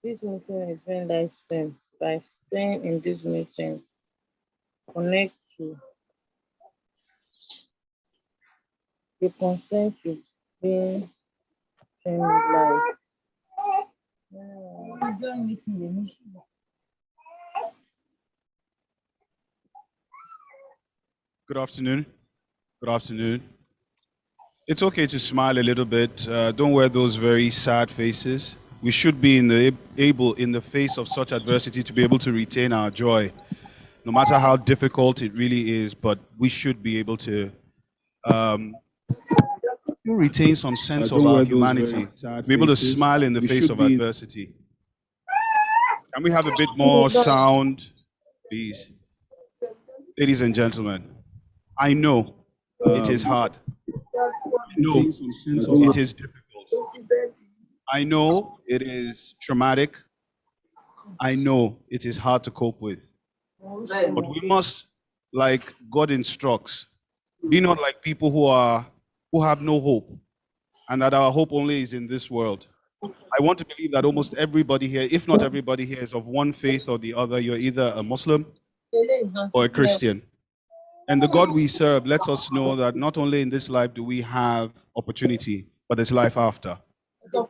This meeting is being live streamed. By staying in this meeting, connect to the consent is being streamed live. Good afternoon. Good afternoon. It's okay to smile a little bit. Don't wear those very sad faces. We should be able, in the face of such adversity, to be able to retain our joy, no matter how difficult it really is. But we should be able to retain some sense of Don't our wear those very humanity, sad be able to faces. smile in the We face should of be adversity. Can we have a bit more sound, please? Ladies and gentlemen, I know it is hard. I know it is difficult. I know it is traumatic. I know it is hard to cope with. But we must, like God instructs, be not like people who have no hope, and that our hope only is in this world. I want to believe that almost everybody here, if not everybody here, is of one faith or the other. You're either a Muslim or a Christian. And the God we serve lets us know that not only in this life do we have opportunity, but there's life after.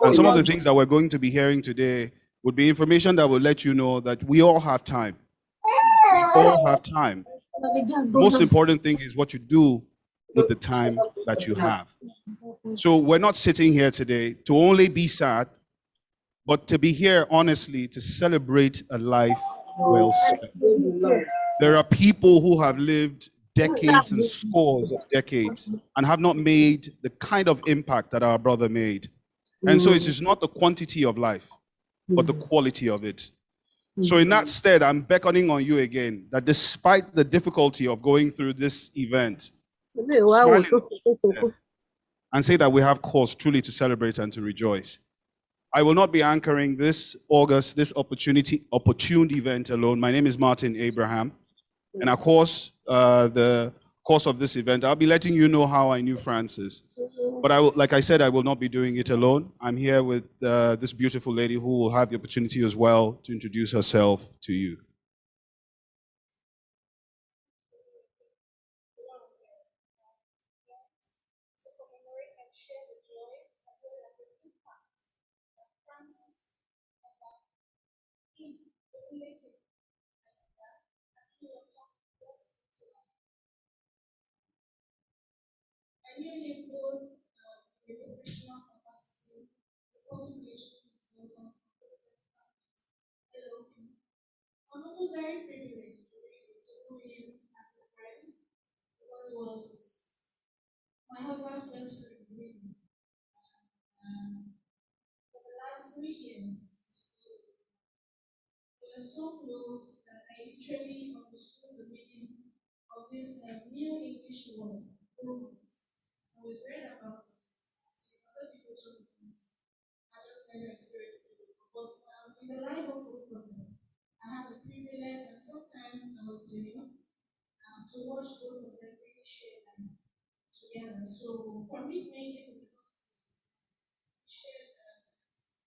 And some of the things that we're going to be hearing today would be information that will let you know that we all have time. We all have time. The most important thing is what you do with the time that you have. So we're not sitting here today to only be sad, but to be here honestly to celebrate a life well spent. There are people who have lived decades and scores of decades and have not made the kind of impact that our brother made. And so it is not the quantity of life, but the quality of it. So in that stead, I'm beckoning on you again that despite the difficulty of going through this event, smile in death and say that we have cause truly to celebrate and to rejoice. I will not be anchoring this August, this opportune event alone. My name is Martin Abraham. And of course, the course of this event, I'll be letting you know how I knew Francis. But like I said, I will not be doing it alone. I'm here with this beautiful lady who will have the opportunity as well to introduce herself to you. I'm also very privileged to know him as a friend because he was my husband's best friend. Really. For the last 3 years, we were so close that I literally understood the meaning of this new English word, romance. And we've read about it. Other people told me it. I just never experienced it before. But in the life of both of them, I had the privilege, and sometimes I was dreaming to watch both of them really share life together. So for me, making the hospital, shared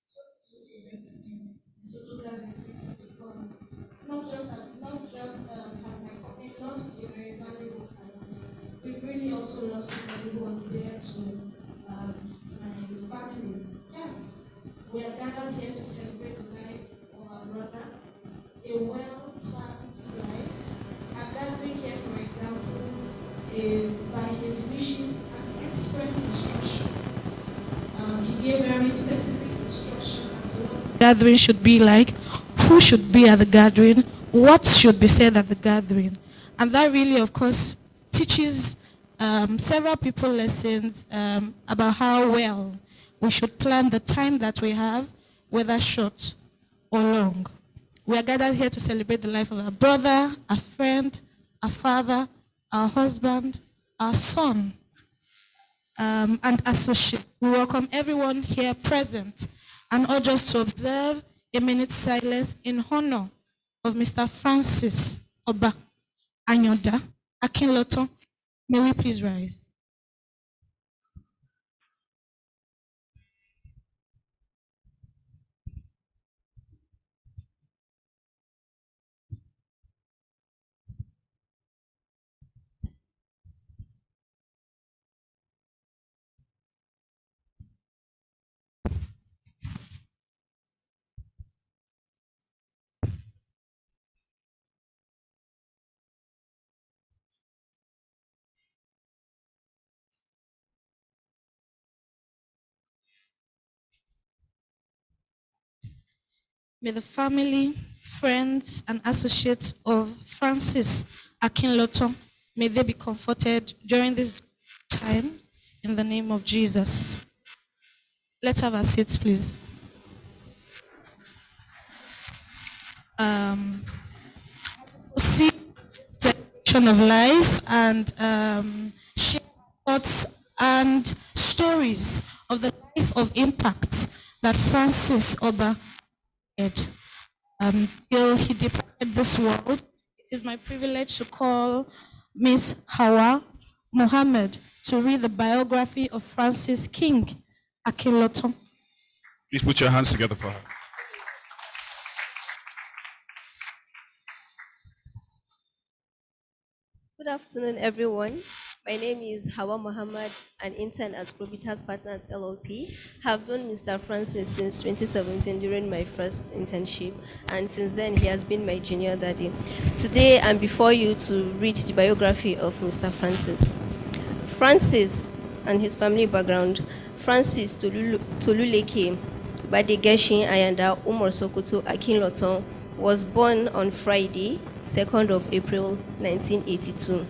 some beauty with them. So those are the experience because not just has my company lost a very valuable talent, we've really also lost somebody who was there to my family. Yes, we are gathered here to celebrate the life of our brother, a well-planned life. And gathering here, for example, is by his wishes and express instruction. He gave very specific instruction as to what the gathering should be like, who should be at the gathering, what should be said at the gathering. And that really, of course, teaches several people lessons about how well we should plan the time that we have, whether short or long. We are gathered here to celebrate the life of our brother, a friend, a father, our husband, our son, and associate. We welcome everyone here present and urge us to observe a minute's silence in honor of Mr. Francis Oba Anyoda Akinlotan. May we please rise. May the family, friends, and associates of Francis Akinlotan, may they be comforted during this time in the name of Jesus. Let's have our seats, please. See the direction of life and share thoughts and stories of the life of impact that Francis Oba had till he departed this world. It is my privilege to call Miss Hawa Mohammed to read the biography of Francis King Akinlotan. Please put your hands together for her. Good afternoon, everyone. My name is Hawa Muhammad, an intern at Probitas Partners LLP. Have known Mr. Francis since 2017 during my first internship, and since then he has been my junior daddy. Today I'm before you to read the biography of Mr. Francis. Francis and his family background. Francis Toluleke Badegeshin Ayanda Umar Sokoto Akinlotan was born on Friday, 2nd of April, 1982,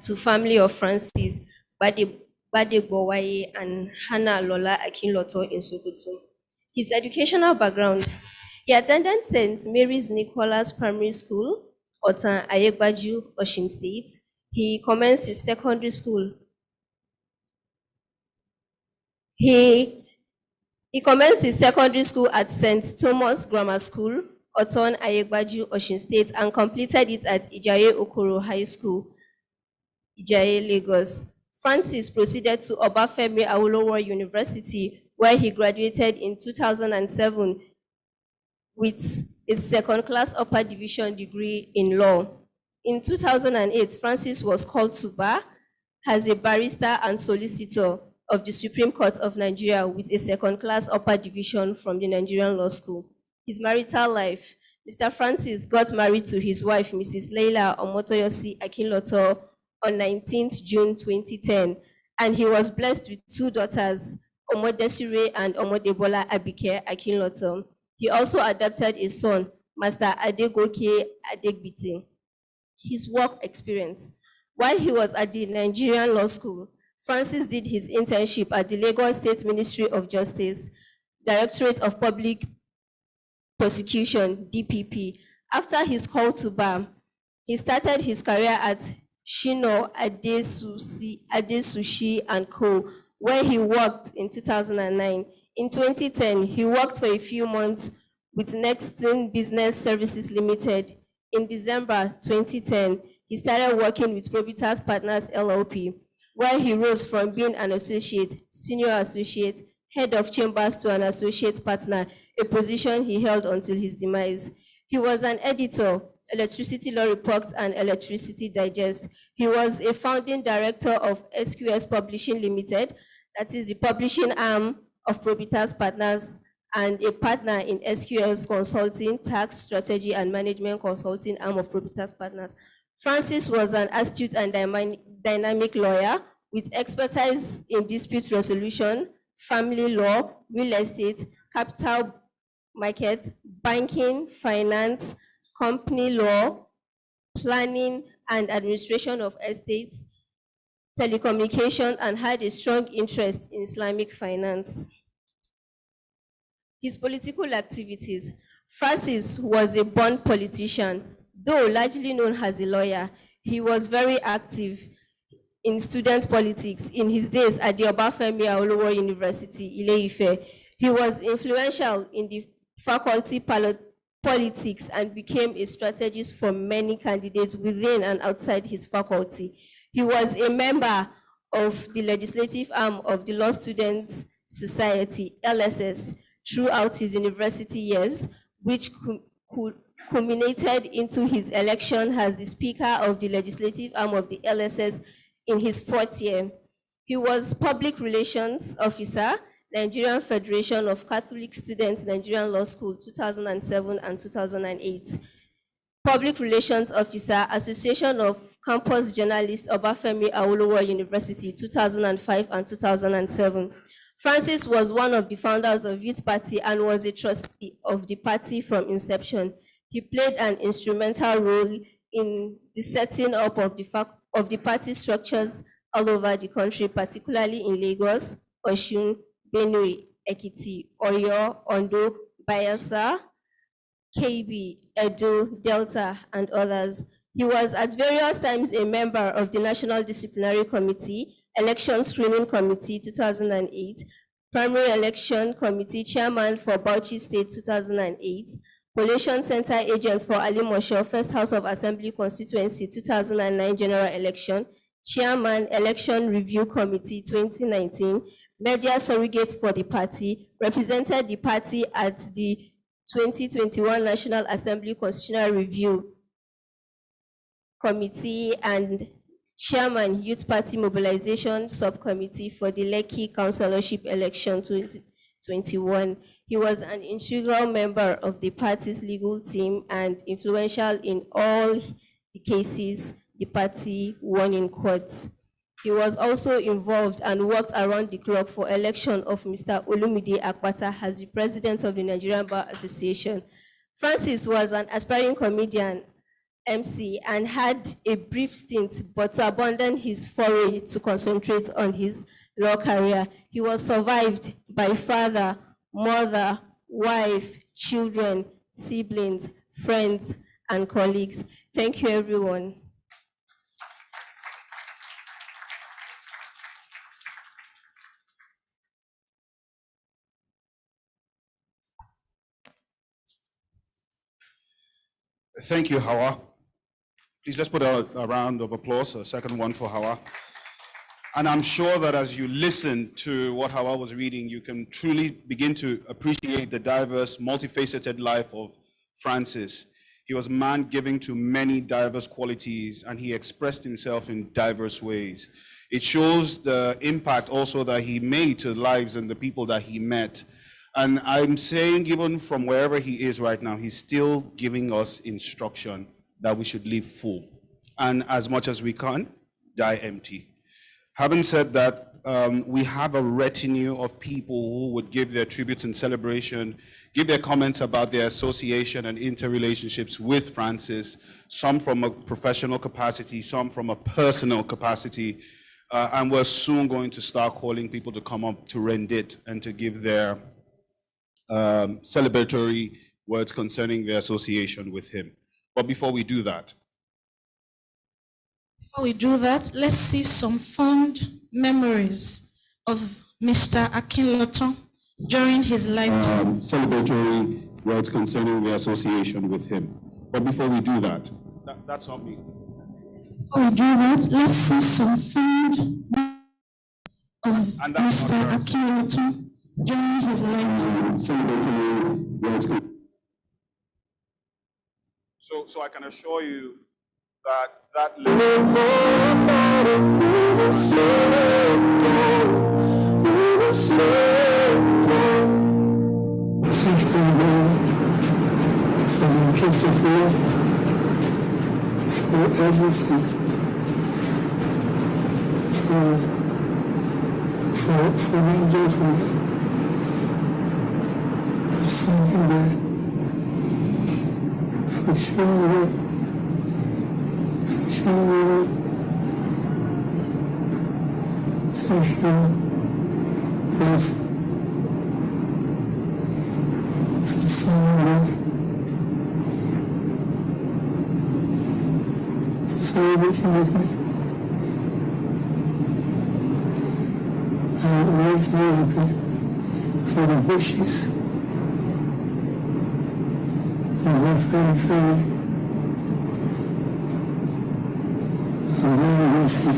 to family of Francis Badegbowaye and Hannah Lola Akinlotan in Sokoto. His educational background: he attended St. Mary's Nicholas Primary School, Otan Ayegbaju, Osun State. He commenced his secondary school. He commenced his secondary school at St. Thomas Grammar School, Oton Ayegbaju, Osun State, and completed it at Ijaye Okoro High School, Ijaye, Lagos. Francis proceeded to Obafemi Awolowo University, where he graduated in 2007 with a second-class upper division degree in law. In 2008, Francis was called to bar as a barrister and solicitor of the Supreme Court of Nigeria with a second-class upper division from the Nigerian Law School. His marital life: Mr. Francis got married to his wife, Mrs. Leila Omotoyosi Akinlotan, on 19th June 2010, and he was blessed with two daughters, Omodesire and Omodebola Abike Akinlotan. He also adopted a son, Master Adegoke Adegbite. His work experience: while he was at the Nigerian Law School, Francis did his internship at the Lagos State Ministry of Justice, Directorate of Public Prosecution, DPP. After his call to bar, he started his career at Shino Adesushi and Co., where he worked in 2009. In 2010, he worked for a few months with Nexton Business Services Limited. In December 2010, he started working with Probitas Partners LLP, where he rose from being an associate, senior associate, head of chambers to an associate partner, a position he held until his demise. He was an editor, Electricity Law Report and Electricity Digest. He was a founding director of SQS Publishing Limited, that is the publishing arm of Probitas Partners, and a partner in SQS Consulting, Tax Strategy and Management Consulting arm of Probitas Partners. Francis was an astute and dynamic lawyer with expertise in dispute resolution, family law, real estate, capital market, banking, finance, company law, planning and administration of estates, telecommunication, and had a strong interest in Islamic finance. His political activities: Francis was a born politician. Though largely known as a lawyer, he was very active in student politics in his days at the Obafemi Awolowo University, Ile-Ife. He was influential in the faculty politics and became a strategist for many candidates within and outside his faculty. He was a member of the legislative arm of the Law Students Society, LSS, throughout his university years, which culminated into his election as the Speaker of the legislative arm of the LSS in his fourth year. He was Public Relations Officer, Nigerian Federation of Catholic Students, Nigerian Law School, 2007 and 2008. Public Relations Officer, Association of Campus Journalists, Obafemi Awolowo University, 2005 and 2007. Francis was one of the founders of Youth Party and was a trustee of the party from inception. He played an instrumental role in the setting up of the party structures all over the country, particularly in Lagos, Osun, Benue, Ekiti, Oyo, Ondo, Bayelsa, KB, Edo, Delta, and others. He was at various times a member of the National Disciplinary Committee, Election Screening Committee 2008, Primary Election Committee Chairman for Bauchi State 2008, Collation Center Agent for Ali Mosho, First House of Assembly Constituency 2009 General Election, Chairman Election Review Committee 2019, Media Surrogate for the party, represented the party at the 2021 National Assembly Constitutional Review Committee and Chairman Youth Party Mobilization Subcommittee for the Lekki Councillorship Election 2021. He was an integral member of the party's legal team and influential in all the cases the party won in courts. He was also involved and worked around the clock for election of Mr. Olumide Akpata as the president of the Nigerian Bar Association. Francis was an aspiring comedian, MC, and had a brief stint, but to abandon his foray to concentrate on his law career. He was survived by father, mother, wife, children, siblings, friends, and colleagues. Thank you, everyone. Thank you, Hawa. Please let's put a round of applause, a second one for Hawa. And I'm sure that as you listen to what Hawa was reading, you can truly begin to appreciate the diverse, multifaceted life of Francis. He was a man giving to many diverse qualities, and he expressed himself in diverse ways. It shows the impact also that he made to the lives and the people that he met. And I'm saying, even from wherever he is right now, he's still giving us instruction that we should live full. And as much as we can, die empty. Having said that, we have a retinue of people who would give their tributes and celebration, give their comments about their association and interrelationships with Francis, some from a professional capacity, some from a personal capacity. And we're soon going to start calling people to come up to rend it and to give their celebratory words concerning their association with him. But before we do that, let's see some fond memories of Mr. Akinlotan during his lifetime. Celebratory words concerning their association with him. But before we do that, that's not me. Before we do that, let's see some fond of Mr. Akinlotan during his lifetime. Celebratory words. So I can assure you that gift of love for everything, for being there for me. Thank you, for showing love, Thank you, love, for standing there. Celebrating with me. I'm always very happy for the wishes and my very, I'm very grateful.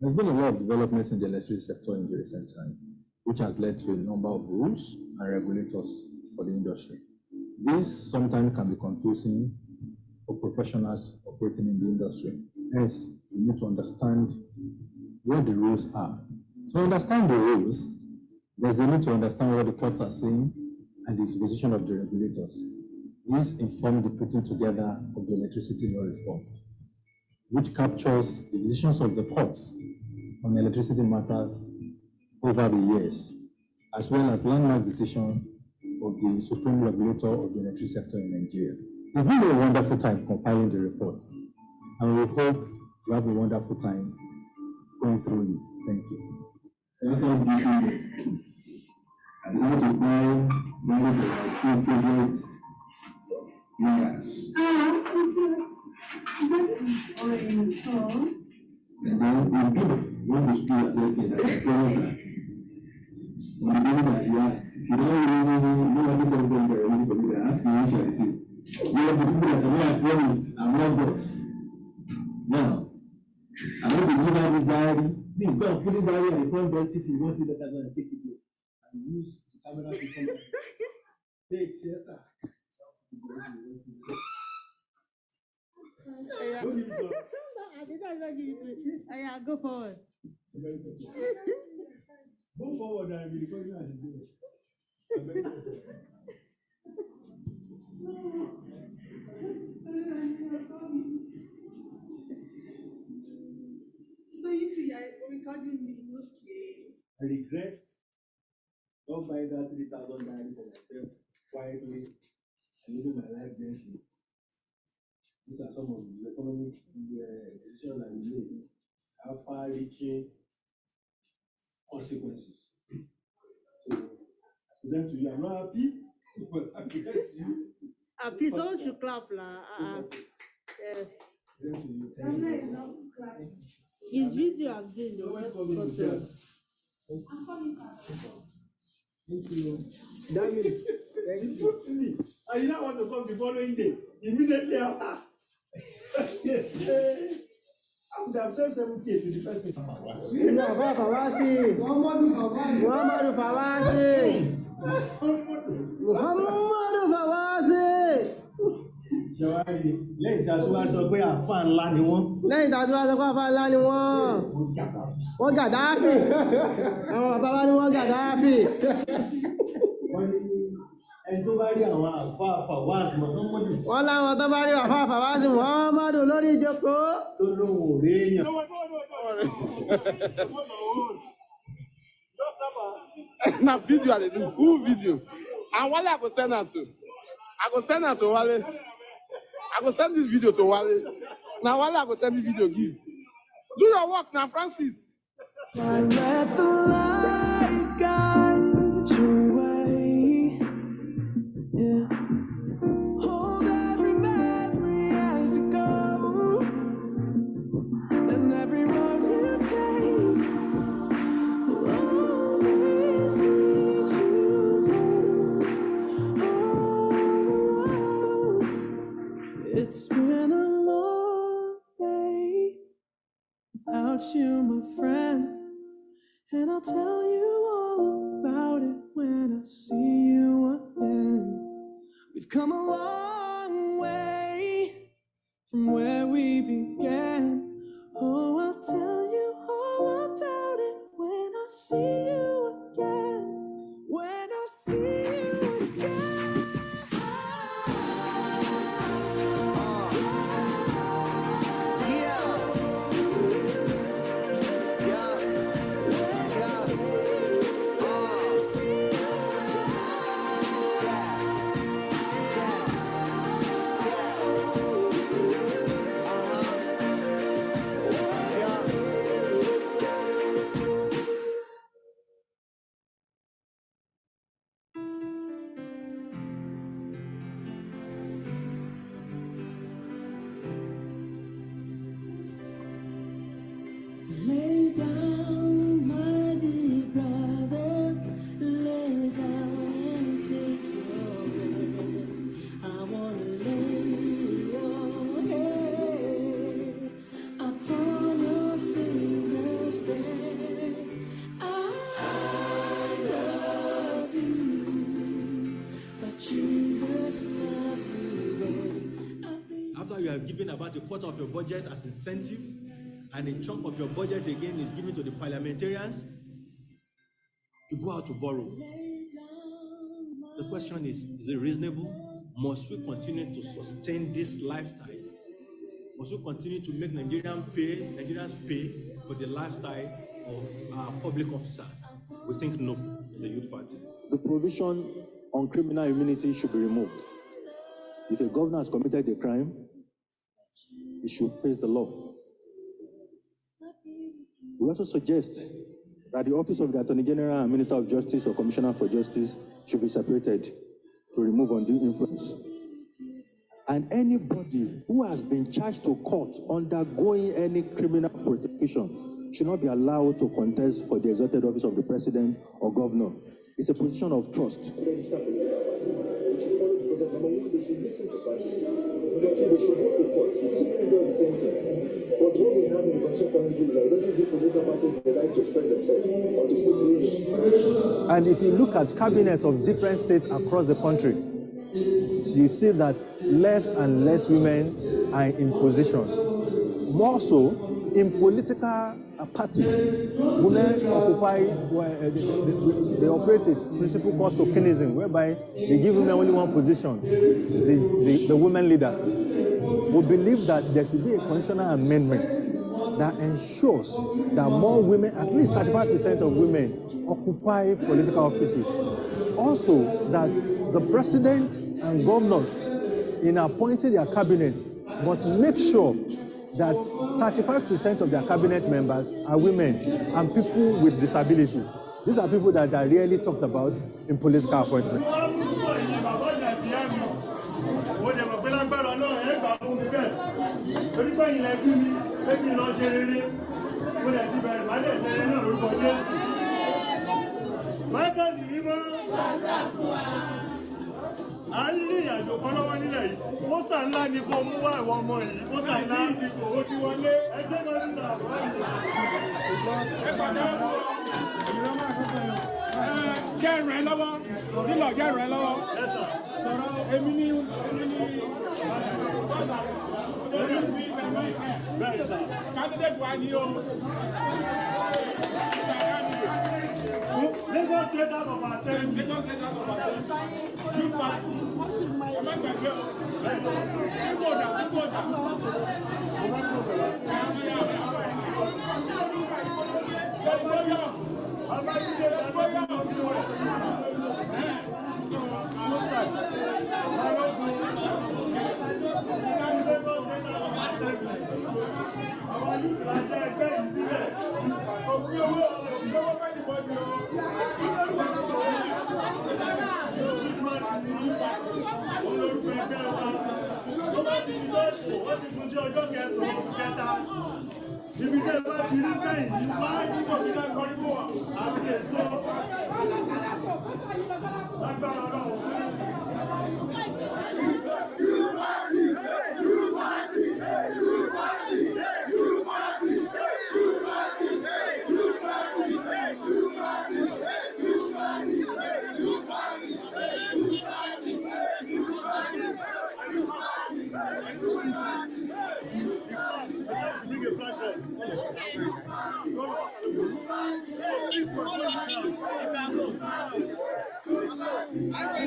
There's been a lot of developments in the electricity sector in the recent time, which has led to a number of rules and regulators for the industry. This sometimes can be confusing for professionals operating in the industry. Hence, you need to understand what the rules are To understand the rules, there's a need to understand what the courts are saying and the disposition of the regulators. This informed the putting together of the electricity law report, which captures the decisions of the courts on electricity matters over the years, as well as landmark decision of the supreme regulator of the electricity sector in Nigeria. It's been a wonderful time compiling the reports, and we hope you have a wonderful time going through it. Thank you. And how to buy one of my two favorite leaders. That's already told. And then we do what we do as a leader. I promise that. When the person has asked, if you don't know what to tell them, they're easy for me to ask me, what shall I say? You know, the people that I promised, I'm not boss. Now, I'm going to give out this diary. Please go and put this diary on the front desk if you want to see that I'm going to take it. Use the camera to come. Hey, Chester. I did not give it to you. Go forward. Go forward and be recording as you do it. So you see, I'm recording me. Okay. I regret not buying that 3,000 naira for myself quietly and living my life gently. These are some of the economic decisions that we made, have far-reaching consequences. So, I present to you, I'm not happy, but I present to you. Please, someone should clap. Yes. Present to you. Thank you. His video I've done. Thank you. Daniel, thank you. And you don't want to come the following day, immediately after. I would have sent 7K to the person. Muhammadu Fawasi. Jawari, lẹ́yìn tí a tún wá sọ pé àfa ńlá ni wọ́n. Wọ́n Gàdáfì. Àwọn bàbá wa ni wọ́n Gàdáfì. Ẹni tó bá rí àwọn àfa Fawasi Muhammadu. Wọ́n láwọn tó bá rí àfa Fawasi Muhammadu lórí ìjókòó. Tó lóhùn òré èèyàn. Na video I dey do, full video. And Wale I go send am to. I go send am to Wale. I go send this video to Wale. Now Wale I go send the video give. Do your work now, Francis. I let the light guide your way. Yeah. Hold every memory as you go, and every road you take will always lead you home. It's been a long day without you, my friend, and I'll tell you all about it when I see you again. We've come a long way from where we began. Oh, I'll tell you all about it when I see you again. When I see you again. Lay down, my dear brother, lay down and take your rest. I wanna lay your head upon your Savior's breast. I love you, but Jesus loves you best. After you have given about a quarter of your budget as incentive, and a chunk of your budget again is given to the parliamentarians, to go out to borrow. The question is it reasonable? Must we continue to sustain this lifestyle? Must we continue to make Nigerians pay for the lifestyle of our public officers? We think no in the Youth Party. The provision on criminal immunity should be removed. If a governor has committed a crime, he should face the law. We also suggest that the office of the Attorney General and Minister of Justice or Commissioner for Justice should be separated to remove undue influence. And anybody who has been charged to court undergoing any criminal prosecution should not be allowed to contest for the exalted office of the President or Governor. It's a position of trust. And if you look at cabinets of different states across the country, you see that less and less women are in positions. More so, in political parties, women occupy, they operate a principle called tokenism, whereby they give women only one position, the women leader. We believe that there should be a constitutional amendment that ensures that more women, at least 35% of women, occupy political offices. Also, that the president and governors, in appointing their cabinet, must make sure that 35% of their cabinet members are women and people with disabilities. These are people that are rarely talked about in political appointments.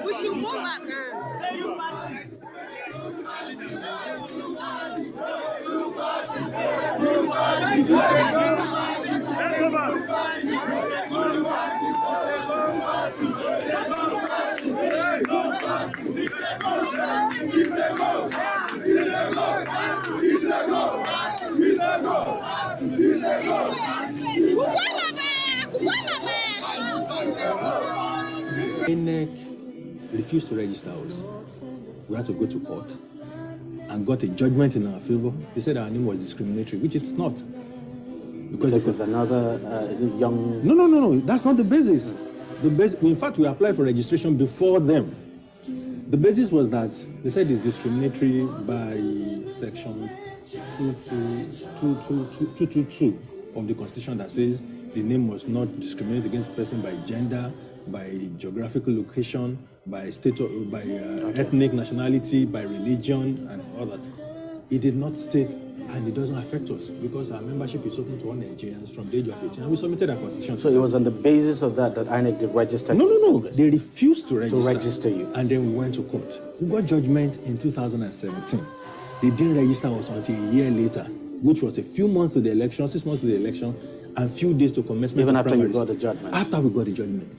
We should move back. INEC refused to register us. We had to go to court and got a judgment in our favor. They said our name was discriminatory, which it's not. Because it was another, is it young? No. That's not the basis. In fact, we applied for registration before them. The basis was that they said it's discriminatory by section 222 of the Constitution that says the name must not discriminate against a person by gender, by geographical location, by state, by ethnic nationality, by religion, and all that. It did not state And it doesn't affect us because our membership is open to all Nigerians from the age of 18. And we submitted our constitution. So it was on the basis of that INEC did register? No. They refused to register. To register you. And then we went to court. We got judgment in 2017. They didn't register us until a year later, which was a few months to the election, 6 months to the election, and a few days to commencement. Even of after primaries. you got the judgment? After we got the judgment.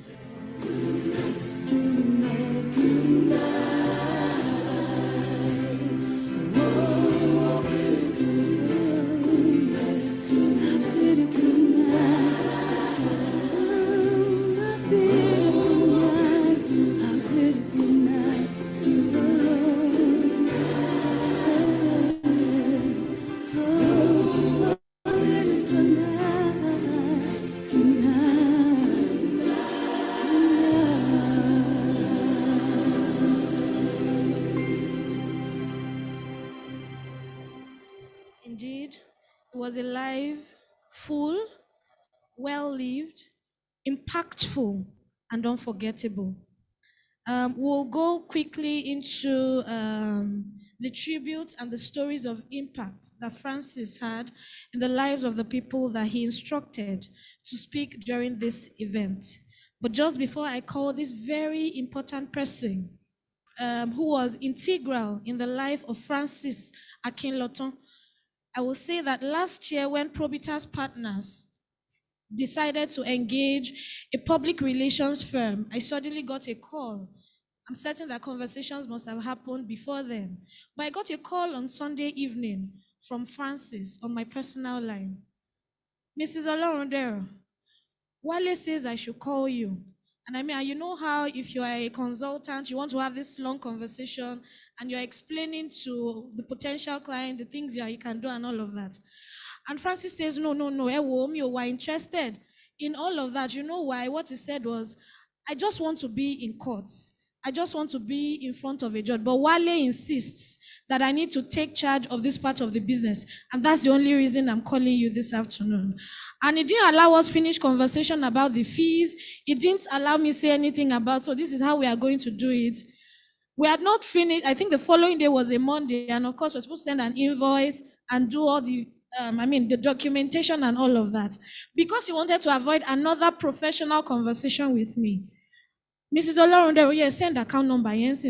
Indeed, it was a life full, well-lived, impactful, and unforgettable. We'll go quickly into the tribute and the stories of impact that Francis had in the lives of the people that he instructed to speak during this event. But just before I call this very important person, who was integral in the life of Francis Akinlotan, I will say that last year when Probitas partners decided to engage a public relations firm, I suddenly got a call. I'm certain that conversations must have happened before then. But I got a call on Sunday evening from Francis on my personal line. Mrs. Olorundero, Wale says I should call you. And I mean, you know how if you are a consultant, you want to have this long conversation and you're explaining to the potential client the things you can do and all of that. And Francis says, no, you were interested in all of that. You know why? What he said was, I just want to be in court. I just want to be in front of a judge. But Wale insists that I need to take charge of this part of the business. And that's the only reason I'm calling you this afternoon. And it didn't allow us finish conversation about the fees. It didn't allow me say anything about, so this is how we are going to do it. We had not finished. I think the following day was a Monday. And of course, we're supposed to send an invoice and do all the the documentation and all of that. Because he wanted to avoid another professional conversation with me. Mrs. Olorundero, yes, send account number. Yes,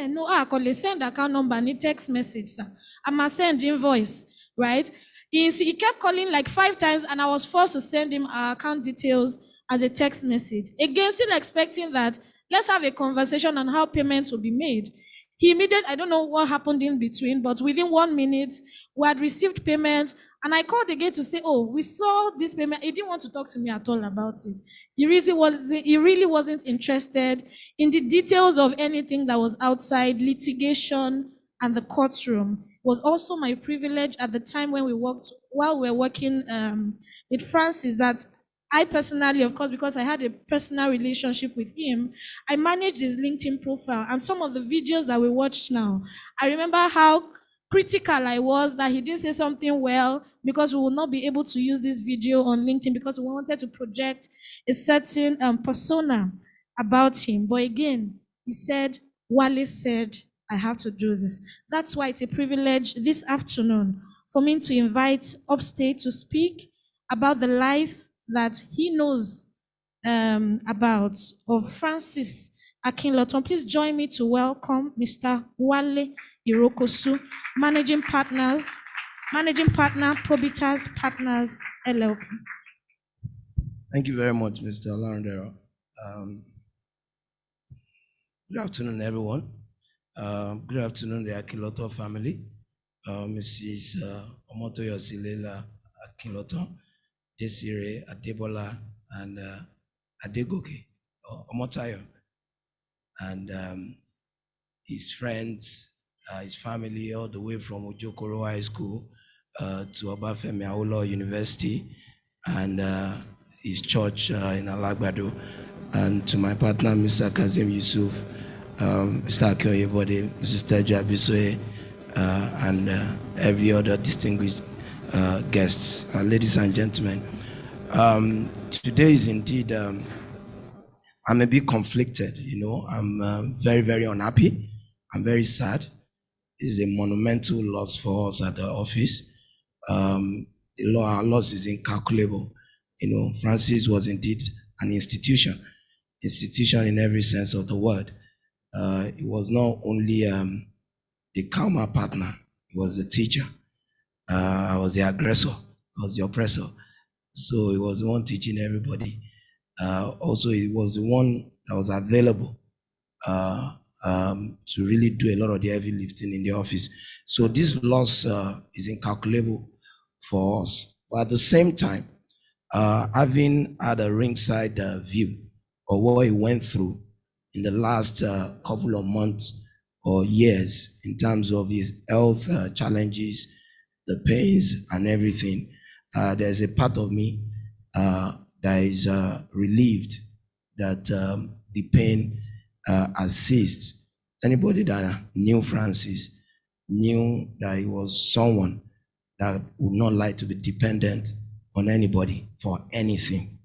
no, I call send account number, need text message, sir. I must send invoice, right? He kept calling like 5 times, and I was forced to send him our account details as a text message. Again, still expecting that, let's have a conversation on how payments will be made. He immediately, I don't know what happened in between, but within 1 minute, we had received payment. And I called again to say, oh, we saw this payment. He didn't want to talk to me at all about it. He really wasn't interested in the details of anything that was outside litigation and the courtroom. It was also my privilege at the time when while we were working with Francis, that I personally, of course, because I had a personal relationship with him, I managed his LinkedIn profile. And some of the videos that we watched now, I remember how critical I was that he didn't say something well, because we will not be able to use this video on LinkedIn because we wanted to project a certain persona about him. But again, he said, Wale said, I have to do this. That's why it's a privilege this afternoon for me to invite Upstate to speak about the life that he knows about of Francis Akinlotan. Please join me to welcome Mr. Wale Irokosu, Managing Partner, Probitas Partners, LLP. Thank you very much, Mr. Olorundero. Good afternoon, everyone. Good afternoon, the Akinlotan family. Mrs. Omotoyosilela Akinlotan, Desire Adebola, and Adegoke, Omotayo, and his friends, his family, all the way from Ojokoro High School to Obafemi Awolowo University, and his church in Alagbado, and to my partner, Mr. Kazim Yusuf, Mr. Akeoyebode, Mrs. Teja Bisoye, and every other distinguished guests, ladies and gentlemen. Today is indeed, I'm a bit conflicted, I'm very, very unhappy. I'm very sad. It is a monumental loss for us at the office. Our loss is incalculable. Francis was indeed an institution in every sense of the word. It was not only the calmer partner, it was the teacher. I was the aggressor, I was the oppressor. So it was the one teaching everybody. Also, it was the one that was available to really do a lot of the heavy lifting in the office. So this loss is incalculable for us. But at the same time, having had a ringside view of what he went through in the last couple of months or years in terms of his health challenges, the pains and everything, there's a part of me that is relieved that the pain has ceased. Anybody that knew Francis knew that he was someone that would not like to be dependent on anybody for anything,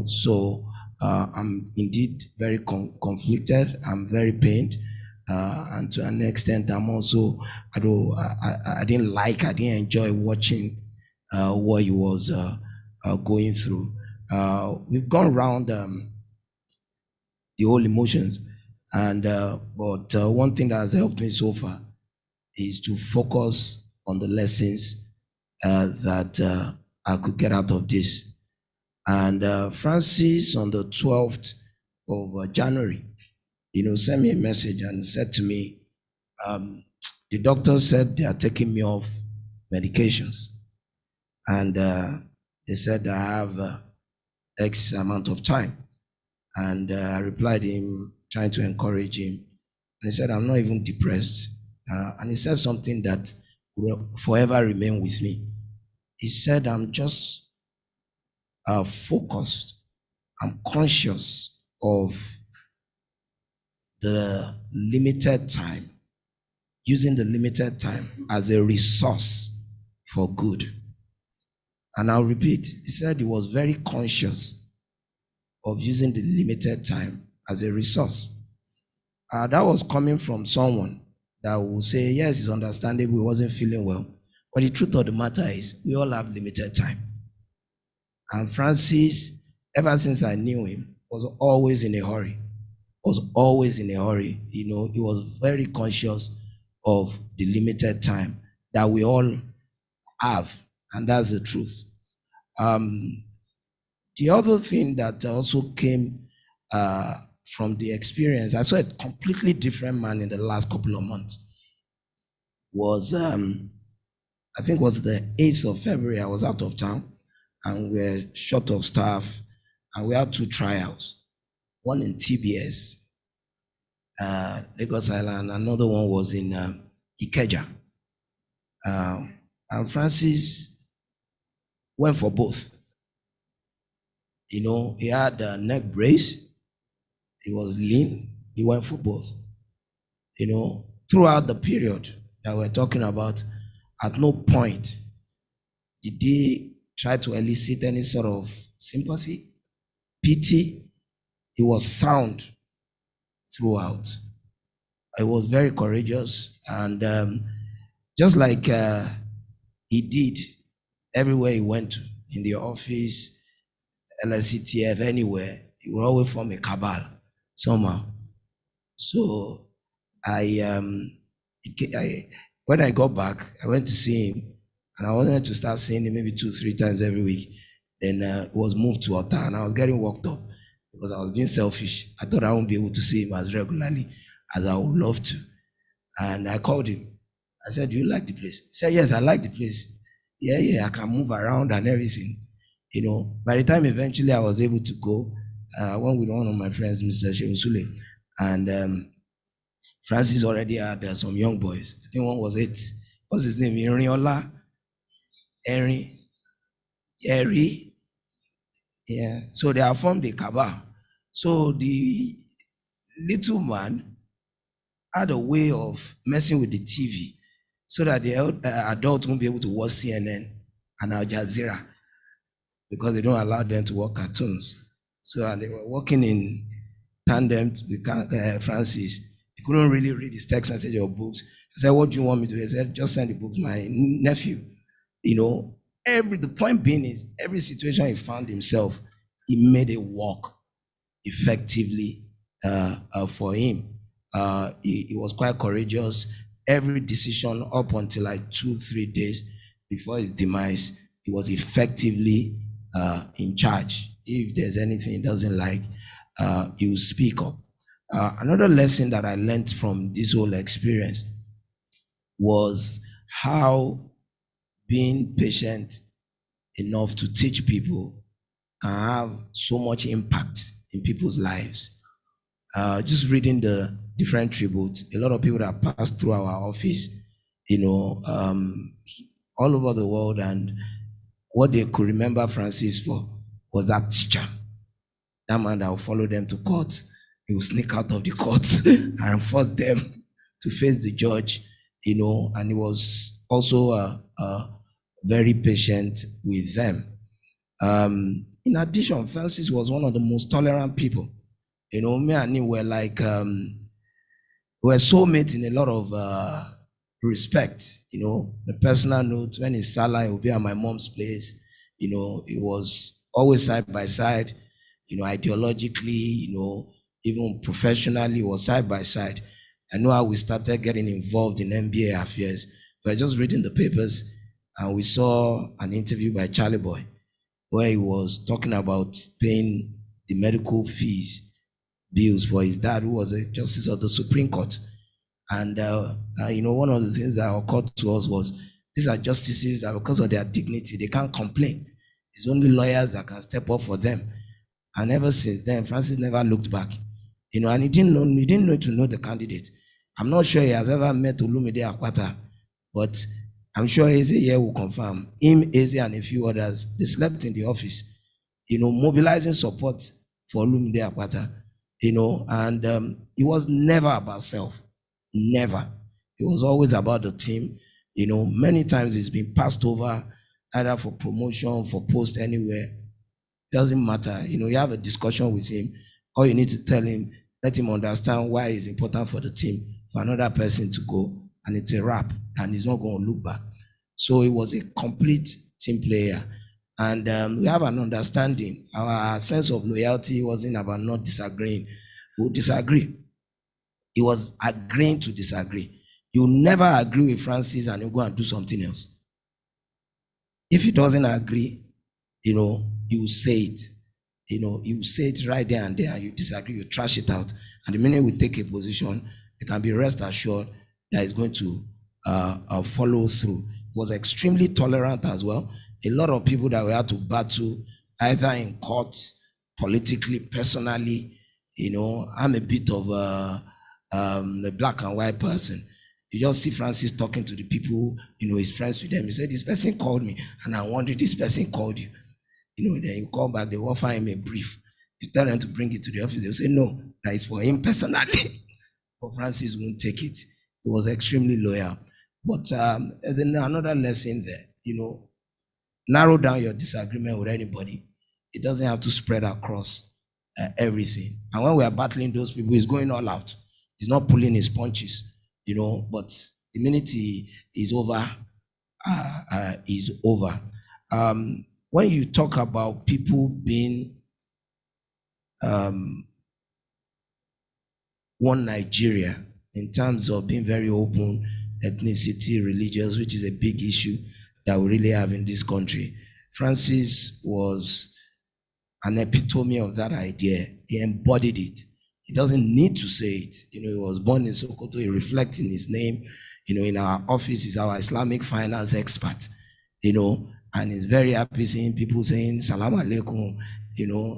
So I'm indeed very conflicted. I'm very pained, and to an extent, I'm also. I didn't enjoy watching what he was going through. We've gone around the whole emotions, and but one thing that has helped me so far is to focus on the lessons that I could get out of this. And Francis, on the 12th of January, sent me a message and said to me, the doctor said they are taking me off medications. And they said I have X amount of time. And I replied him, trying to encourage him. And he said, I'm not even depressed. And he said something that will forever remain with me. He said, I'm just focused. I'm conscious of the limited time, using the limited time as a resource for good. And I'll repeat, he said he was very conscious of using the limited time as a resource. That was coming from someone that will say, yes, it's understandable, he wasn't feeling well. But the truth of the matter is, we all have limited time. And Francis, ever since I knew him, was always in a hurry. He was very conscious of the limited time that we all have, and that's the truth. The other thing that also came from the experience, I saw a completely different man in the last couple of months. Was I think it was the 8th of February, I was out of town, and we're short of staff, and we had 2 trials. One in TBS, Lagos Island, another one was in Ikeja. And Francis went for both. He had a neck brace, he was lean, he went for both. Throughout the period that we're talking about, at no point did he try to elicit any sort of sympathy, pity. He was sound throughout. He was very courageous, and just like he did everywhere he went to, in the office, LSCTF, anywhere, he would always form a cabal somehow. So when I got back, I went to see him, and I wanted to start seeing him maybe 2-3 times every week. Then it was moved to Ota, and I was getting worked up because I was being selfish. I thought I wouldn't be able to see him as regularly as I would love to. And I called him. I said, do you like the place? He said, yes, I like the place. Yeah, I can move around and everything. By the time eventually I was able to go, I went with one of my friends, Mr. Sheusule, and Francis already had some young boys. I think one was 8. What's his name? Iriola? Eri? Yeah. So they have formed a cabal. So the little man had a way of messing with the TV so that the adults won't be able to watch CNN and Al Jazeera because they don't allow them to watch cartoons. So they were working in tandem with Francis. He couldn't really read his text message or books. I said, what do you want me to do? He said, just send the books. My nephew the point being is every situation he found himself, he made it work effectively for him. He was quite courageous. Every decision up until like 2-3 days before his demise, he was effectively in charge. If there's anything he doesn't like, he will speak up. Another lesson that I learned from this whole experience was how being patient enough to teach people can have so much impact in people's lives. Just reading the different tributes, a lot of people that passed through our office, all over the world, and what they could remember Francis for was that teacher, that man that will follow them to court. He will sneak out of the court and force them to face the judge, and he was also very patient with them. In addition, Francis was one of the most tolerant people. Me and him were like, we were soulmates in a lot of respect. The personal note, when it's Salah, he would be at my mom's place. It was always side by side, ideologically, even professionally, was side by side. I know how we started getting involved in NBA affairs. We were just reading the papers and we saw an interview by Charlie Boy where he was talking about paying the medical bills for his dad, who was a justice of the Supreme Court. And one of the things that occurred to us was these are justices that because of their dignity, they can't complain. It's only lawyers that can step up for them. And ever since then, Francis never looked back. And he didn't need to know the candidate. I'm not sure he has ever met Olumide Akwata, but I'm sure Eze here will confirm. Him, Eze, and a few others, they slept in the office, mobilizing support for Olumide Akwata, and it was never about self. Never. It was always about the team. Many times it's been passed over either for promotion, for post anywhere. Doesn't matter. You have a discussion with him. All you need to tell him, let him understand why it's important for the team, for another person to go, and it's a wrap, and he's not going to look back. So it was a complete team player. And we have an understanding. Our sense of loyalty wasn't about not disagreeing. We'll disagree. He was agreeing to disagree. You never agree with Francis and you go and do something else. If he doesn't agree, you say it. You say it right there and there. You disagree, you trash it out. And the minute we take a position, you can be rest assured that it's going to follow through. He was extremely tolerant as well. A lot of people that we had to battle, either in court, politically, personally. I'm a bit of a black and white person. You just see Francis talking to the people, he's friends with them. He said, this person called me, and I wondered, this person called you. Then you call back, they offer him a brief. You tell them to bring it to the office. They'll say, no, that is for him personally. But Francis won't take it. He was extremely loyal. But there's another lesson there. Narrow down your disagreement with anybody. It doesn't have to spread across everything. And when we are battling those people, he's going all out. He's not pulling his punches, but the minute he is over, is over. When you talk about people being one Nigeria in terms of being very open, ethnicity, religious, which is a big issue that we really have in this country, Francis was an epitome of that idea. He embodied it. He doesn't need to say it. He was born in Sokoto. He reflects in his name. In our office, he's our Islamic finance expert. And he's very happy seeing people saying Salam Alaikum.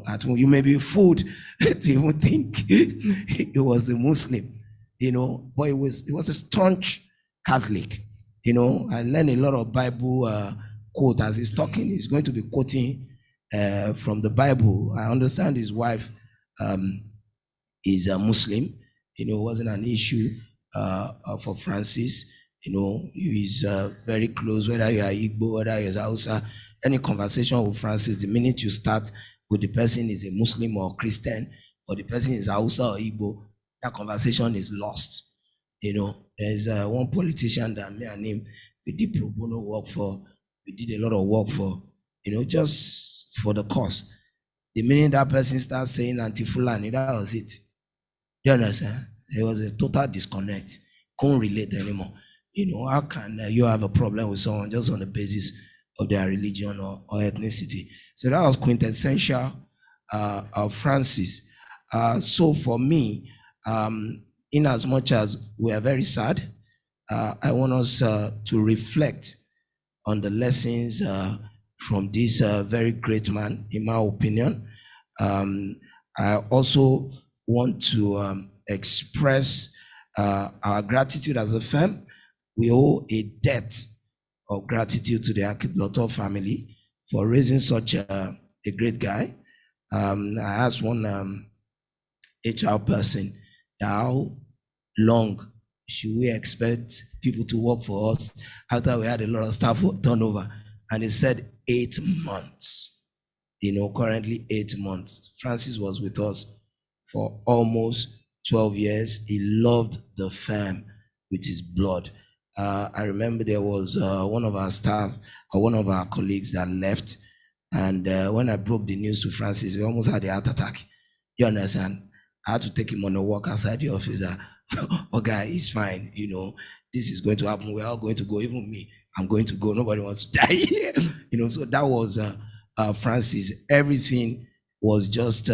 At home, you may be fooled to even think he was a Muslim. But he was a staunch Catholic. I learned a lot of Bible quote as he's talking. He's going to be quoting from the Bible. I understand his wife is a Muslim. It wasn't an issue for Francis. He's very close, whether you are Igbo, whether you're Hausa. Any conversation with Francis, the minute you start with the person is a Muslim or Christian, or the person is Hausa or Igbo, that conversation is lost. There's one politician that me and him, we did pro bono work for We did a lot of work for, just for the cause. The minute that person starts saying anti-Fulani, that was it. Do you understand? There was a total disconnect. Couldn't relate anymore. How can you have a problem with someone just on the basis of their religion or ethnicity? So that was quintessential Francis. So for me, in as much as we are very sad, I want us to reflect on the lessons from this very great man, in my opinion. I also want to express our gratitude as a firm. We owe a debt of gratitude to the Akinlotan family for raising such a great guy. I asked one HR person, how long should we expect people to work for us after we had a lot of staff turnover? And he said 8 months. Currently 8 months. Francis was with us for almost 12 years. He loved the firm with his blood. I remember there was one of our staff, or one of our colleagues that left. And when I broke the news to Francis, he almost had a heart attack. You understand? I had to take him on a walk outside the office. Okay, he's fine. This is going to happen. We're all going to go. Even me, I'm going to go. Nobody wants to die. So that was Francis. Everything was just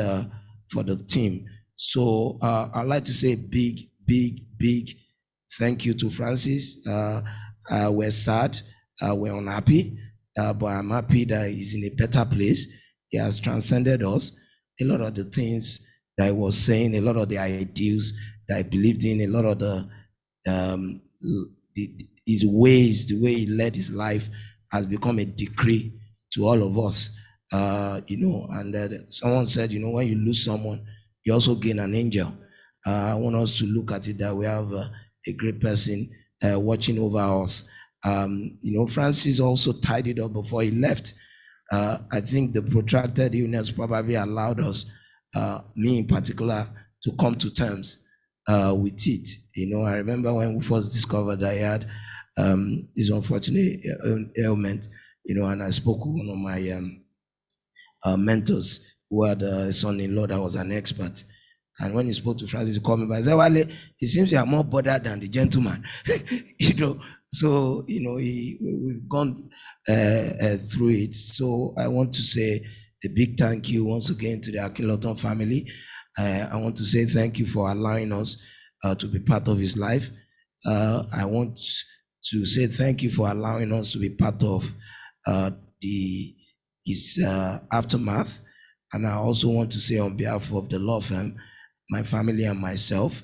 for the team. So I'd like to say big thank you to Francis. We're sad. We're unhappy. But I'm happy that he's in a better place. He has transcended us. A lot of the things that I was saying, a lot of the ideals that I believed in, a lot of his ways, the way he led his life has become a decree to all of us. And someone said, when you lose someone, you also gain an angel. I want us to look at it that we have a great person watching over us. Francis also tied it up before he left. I think the protracted illness probably allowed us, me in particular, to come to terms with it. I remember when we first discovered that I had this unfortunate ailment, and I spoke with one of my mentors who had a son-in-law that was an expert. And when he spoke to Francis, he called me back and said, Wale, it seems you are more bothered than the gentleman. So, we've gone through it. So I want to say a big thank you once again to the Akinlotan family. I want to say thank you for allowing us to be part of his life. I want to say thank you for allowing us to be part of his aftermath. And I also want to say on behalf of the law firm, my family and myself,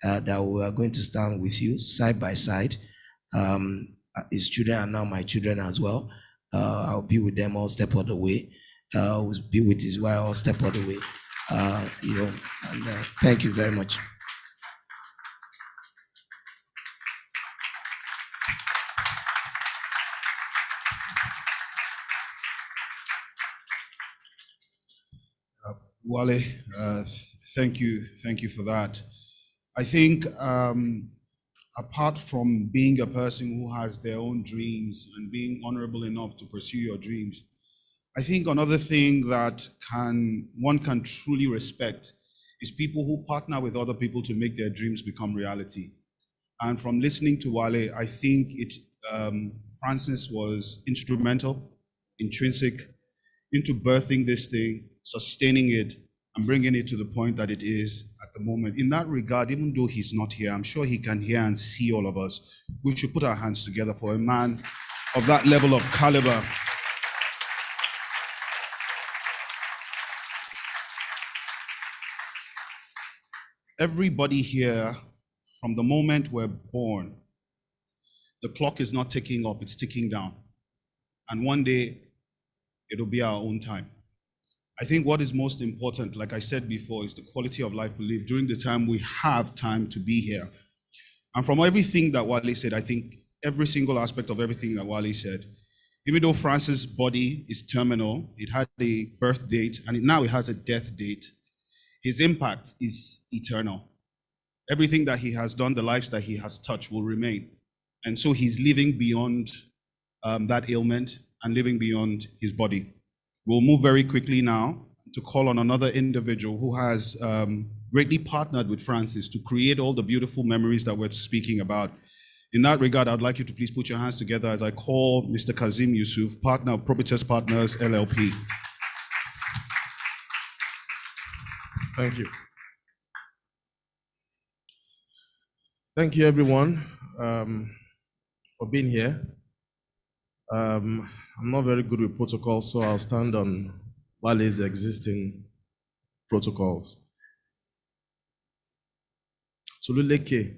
that we are going to stand with you side by side. His children are now my children as well. I'll be with them all step of the way. I'll be with his wife all step of the way. And thank you very much. Wale, thank you for that. I think apart from being a person who has their own dreams and being honorable enough to pursue your dreams, I think another thing that one can truly respect is people who partner with other people to make their dreams become reality. And from listening to Wale, I think Francis was instrumental, intrinsic into birthing this thing, sustaining it, and bringing it to the point that it is at the moment. In that regard, even though he's not here, I'm sure he can hear and see all of us. We should put our hands together for a man of that level of caliber. Everybody here, from the moment we're born, the clock is not ticking up, it's ticking down. And one day, it'll be our own time. I think what is most important, like I said before, is the quality of life we live during the time we have time to be here. And from everything that Wale said, I think every single aspect of everything that Wale said, even though Francis' body is terminal, it had a birth date, and now it has a death date, his impact is eternal. Everything that he has done, the lives that he has touched will remain. And so he's living beyond that ailment, and living beyond his body. We'll move very quickly now to call on another individual who has greatly partnered with Francis to create all the beautiful memories that we're speaking about. In that regard, I'd like you to please put your hands together as I call Mr. Kazim Yusuf, partner of Probitas Partners, LLP. Thank you. Thank you, everyone, for being here. I'm not very good with protocols, so I'll stand on Wale's existing protocols. Toluleke,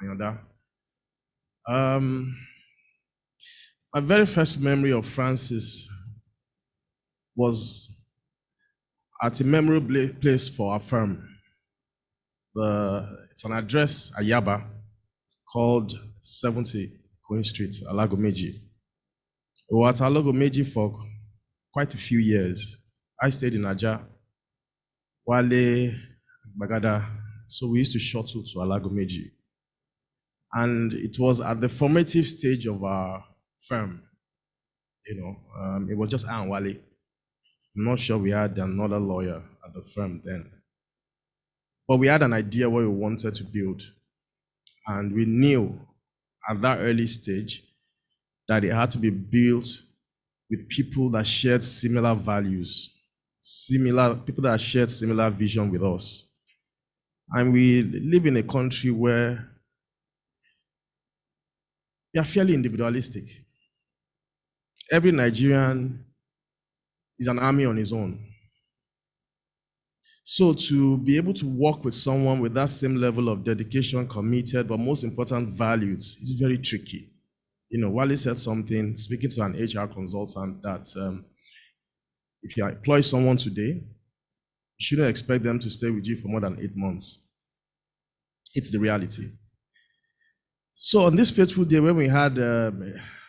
Ayoda. My very first memory of Francis was at a memorable place for our firm. It's an address, Ayaba, called 70 Queen Street, Alagomeji. We were at Alagomeji for quite a few years. I stayed in Aja, Wale, Bagada, so we used to shuttle to Alagomeji. And it was at the formative stage of our firm. It was just I and Wale. I'm not sure we had another lawyer at the firm then. But we had an idea what we wanted to build. And we knew at that early stage that it had to be built with people that shared similar values, people that shared similar vision with us. And we live in a country where we are fairly individualistic. Every Nigerian is an army on his own. So to be able to work with someone with that same level of dedication, committed, but most important, values, is very tricky. Wale said something, speaking to an HR consultant, that if you employ someone today, you shouldn't expect them to stay with you for more than 8 months. It's the reality. So on this fateful day, when we had a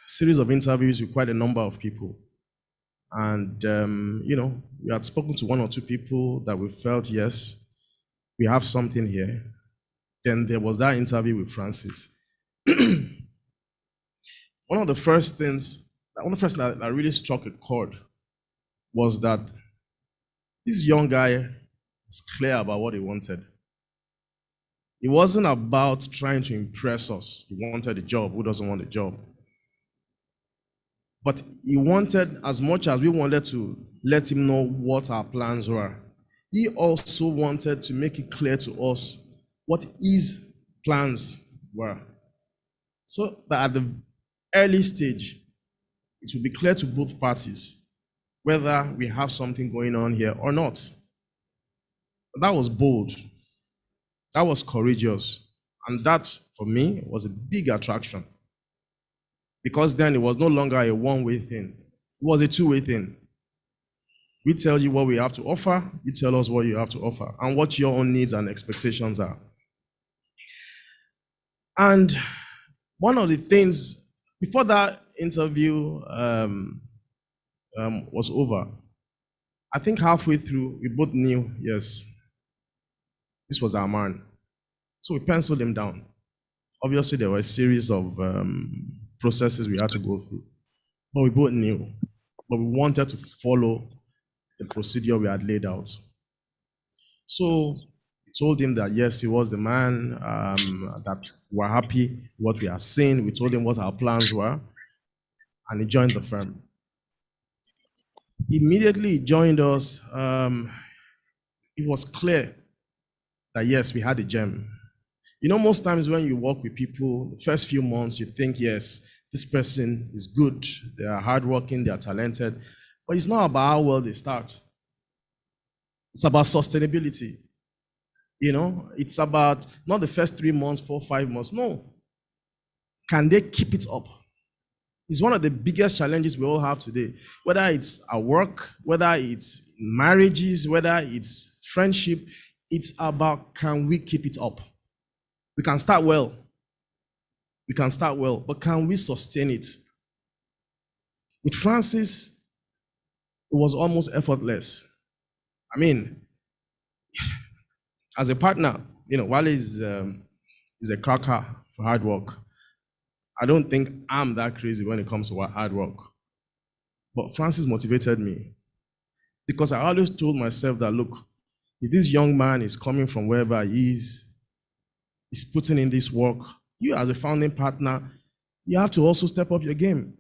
series of interviews with quite a number of people, and we had spoken to 1 or 2 people that we felt, yes, we have something here. Then there was that interview with Francis. One of the first things that really struck a chord was that this young guy was clear about what he wanted. It wasn't about trying to impress us. He wanted a job. Who doesn't want a job? But he wanted, as much as we wanted to let him know what our plans were, he also wanted to make it clear to us what his plans were. So that at the early stage, it will be clear to both parties whether we have something going on here or not. But that was bold. That was courageous. And that, for me, was a big attraction. Because then it was no longer a one-way thing. It was a two-way thing. We tell you what we have to offer, you tell us what you have to offer, and what your own needs and expectations are. And one of the things, before that interview was over, I think halfway through, we both knew, yes, this was our man. So we penciled him down. Obviously, there were a series of processes we had to go through. But we both knew. But we wanted to follow the procedure we had laid out. So we told him that, yes, he was the man, that we're happy what we are seeing. We told him what our plans were, and he joined the firm. Immediately he joined us, it was clear that, yes, we had a gem. Most times when you work with people, the first few months, you think, yes, this person is good, they are hardworking, they are talented, but it's not about how well they start. It's about sustainability. It's about not the first 3 months, 4, 5 months. No. Can they keep it up? It's one of the biggest challenges we all have today. Whether it's at work, whether it's marriages, whether it's friendship, it's about, can we keep it up? We can start well. But can we sustain it? With Francis, it was almost effortless. I mean, as a partner, Wale is a cracker for hard work. I don't think I'm that crazy when it comes to hard work. But Francis motivated me because I always told myself that, look, if this young man is coming from wherever he is, he's putting in this work, you as a founding partner, you have to also step up your game.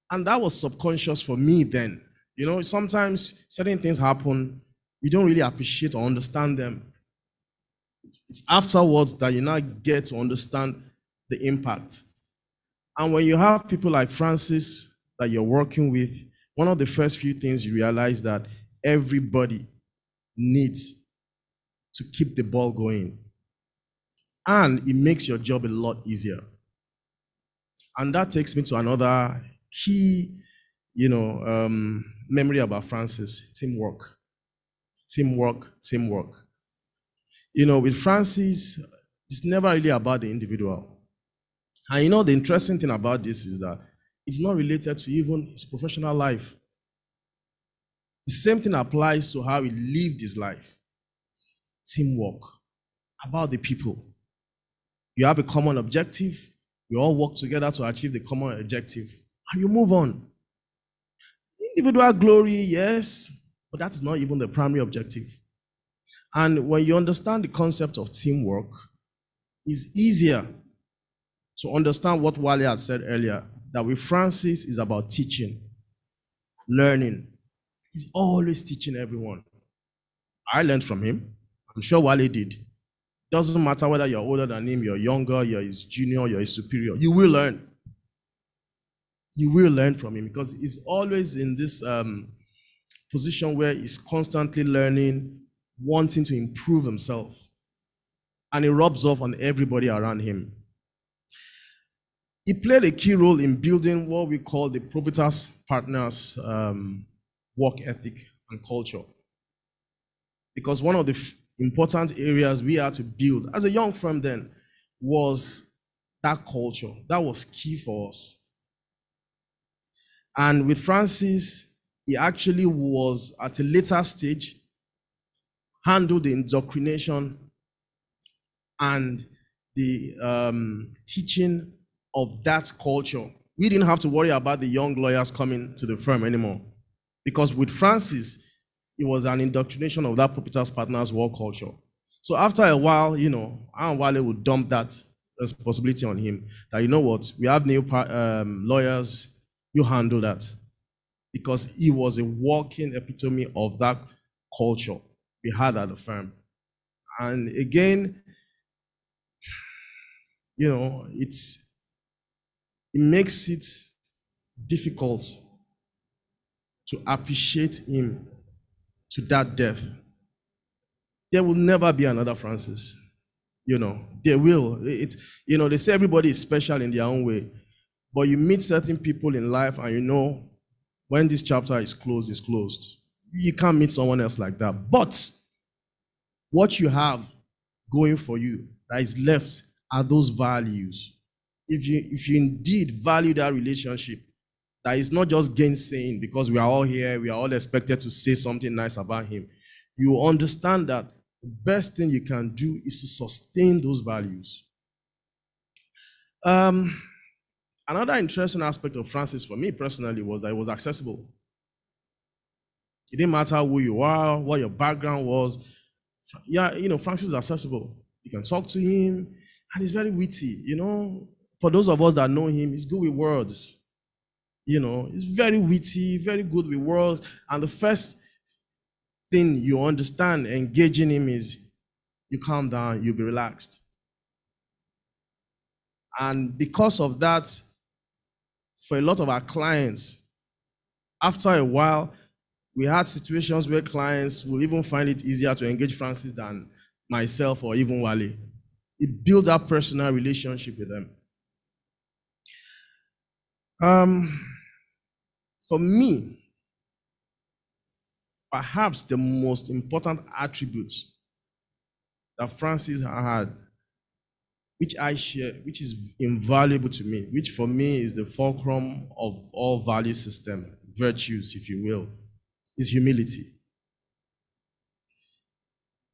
And that was subconscious for me then. You know, sometimes certain things happen, you don't really appreciate or understand them. It's afterwards that you now get to understand the impact. And when you have people like Francis that you're working with, one of the first few things you realize that everybody needs to keep the ball going. And it makes your job a lot easier. And that takes me to another key, memory about Francis: teamwork. Teamwork, teamwork. With Francis, it's never really about the individual. And the interesting thing about this is that it's not related to even his professional life. The same thing applies to how he lived his life. Teamwork, about the people. You have a common objective, you all work together to achieve the common objective, and you move on. Individual glory, yes, but that is not even the primary objective. And when you understand the concept of teamwork, it's easier to understand what Wale had said earlier, that with Francis is about teaching, learning. He's always teaching everyone. I learned from him. I'm sure Wale did. Doesn't matter whether you're older than him, you're younger, you're his junior, you're his superior. You will learn. You will learn from him because he's always in this position where he's constantly learning, wanting to improve himself. And it rubs off on everybody around him. He played a key role in building what we call the Probitas partners' work ethic and culture. Because one of the important areas we had to build as a young firm then was that culture. That was key for us. And with Francis, he actually was at a later stage, handled the indoctrination and the teaching of that culture. We didn't have to worry about the young lawyers coming to the firm anymore. Because with Francis, it was an indoctrination of that Probitas partners work culture. So after a while, and Wale would dump that responsibility on him. That, you know what, we have new lawyers, you handle that. Because he was a walking epitome of that culture we had at the firm. And again, it makes it difficult to appreciate him to that depth. There will never be another Francis. There will. They say everybody is special in their own way. But you meet certain people in life and when this chapter is closed, it's closed. You can't meet someone else like that. But what you have going for you that is left are those values. If you indeed value that relationship, that is not just gainsaying because we are all here, we are all expected to say something nice about him. You understand that the best thing you can do is to sustain those values. Another interesting aspect of Francis for me personally was that it was accessible. It didn't matter who you are, what your background was. Yeah, Francis is accessible. You can talk to him, and he's very witty. For those of us that know him, he's good with words. He's very witty, very good with words. And the first thing you understand engaging him is you calm down, you'll be relaxed. And because of that, for a lot of our clients, after a while, we had situations where clients will even find it easier to engage Francis than myself or even Wale. It built that personal relationship with them. For me, perhaps the most important attribute that Francis had, which I share, which is invaluable to me, which for me is the fulcrum of all value system, virtues, if you will, is humility.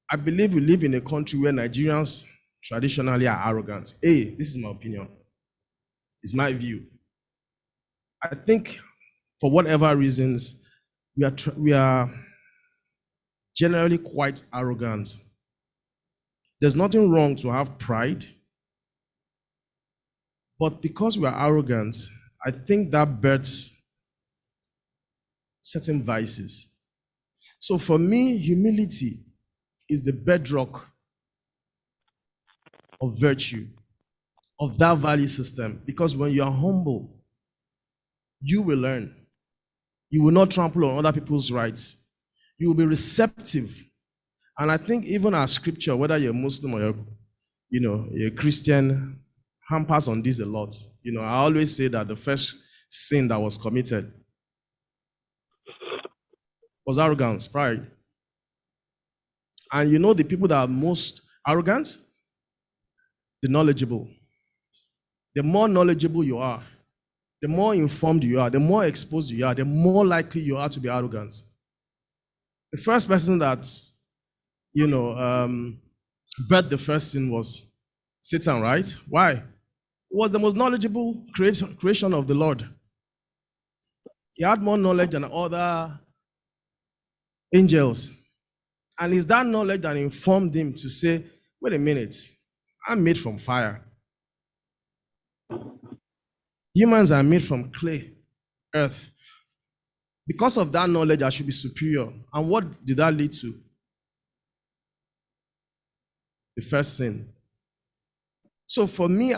I believe we live in a country where Nigerians traditionally are arrogant. This is my opinion. It's my view. I think for whatever reasons, we are generally quite arrogant. There's nothing wrong to have pride, but because we are arrogant, I think that births certain vices. So for me, humility is the bedrock of virtue, of that value system. Because when you are humble, you will learn. You will not trample on other people's rights. You will be receptive. And I think even our scripture, whether you're Muslim or you're a Christian, hampers on this a lot. I always say that the first sin that was committed was arrogance, pride. And the people that are most arrogant, the knowledgeable. The more knowledgeable you are, the more informed you are, the more exposed you are, the more likely you are to be arrogant. The first person that, birthed the first sin was Satan, right? Why? He was the most knowledgeable creation of the Lord. He had more knowledge than other angels. And it's that knowledge that informed him to say, wait a minute, I'm made from fire. Humans are made from clay, earth. Because of that knowledge, I should be superior. And what did that lead to? The first sin. So for me,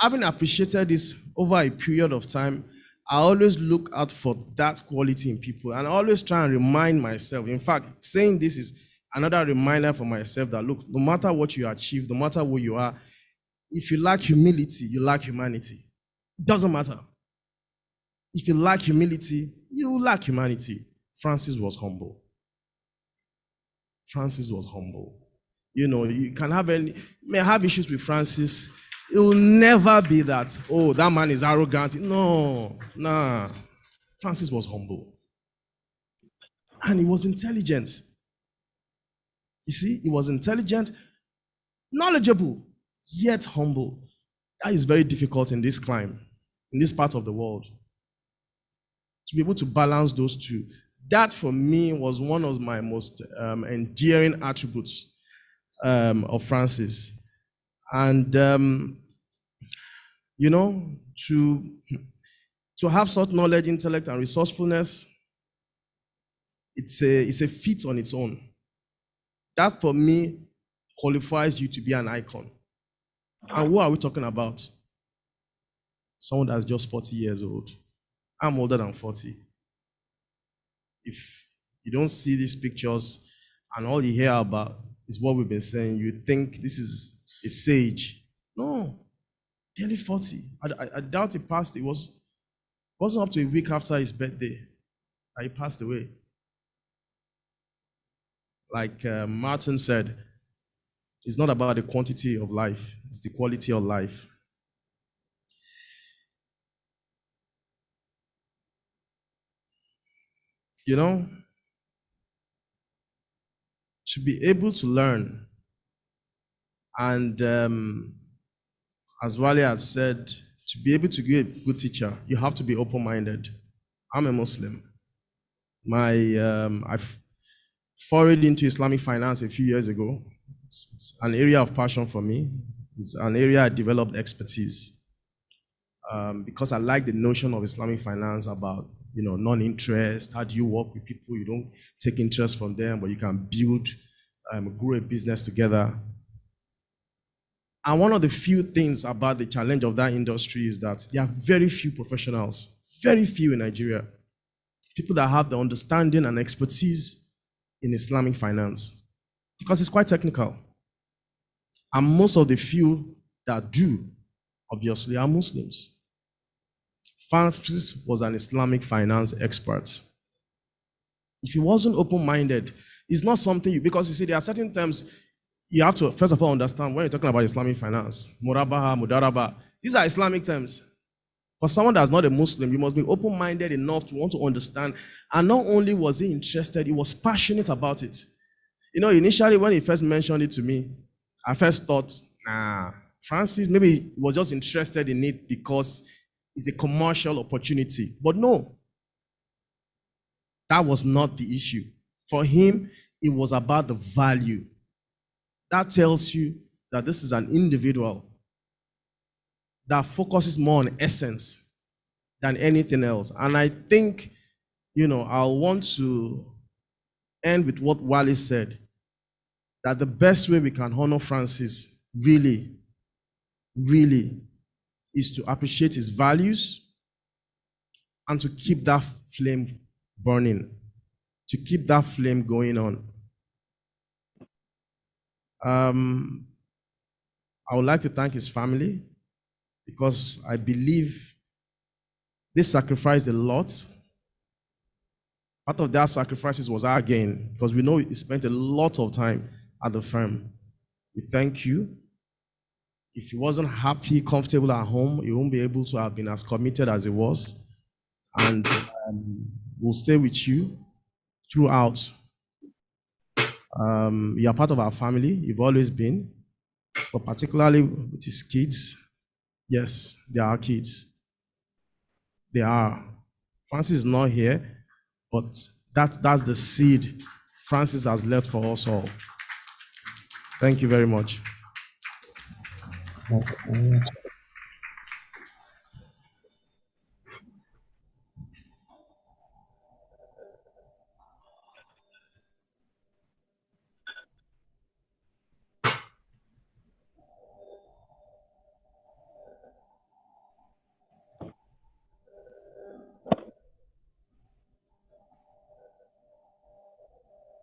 having appreciated this over a period of time, I always look out for that quality in people. And I always try and remind myself. In fact, saying this is another reminder for myself that, look, no matter what you achieve, no matter who you are, if you lack humility, you lack humanity. It doesn't matter. If you lack humility, you lack humanity. Francis was humble. Francis was humble. You can may have issues with Francis. It will never be that, oh, that man is arrogant. No, nah. Francis was humble. And he was intelligent. You see, he was intelligent, knowledgeable, yet humble. That is very difficult in this climb, in this part of the world. To be able to balance those two. That, for me, was one of my most endearing attributes of Francis. And, to have such knowledge, intellect, and resourcefulness, it's a feat on its own. That, for me, qualifies you to be an icon. And who are we talking about? Someone that's just 40 years old. I'm older than 40. If you don't see these pictures and all you hear about is what we've been saying, you think this is a sage. No, nearly 40. I doubt he passed. It wasn't up to a week after his birthday that he passed away. Like Martin said, it's not about the quantity of life, it's the quality of life. To be able to learn, and as Wale had said, to be able to be a good teacher, you have to be open-minded. I'm a Muslim. I've forayed into Islamic finance a few years ago. It's an area of passion for me. It's an area I developed expertise because I like the notion of Islamic finance about non-interest. How do you work with people? You don't take interest from them, but you can build, grow a business together. And one of the few things about the challenge of that industry is that there are very few professionals, very few in Nigeria, people that have the understanding and expertise in Islamic finance, because it's quite technical. And most of the few that do, obviously, are Muslims. Francis was an Islamic finance expert. If he wasn't open-minded, it's not something because you see, there are certain terms you have to, first of all, understand when you're talking about Islamic finance. Murabaha, mudaraba. These are Islamic terms. For someone that's not a Muslim, you must be open-minded enough to want to understand. And not only was he interested, he was passionate about it. Initially, when he first mentioned it to me, I first thought, Francis maybe was just interested in it because is a commercial opportunity. But no, that was not the issue. For him, it was about the value. That tells you that this is an individual that focuses more on essence than anything else. And I think, I want to end with what Wale said, that the best way we can honor Francis really, really is to appreciate his values and to keep that flame burning, to keep that flame going on. I would like to thank his family because I believe they sacrificed a lot. Part of their sacrifices was our gain because we know he spent a lot of time at the firm. We thank you. If he wasn't happy, comfortable at home, he won't be able to have been as committed as he was. And we'll stay with you throughout. You are part of our family. You've always been. But particularly with his kids, yes, they are our kids. They are. Francis is not here, but that's the seed Francis has left for us all. Thank you very much.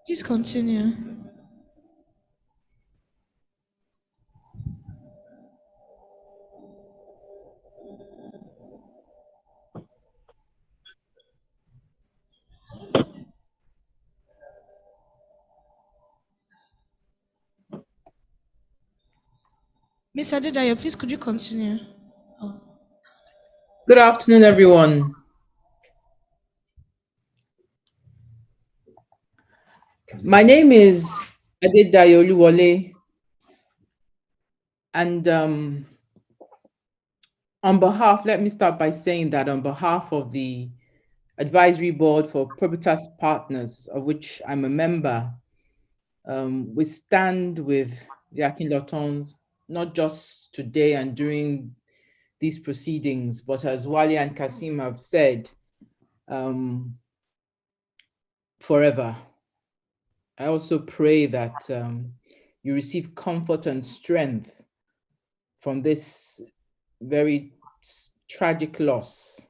Please continue. Miss Adedayo, please could you continue? Oh. Good afternoon, everyone. My name is Adedayo Oluwole, and let me start by saying that on behalf of the advisory board for Probitas Partners, of which I'm a member, we stand with the Akinlotans, not just today and during these proceedings, but as Wale and Kasim have said, forever. I also pray that you receive comfort and strength from this very tragic loss.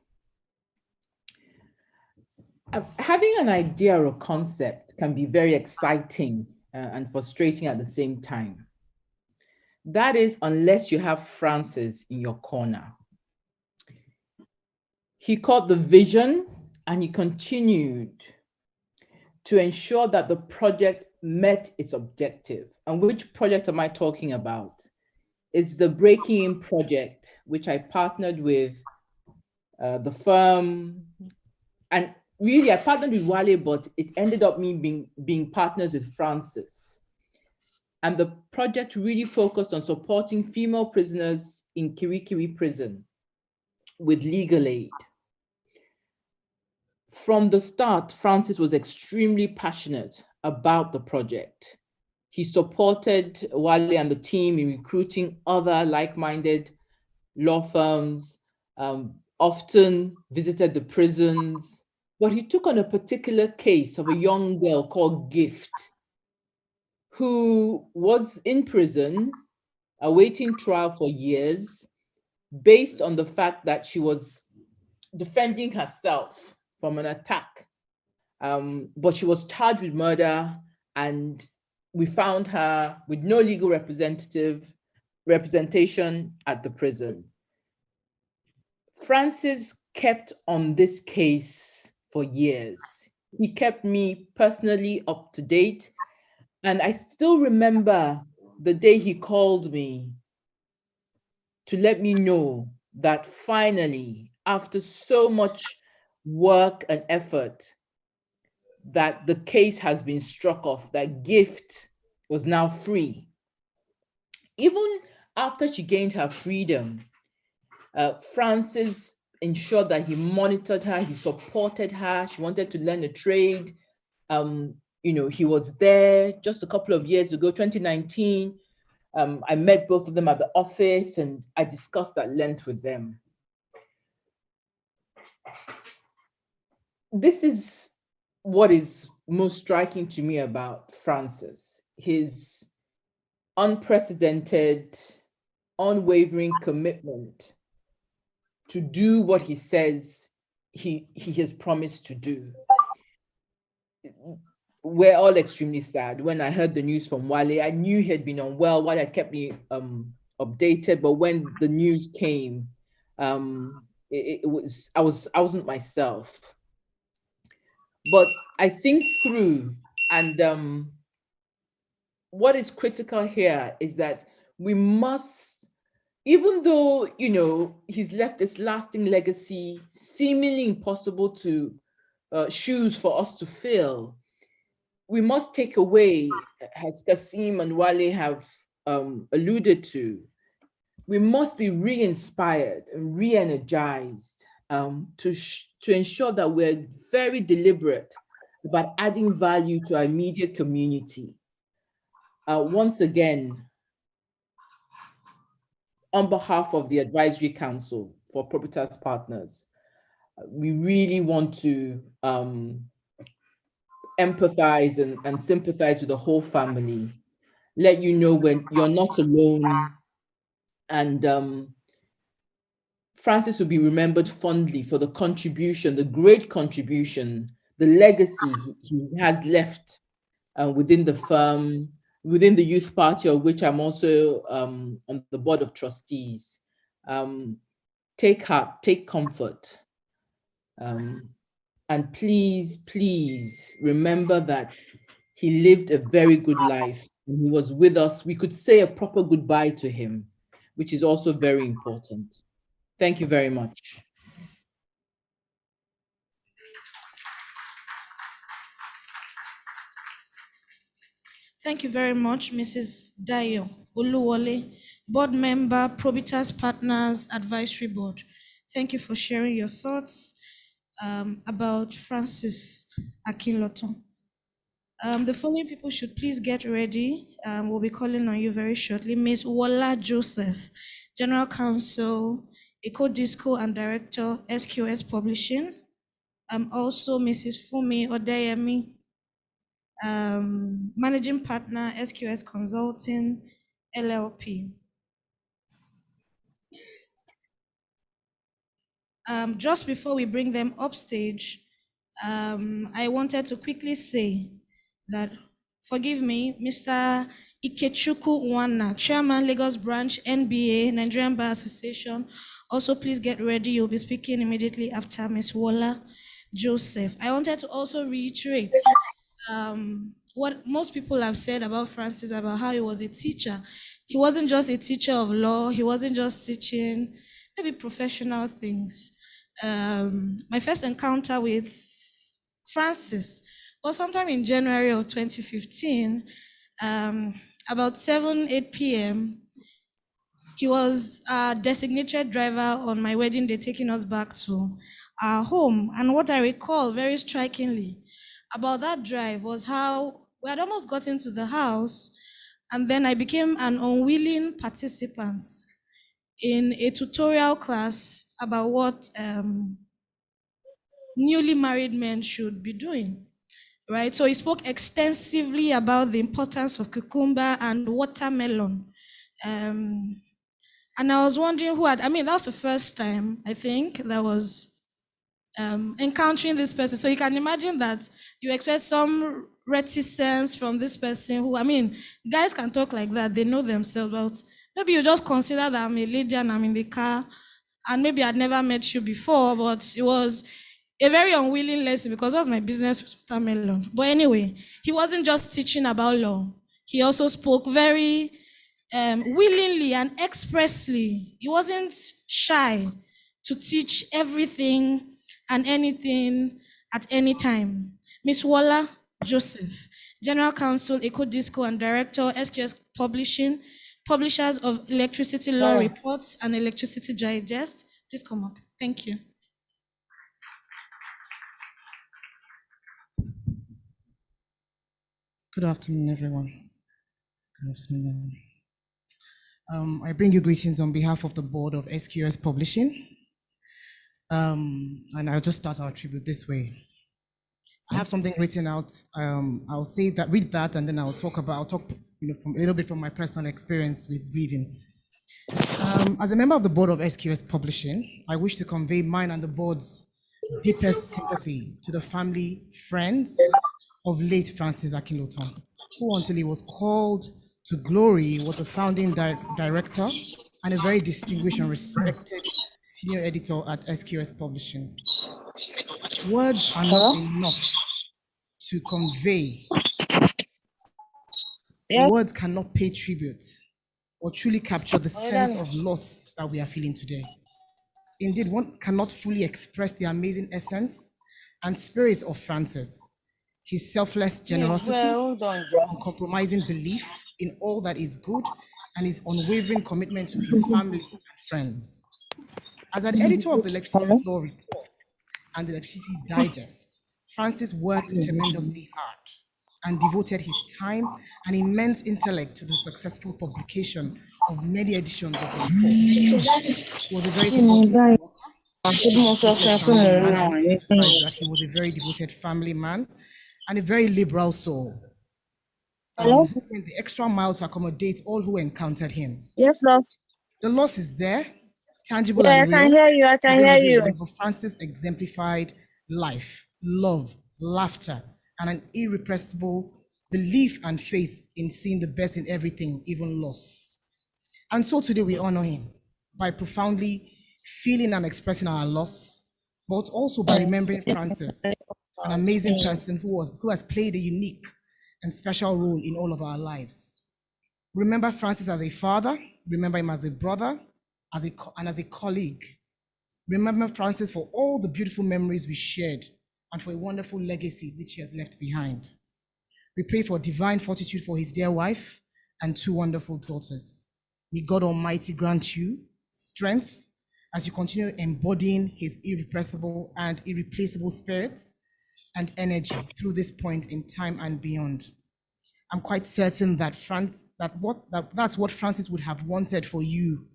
Having an idea or a concept can be very exciting and frustrating at the same time. That is, unless you have Francis in your corner. He caught the vision and he continued to ensure that the project met its objective. And which project am I talking about? It's the Breaking In project, which I partnered with the firm. And really, I partnered with Wale, but it ended up me being partners with Francis. And the project really focused on supporting female prisoners in Kirikiri prison with legal aid. From the start, Francis was extremely passionate about the project. He supported Wale and the team in recruiting other like-minded law firms, often visited the prisons, but he took on a particular case of a young girl called Gift, who was in prison, awaiting trial for years, based on the fact that she was defending herself from an attack. But she was charged with murder, and we found her with no legal representation at the prison. Francis kept on this case for years. He kept me personally up to date. And I still remember the day he called me to let me know that finally, after so much work and effort, that the case has been struck off, that Gift was now free. Even after she gained her freedom, Francis ensured that he monitored her, he supported her. She wanted to learn a trade. He was there just a couple of years ago, 2019. I met both of them at the office and I discussed at length with them. This is what is most striking to me about Francis, his unprecedented, unwavering commitment to do what he says he has promised to do. We're all extremely sad. When I heard the news from Wale, I knew he had been unwell. Wale had kept me updated, but when the news came, I wasn't myself. But I think through, and what is critical here is that we must, even though he's left this lasting legacy, seemingly impossible to shoes for us to fill, we must take away, as Kasim and Wale have alluded to, we must be re-inspired and re-energized to ensure that we're very deliberate about adding value to our immediate community. Once again, on behalf of the Advisory Council for Probitas Partners, we really want to empathize and sympathize with the whole family, let you know when you're not alone, and Francis will be remembered fondly for the contribution, the great contribution, the legacy he has left within the firm, within the Youth Party, of which I'm also on the board of trustees. Take heart, take comfort. And please, please remember that he lived a very good life and he was with us. We could say a proper goodbye to him, which is also very important. Thank you very much. Thank you very much, Mrs. Dayo Oluwole, Board Member, Probitas Partners Advisory Board. Thank you for sharing your thoughts about Francis Akinlotan. The following people should please get ready. We'll be calling on you very shortly. Ms. Wola Joseph, General Counsel, Eco Disco and Director, SQS Publishing. Also Mrs. Fumi Odeyemi, Managing Partner, SQS Consulting, LLP. Just before we bring them upstage, I wanted to quickly say that, forgive me, Mr. Ikechukwu Nwana, Chairman, Lagos Branch, NBA, Nigerian Bar Association. Also, please get ready. You'll be speaking immediately after Ms. Wola Joseph. I wanted to also reiterate what most people have said about Francis, about how he was a teacher. He wasn't just a teacher of law. He wasn't just teaching maybe professional things. My first encounter with Francis was sometime in January of 2015, about 8 p.m. He was a designated driver on my wedding day, taking us back to our home. And what I recall very strikingly about that drive was how we had almost gotten to the house, and then I became an unwilling participant in a tutorial class about what newly married men should be doing, right? So he spoke extensively about the importance of cucumber and watermelon. And I was wondering that was the first time, I think, that was encountering this person. So you can imagine that you expect some reticence from this person who, guys can talk like that, they know themselves, but maybe you just consider that I'm a lady and I'm in the car, and maybe I'd never met you before, but it was a very unwilling lesson because that was my business with watermelon. But anyway, he wasn't just teaching about law. He also spoke very willingly and expressly. He wasn't shy to teach everything and anything at any time. Ms. Wola Joseph, General Counsel, Eco Disco and Director, SQS Publishing, publishers of Electricity Law Reports and Electricity Digest. Please come up. Thank you. Good afternoon, everyone. Good afternoon. I bring you greetings on behalf of the board of SQS Publishing. And I'll just start our tribute this way. I have something written out. I'll say that, read that, and then I'll talk a little bit from my personal experience with grieving. As a member of the board of SQS Publishing, I wish to convey mine and the board's deepest sympathy to the family, friends of late Francis Akinlotan, who until he was called to glory was a founding director and a very distinguished and respected senior editor at SQS Publishing. Words are not enough to convey. Words cannot pay tribute or truly capture the sense of loss that we are feeling today. Indeed, one cannot fully express the amazing essence and spirit of Francis, his selfless generosity, uncompromising belief in all that is good, and his unwavering commitment to his family and friends. As an editor of the Electricity Law Report and the Electricity Digest, Francis worked tremendously hard and devoted his time and immense intellect to the successful publication of many editions of the report. He was a very supportive worker. Emphasize that he was a very devoted family man and a very liberal soul. Who went the extra mile to accommodate all who encountered him. Yes, love. The loss is there, tangible Yeah, and real. I can hear you. I can hear you. But Francis exemplified life, love, laughter, and an irrepressible belief and faith in seeing the best in everything, even loss. And so today we honor him by profoundly feeling and expressing our loss, but also by remembering Francis, an amazing person who has played a unique and special role in all of our lives. Remember Francis as a father, remember him as a brother, and as a colleague. Remember Francis for all the beautiful memories we shared and for a wonderful legacy which he has left behind. We pray for divine fortitude for his dear wife and 2 wonderful daughters. May God Almighty grant you strength as you continue embodying his irrepressible and irreplaceable spirit and energy through this point in time and beyond. I'm quite certain that that's what Francis would have wanted for you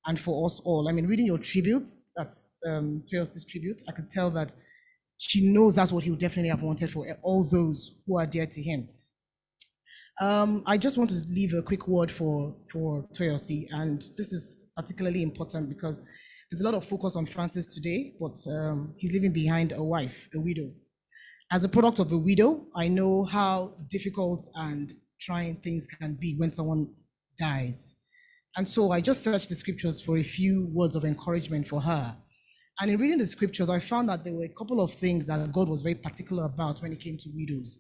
and for us all. I mean, reading your tribute, that's Toyosi's tribute, I could tell that she knows that's what he would definitely have wanted for all those who are dear to him. I just want to leave a quick word for Toyosi, and this is particularly important because there's a lot of focus on Francis today, but he's leaving behind a wife, a widow. As a product of a widow, I know how difficult and trying things can be when someone dies. And so I just searched the scriptures for a few words of encouragement for her. And in reading the scriptures, I found that there were a couple of things that God was very particular about when it came to widows.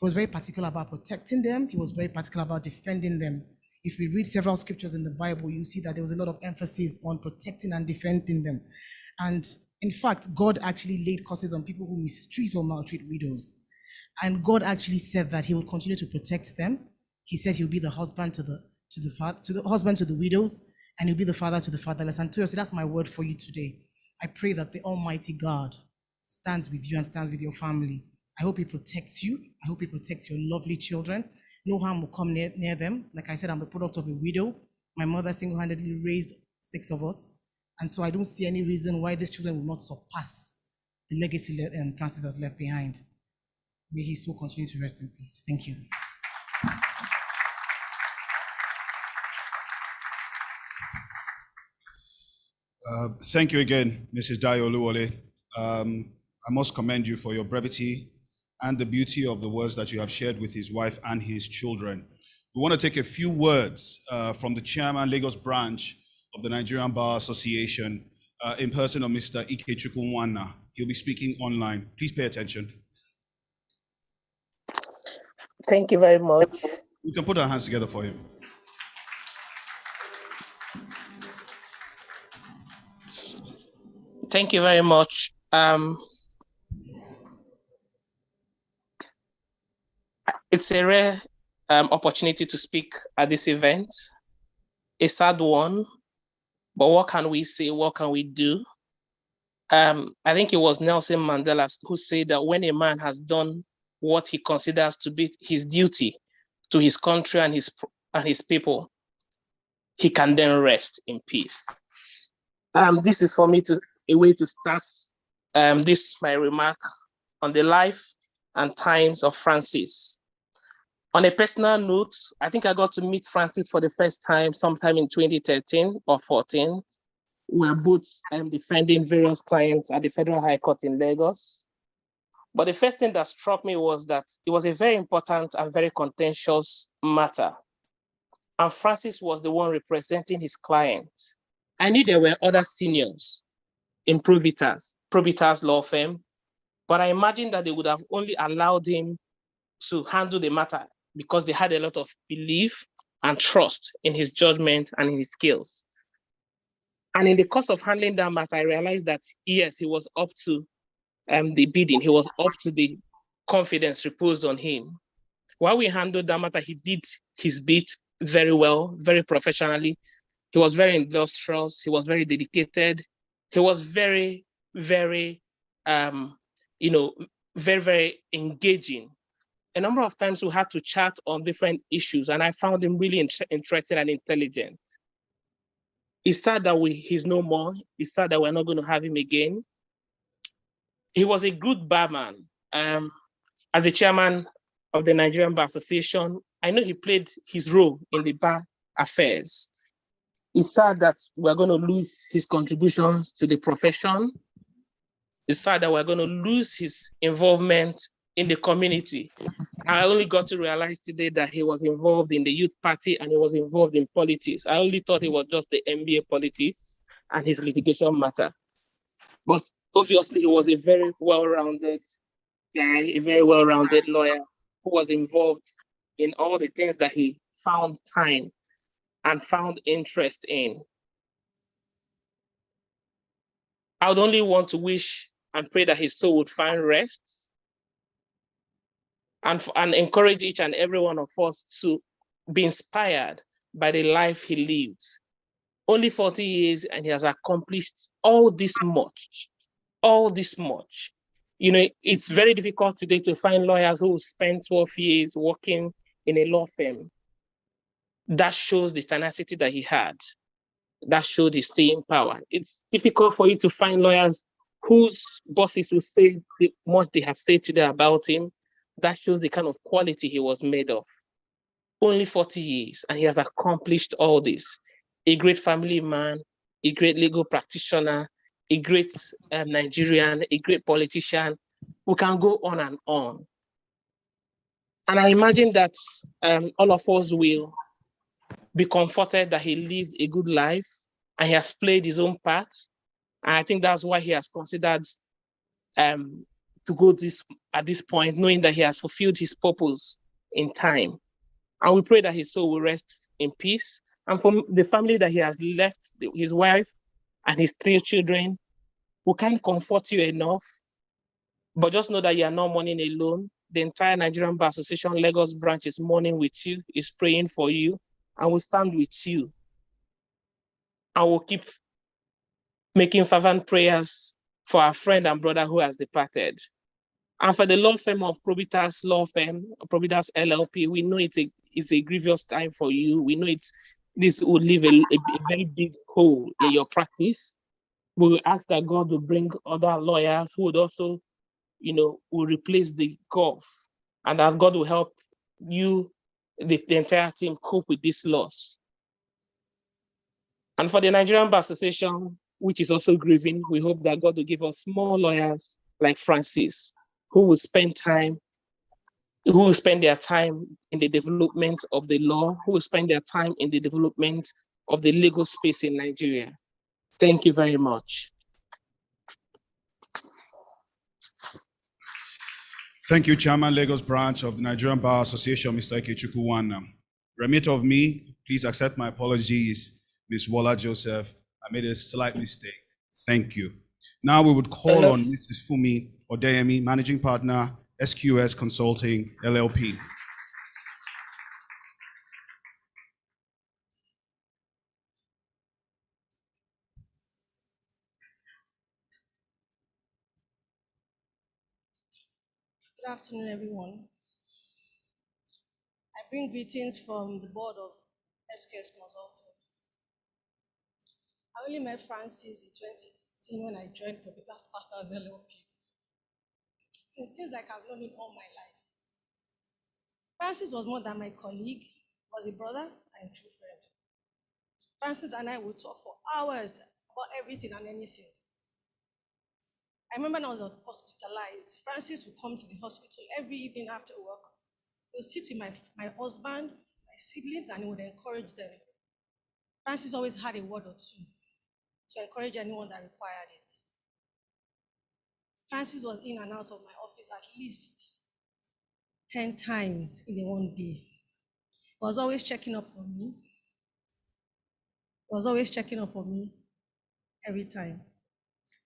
He was very particular about protecting them. He was very particular about defending them. If we read several scriptures in the Bible, you see that there was a lot of emphasis on protecting and defending them. And in fact, God actually laid curses on people who mistreat or maltreat widows. And God actually said that he will continue to protect them. He said he'll be the husband to the husband to the widows, and he'll be the father to the fatherless. And Toyosi, that's my word for you today. I pray that the Almighty God stands with you and stands with your family. I hope he protects you. I hope he protects your lovely children. No harm will come near them. Like I said, I'm the product of a widow. My mother single-handedly raised 6 of us. And so I don't see any reason why these children will not surpass the legacy that Francis has left behind. May his soul continue to rest in peace. Thank you. Thank you again, Mrs. Dayo Oluwole. I must commend you for your brevity and the beauty of the words that you have shared with his wife and his children. We want to take a few words from the chairman, Lagos branch of the Nigerian Bar Association, in person of Mr. Ikechukwu Nwanna. He'll be speaking online. Please pay attention. Thank you very much. We can put our hands together for him. Thank you very much. It's a rare opportunity to speak at this event, a sad one, but what can we say? What can we do? I think it was Nelson Mandela who said that when a man has done what he considers to be his duty to his country and his people, he can then rest in peace. This is for me a way to start this my remark on the life and times of Francis. On a personal note, I think I got to meet Francis for the first time sometime in 2013 or 14. We were both defending various clients at the Federal High Court in Lagos. But the first thing that struck me was that it was a very important and very contentious matter. And Francis was the one representing his client. I knew there were other seniors in Probitas law firm, but I imagined that they would have only allowed him to handle the matter because they had a lot of belief and trust in his judgment and in his skills. And in the course of handling that matter, I realized that yes, he was up to the bidding. He was up to the confidence reposed on him. While we handled that matter, he did his bit very well, very professionally. He was very industrious. He was very dedicated. He was very, very, very, very engaging. A number of times we had to chat on different issues, and I found him really interesting and intelligent. It's sad that he's no more. It's sad that we're not going to have him again. He was a good barman. As the chairman of the Nigerian Bar Association, I know he played his role in the bar affairs. It's sad that we're going to lose his contributions to the profession. It's sad that we're going to lose his involvement in the community. I only got to realize today that he was involved in the youth party and he was involved in politics. I only thought it was just the MBA politics and his litigation matter. But obviously he was a very well-rounded guy, a very well-rounded lawyer who was involved in all the things that he found time and found interest in. I would only want to wish and pray that his soul would find rest and encourage each and every one of us to be inspired by the life he lived. Only 40 years and he has accomplished all this much. You know, it's very difficult today to find lawyers who spend 12 years working in a law firm. That shows the tenacity that he had. That showed his staying power. It's difficult for you to find lawyers whose bosses will say much they have said today about him. That shows the kind of quality he was made of. Only 40 years, and he has accomplished all this. A great family man, a great legal practitioner, a great Nigerian, a great politician. We can go on and on. And I imagine that all of us will be comforted that he lived a good life and he has played his own part. And I think that's why he has considered to go at this point, knowing that he has fulfilled his purpose in time. And we pray that his soul will rest in peace. And for the family that he has left, his wife and his 3 children, we can't comfort you enough. But just know that you are not mourning alone. The entire Nigerian Bar Association Lagos branch is mourning with you, is praying for you, and will stand with you. And we'll keep making fervent prayers for our friend and brother who has departed. And for the law firm of Probitas law firm, Probitas LLP, we know it's a grievous time for you. We know this would leave a very big hole in your practice. We will ask that God will bring other lawyers who would also, will replace the gulf, and that God will help you, the entire team, cope with this loss. And for the Nigerian Bar Association, which is also grieving, we hope that God will give us more lawyers like Francis, who will spend their time in the development of the law, who will spend their time in the development of the legal space in Nigeria. Thank you very much. Thank you, Chairman, Lagos Branch of the Nigerian Bar Association, Mr. Ikechukwu Nwanna. Remit of me, please accept my apologies, Ms. Walla Joseph. I made a slight mistake. Thank you. Now we would call on Mrs. Fumi Odeyemi, Managing Partner, SQS Consulting, LLP. Good afternoon, everyone. I bring greetings from the board of SKS Consulting. I only met Francis in 2018 when I joined Probitas Partners LLP. It seems like I've known him all my life. Francis was more than my colleague, was a brother and a true friend. Francis and I would talk for hours about everything and anything. I remember when I was hospitalized, Francis would come to the hospital every evening after work. He would sit with my husband, my siblings, and he would encourage them. Francis always had a word or two to encourage anyone that required it. Francis was in and out of my office at least 10 times in one day. He was always checking up on me. He was always checking up on me every time.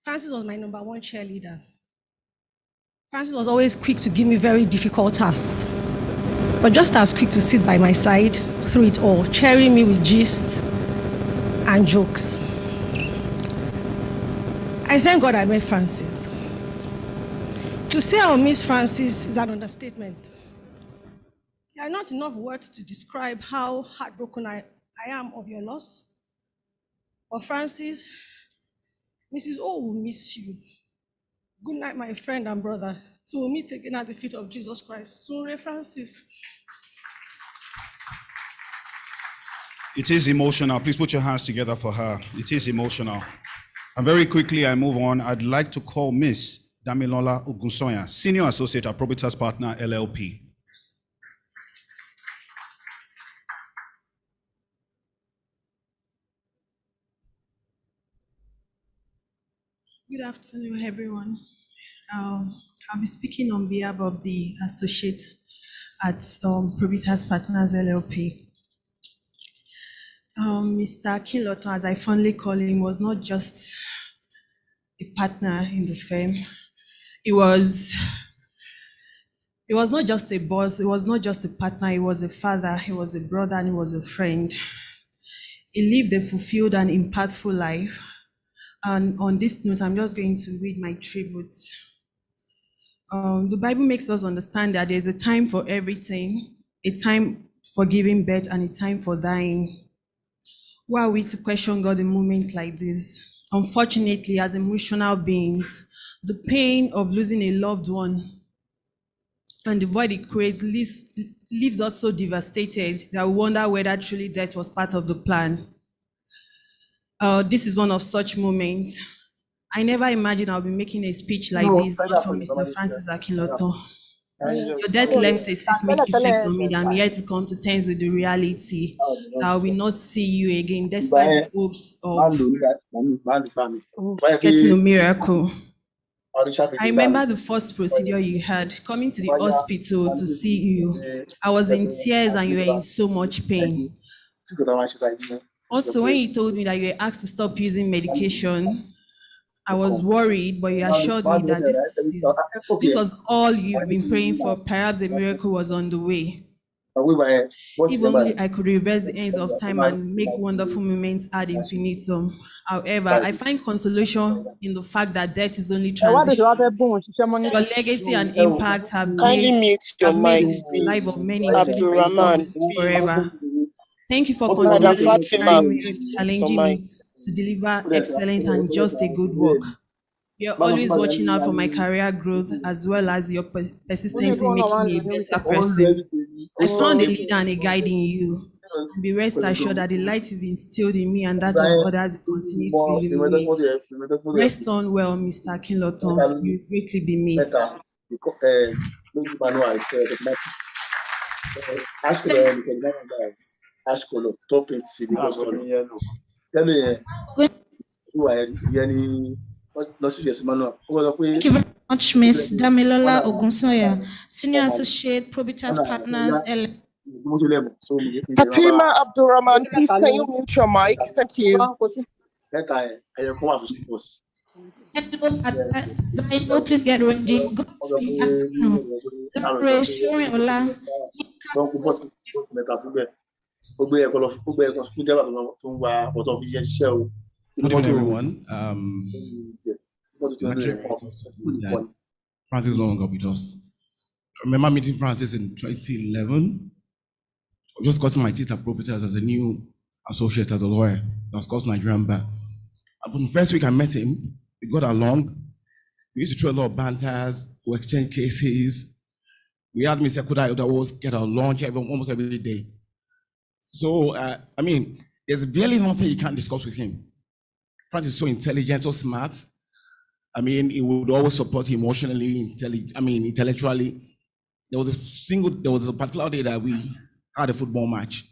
Francis was my number one cheerleader. Francis was always quick to give me very difficult tasks, but just as quick to sit by my side through it all, cheering me with gists and jokes. I thank God I met Francis. To say I will miss Francis is an understatement. There are not enough words to describe how heartbroken I am of your loss. But Francis, Mrs. O will miss you. Good night, my friend and brother. Till we meet again at the feet of Jesus Christ. Sorry, Francis. It is emotional. Please put your hands together for her. It is emotional. And very quickly, I move on. I'd like to call Miss Damilola Ogunsoya, Senior Associate at Probitas Partner LLP. Good afternoon, everyone. I'll be speaking on behalf of the associates at Probitas Partners LLP. Mr. Akinlotan, as I fondly call him, was not just a partner in the firm. He was not just a boss, he was not just a partner, he was a father, he was a brother, and he was a friend. He lived a fulfilled and impactful life. And on this note, I'm just going to read my tribute. The Bible makes us understand that there's a time for everything, a time for giving birth and a time for dying. Why are we to question God in a moment like this? Unfortunately, as emotional beings, the pain of losing a loved one and the void it creates leaves us so devastated that we wonder whether truly death was part of the plan. This is one of such moments. I never imagined I'll be making a speech like this, not from Mr. Francis Akinlotan. Your death left a seismic effect on me that I'm here to come to terms with the reality that I will not see you again, despite the hopes of getting a miracle. I remember the first procedure you had, coming to the hospital to see you. I was in tears and you were in so much pain. Also, when you told me that you were asked to stop using medication, I was worried, but you assured me that this was all you've been praying for. Perhaps a miracle was on the way. If only I could reverse the ends of time and make wonderful moments ad infinitum. However, I find consolation in the fact that death is only transition. Your legacy and impact have made the life of many forever. Thank you for continually inspiring me and challenging me to deliver excellent and just a good work. You're always watching out for my career growth as well as your persistence in making me a better person. I found a leader and a guide in you. And be rest assured that the light you've instilled in me and that of others will continue to illuminate. Rest on well, Mr. Akinlotan. You will greatly be missed. Thank you very much, Ms. Damilola Ogunsoya, Senior Associate, Probitas Partners, LLP. Fatima Abdurrahman, please can you mute your mic? Thank you. Zaino, please get ready. Godfrey Akino, Lapre Shoriola. Good evening, everyone. It's actually that Francis is no longer with us. remember meeting Francis in 2011. I just got my teeth at Probitas as a new associate as a lawyer. That was called Nigerian Bar. And from the first week I met him, we got along. We used to throw a lot of banters, we exchange cases. We had Mr. Kuda that was get our lunch almost every day. So, I mean, there's barely nothing you can't discuss with him. Francis is so intelligent, so smart. I mean, he would always support you emotionally, intellectually. There was a particular day that we had a football match,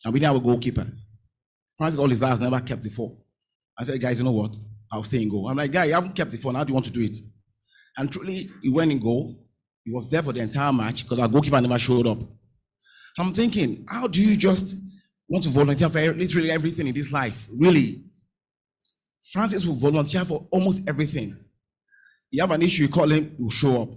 and we didn't have a goalkeeper. Francis, all his life, never kept the four. I said, guys, you know what? I'll stay in goal. I'm like, guy, you haven't kept the four. How do you want to do it? And truly, he went in goal. He was there for the entire match because our goalkeeper never showed up. I'm thinking, how do you just want to volunteer for literally everything in this life? Really? Francis will volunteer for almost everything. You have an issue, you call him, he'll show up.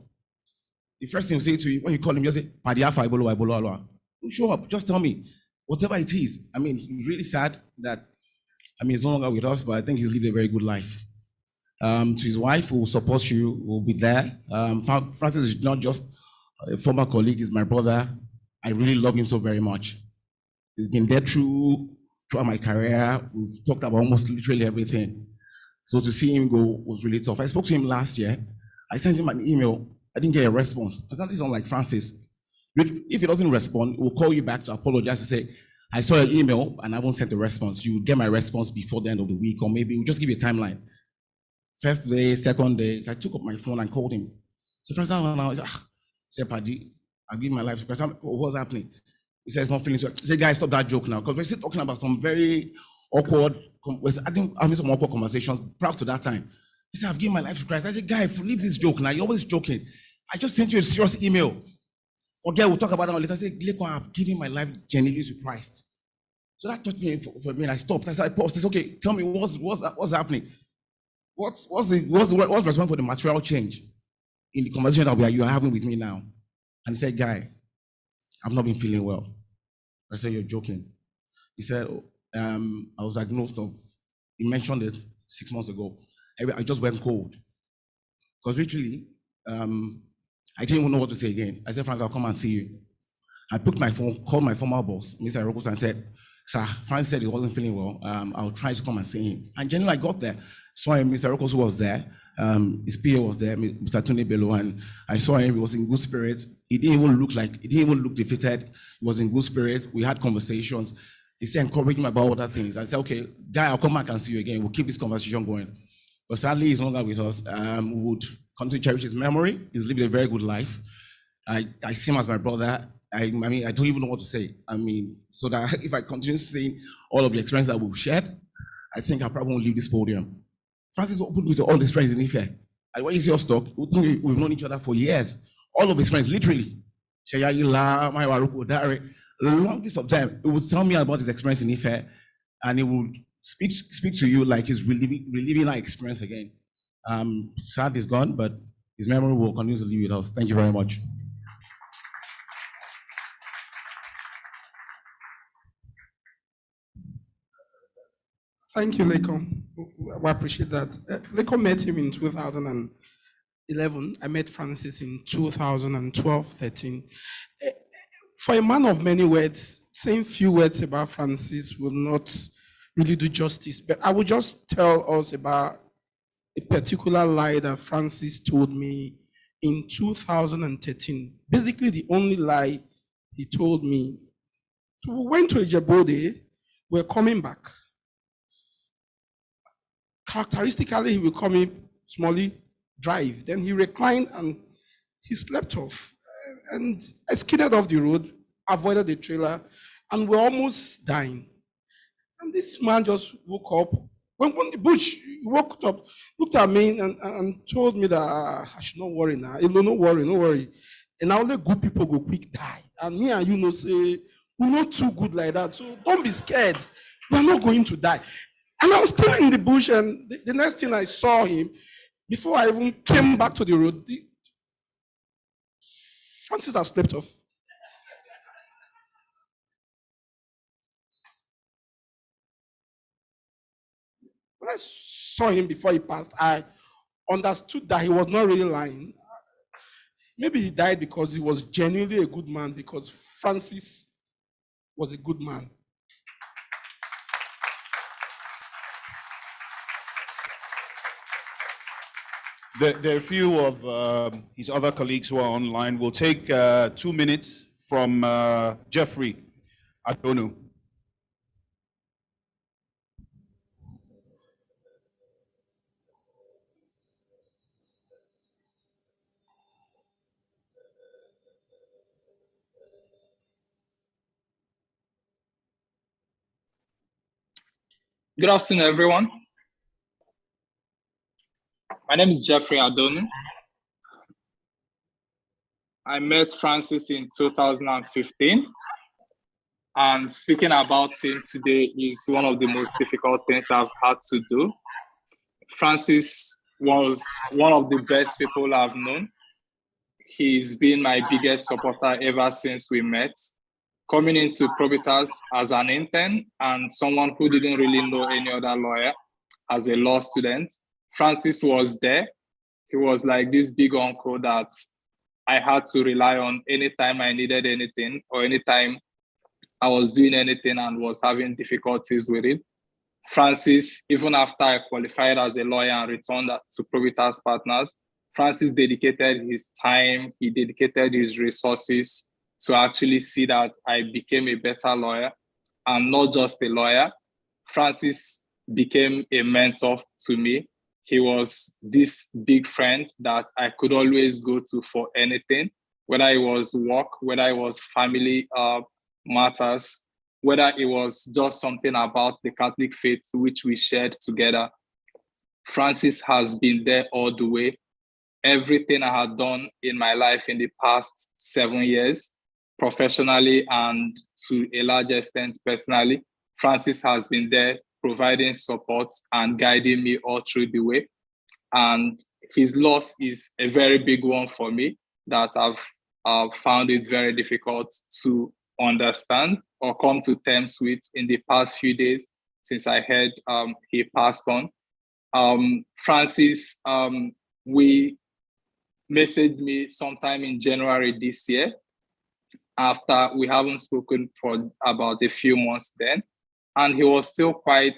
The first thing he'll say to you, when you call him, just say, Padiafa, Ibolo. He'll show up, just tell me, whatever it is. I mean, it's really sad that, he's no longer with us, but I think he's lived a very good life. To his wife, who will support you, will be there. Francis is not just a former colleague, he's my brother. I really love him so very much. He's been there throughout my career. We've talked about almost literally everything. So to see him go was really tough. I spoke to him last year. I sent him an email. I didn't get a response. I said, this is unlike Francis. If he doesn't respond, we'll call you back to apologize to say, I saw your email and I won't send a response. You will get my response before the end of the week, or maybe we'll just give you a timeline. First day, second day, I took up my phone and called him. So Francis, I said, Paddy, I'll give my life to Christ. What's happening? He says, not feeling so. He said, guys, stop that joke now. Because we're still talking about some very awkward, having some awkward conversations prior to that time. He said, I've given my life to Christ. I said, guy, leave this joke now. You're always joking. I just sent you a serious email. Okay, we'll talk about that later. I said, Leko, I've given my life genuinely to Christ. So that touched me for me, and I stopped. I said, I paused. I said, okay, tell me what's happening? What's responsible for the material change in the conversation that you are having with me now? And he said, guy, I've not been feeling well. I said, you're joking. He said, I was diagnosed of, he mentioned it 6 months ago. I just went cold. Because literally, I didn't even know what to say again. I said, Francis, I'll come and see you. I picked my phone, called my former boss, Mr. Rokos, and said, sir, Francis said he wasn't feeling well. I'll try to come and see him. And generally, I got there, saw him, Mr. Rokos was there, his PA was there, Mr. Tony Bello, and I saw him, he was in good spirits. He didn't even look defeated. He was in good spirits. We had conversations. He said, encourage me about other things. I said, okay, guy, I'll come back and see you again. We'll keep this conversation going. But sadly, he's no longer with us. We would continue to cherish his memory. He's lived a very good life. I see him as my brother. I mean, I don't even know what to say. I mean, so that if I continue seeing all of the experience that we've shared, I think I probably won't leave this podium. Francis opened me to all his friends in Ife. And when you see us talk, we've known each other for years. All of his friends, literally. Shayayila, Maiwaruko, Dare, a long list of them. He would tell me about his experience in Ife, and he would speak to you like he's reliving that experience again. Sad is gone, but his memory will continue to live with us. Thank you very much. Thank you, Leko. We appreciate that. Leko met him in 2011. I met Francis in 2012, 13. For a man of many words, saying few words about Francis will not really do justice, but I will just tell us about a particular lie that Francis told me in 2013. Basically, the only lie he told me. So we went to Ijebode, we're coming back. Characteristically, he will come in smally, drive. Then he reclined and he slept off. And I skidded off the road, avoided the trailer, and we're almost dying. And this man just woke up. Went on the bush, he woke up, looked at me and told me that I should not worry now. No worry. And now only good people go quick die. And me and you say, we're not too good like that. So don't be scared. We're not going to die. And I was still in the bush, and the next thing I saw him, before I even came back to the road, Francis had slept off. When I saw him before he passed, I understood that he was not really lying. Maybe he died because he was genuinely a good man, because Francis was a good man. There are a few of his other colleagues who are online. We'll take 2 minutes from Jeffrey Adonu. Good afternoon, everyone. My name is Jeffrey Adonu. I met Francis in 2015, and speaking about him today is one of the most difficult things I've had to do. Francis was one of the best people I've known. He's been my biggest supporter ever since we met. Coming into Probitas as an intern and someone who didn't really know any other lawyer as a law student, Francis was there. He was like this big uncle that I had to rely on anytime I needed anything or anytime I was doing anything and was having difficulties with it. Francis, even after I qualified as a lawyer and returned to Probitas Partners, Francis dedicated his time, he dedicated his resources to actually see that I became a better lawyer, and not just a lawyer. Francis became a mentor to me. He was this big friend that I could always go to for anything, whether it was work, whether it was family matters, whether it was just something about the Catholic faith which we shared together. Francis has been there all the way. Everything I had done in my life in the past 7 years, professionally and to a large extent personally, Francis has been there providing support and guiding me all through the way. And his loss is a very big one for me that I've found it very difficult to understand or come to terms with in the past few days since I heard he passed on. Francis, we messaged me sometime in January this year, after we haven't spoken for about a few months then. And he was still quite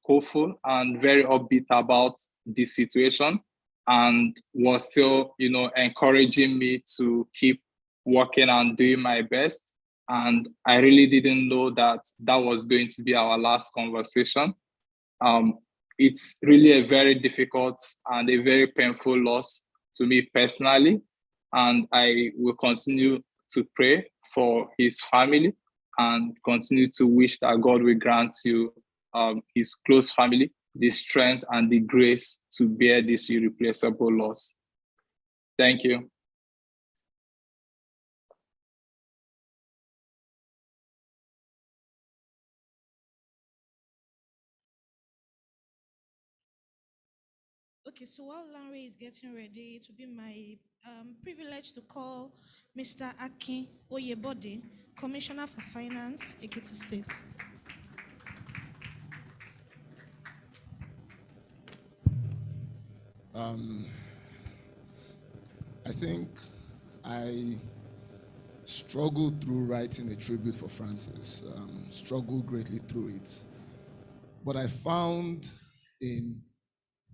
hopeful and very upbeat about the situation, and was still, encouraging me to keep working and doing my best. And I really didn't know that that was going to be our last conversation. It's really a very difficult and a very painful loss to me personally. And I will continue to pray for his family and continue to wish that God will grant you, his close family, the strength and the grace to bear this irreplaceable loss. Thank you. Okay, so while Lanre is getting ready, it will be my privilege to call Mr. Akin Oyebode, Commissioner for Finance, Ekiti State. I think I struggled through writing a tribute for Francis, struggled greatly through it. But I found in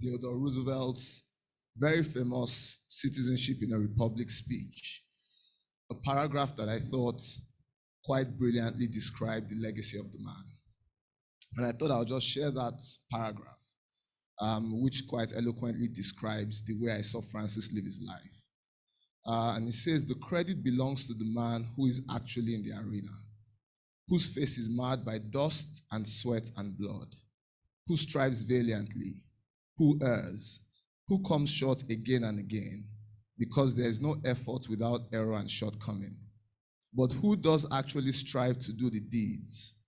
Theodore Roosevelt's very famous Citizenship in a Republic speech a paragraph that I thought quite brilliantly described the legacy of the man. And I thought I'll just share that paragraph, which quite eloquently describes the way I saw Francis live his life. And it says, the credit belongs to the man who is actually in the arena, whose face is marred by dust and sweat and blood, who strives valiantly, who errs, who comes short again and again, because there is no effort without error and shortcoming, but who does actually strive to do the deeds,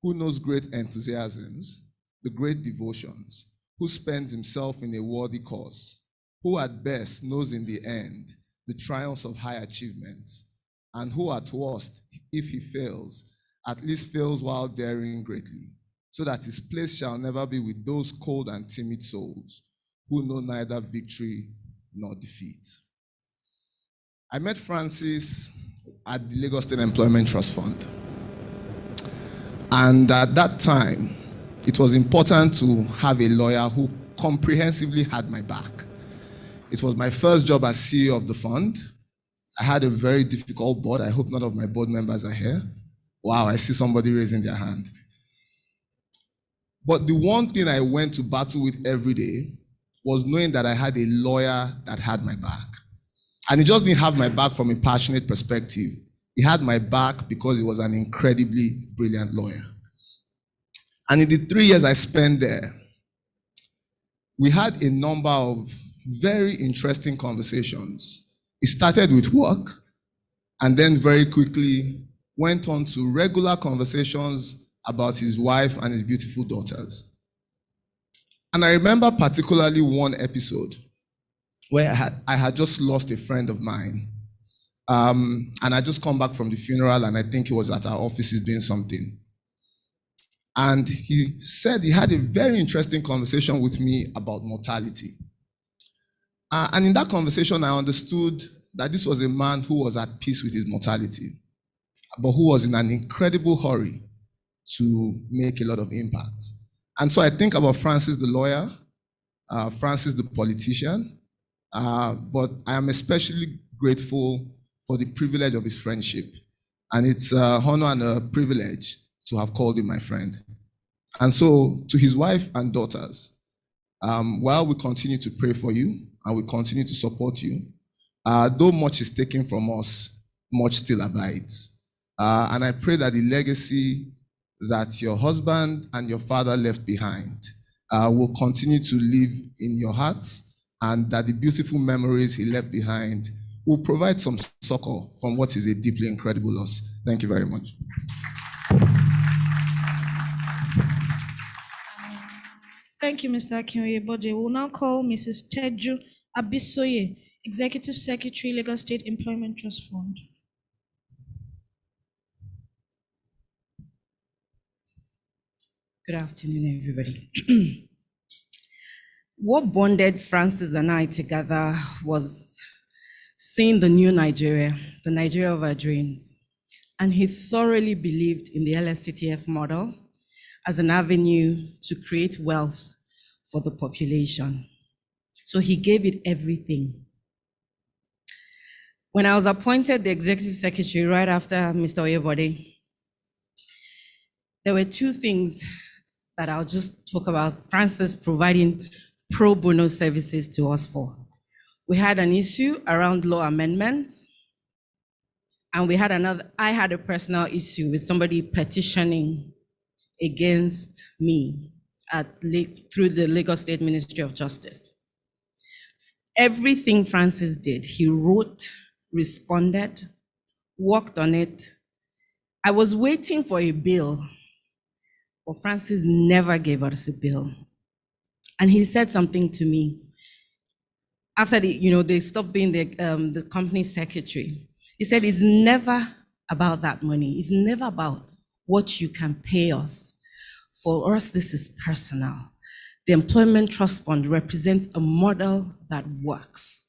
who knows great enthusiasms, the great devotions, who spends himself in a worthy cause, who at best knows in the end the triumphs of high achievements, and who at worst, if he fails, at least fails while daring greatly, so that his place shall never be with those cold and timid souls who know neither victory nor defeat. I met Francis at the Lagos State Employment Trust Fund. And at that time, it was important to have a lawyer who comprehensively had my back. It was my first job as CEO of the fund. I had a very difficult board. I hope none of my board members are here. Wow, I see somebody raising their hand. But the one thing I went to battle with every day was knowing that I had a lawyer that had my back. And he just didn't have my back from a passionate perspective. He had my back because he was an incredibly brilliant lawyer. And in the 3 years I spent there, we had a number of very interesting conversations. It started with work, and then very quickly went on to regular conversations about his wife and his beautiful daughters. And I remember particularly one episode where I had just lost a friend of mine. And I just come back from the funeral, and I think he was at our offices doing something. And he said he had a very interesting conversation with me about mortality. And in that conversation, I understood that this was a man who was at peace with his mortality, but who was in an incredible hurry to make a lot of impact. And so I think about Francis the lawyer, Francis the politician, but I am especially grateful for the privilege of his friendship. And it's an honor and a privilege to have called him my friend. And so to his wife and daughters, while we continue to pray for you and we continue to support you, though much is taken from us, much still abides. And I pray that the legacy that your husband and your father left behind will continue to live in your hearts, and that the beautiful memories he left behind will provide some succor from what is a deeply incredible loss. Thank you very much. Thank you, Mr. Akinlotan. We'll now call Mrs. Teju Abisoye, Executive Secretary, Lagos State Employment Trust Fund. Good afternoon, everybody. What bonded Francis and I together was seeing the new Nigeria, the Nigeria of our dreams. And he thoroughly believed in the LSCTF model as an avenue to create wealth for the population. So he gave it everything. When I was appointed the executive secretary right after Mr. Oyebode, there were two things that I'll just talk about Francis providing pro bono services to us for. We had an issue around law amendments, and I had a personal issue with somebody petitioning against me through the Lagos State Ministry of Justice. Everything Francis did, he wrote, responded, worked on it. I was waiting for a bill, but Francis never gave us a bill. And he said something to me after they stopped being the company secretary. He said, it's never about that money. It's never about what you can pay us. For us, this is personal. The Employment Trust Fund represents a model that works.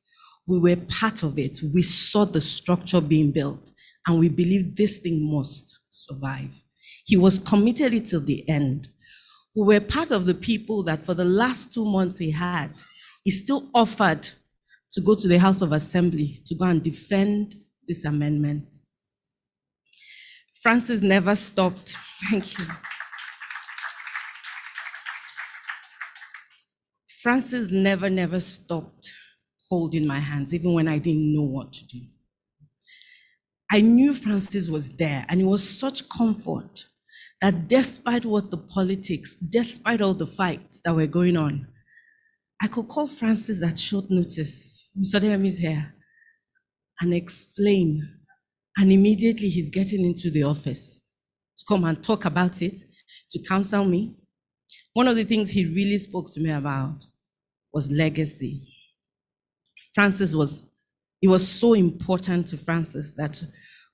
We were part of it. We saw the structure being built, and we believe this thing must survive. He was committed till the end. We were part of the people that for the last 2 months he still offered to go to the House of Assembly to go and defend this amendment. Francis never stopped. Thank you. Francis never stopped holding my hands, even when I didn't know what to do. I knew Francis was there, and it was such comfort that despite what the politics, despite all the fights that were going on, I could call Francis at short notice. Mr. Dem is here, and explain. And immediately he's getting into the office to come and talk about it, to counsel me. One of the things he really spoke to me about was legacy. It was so important to Francis that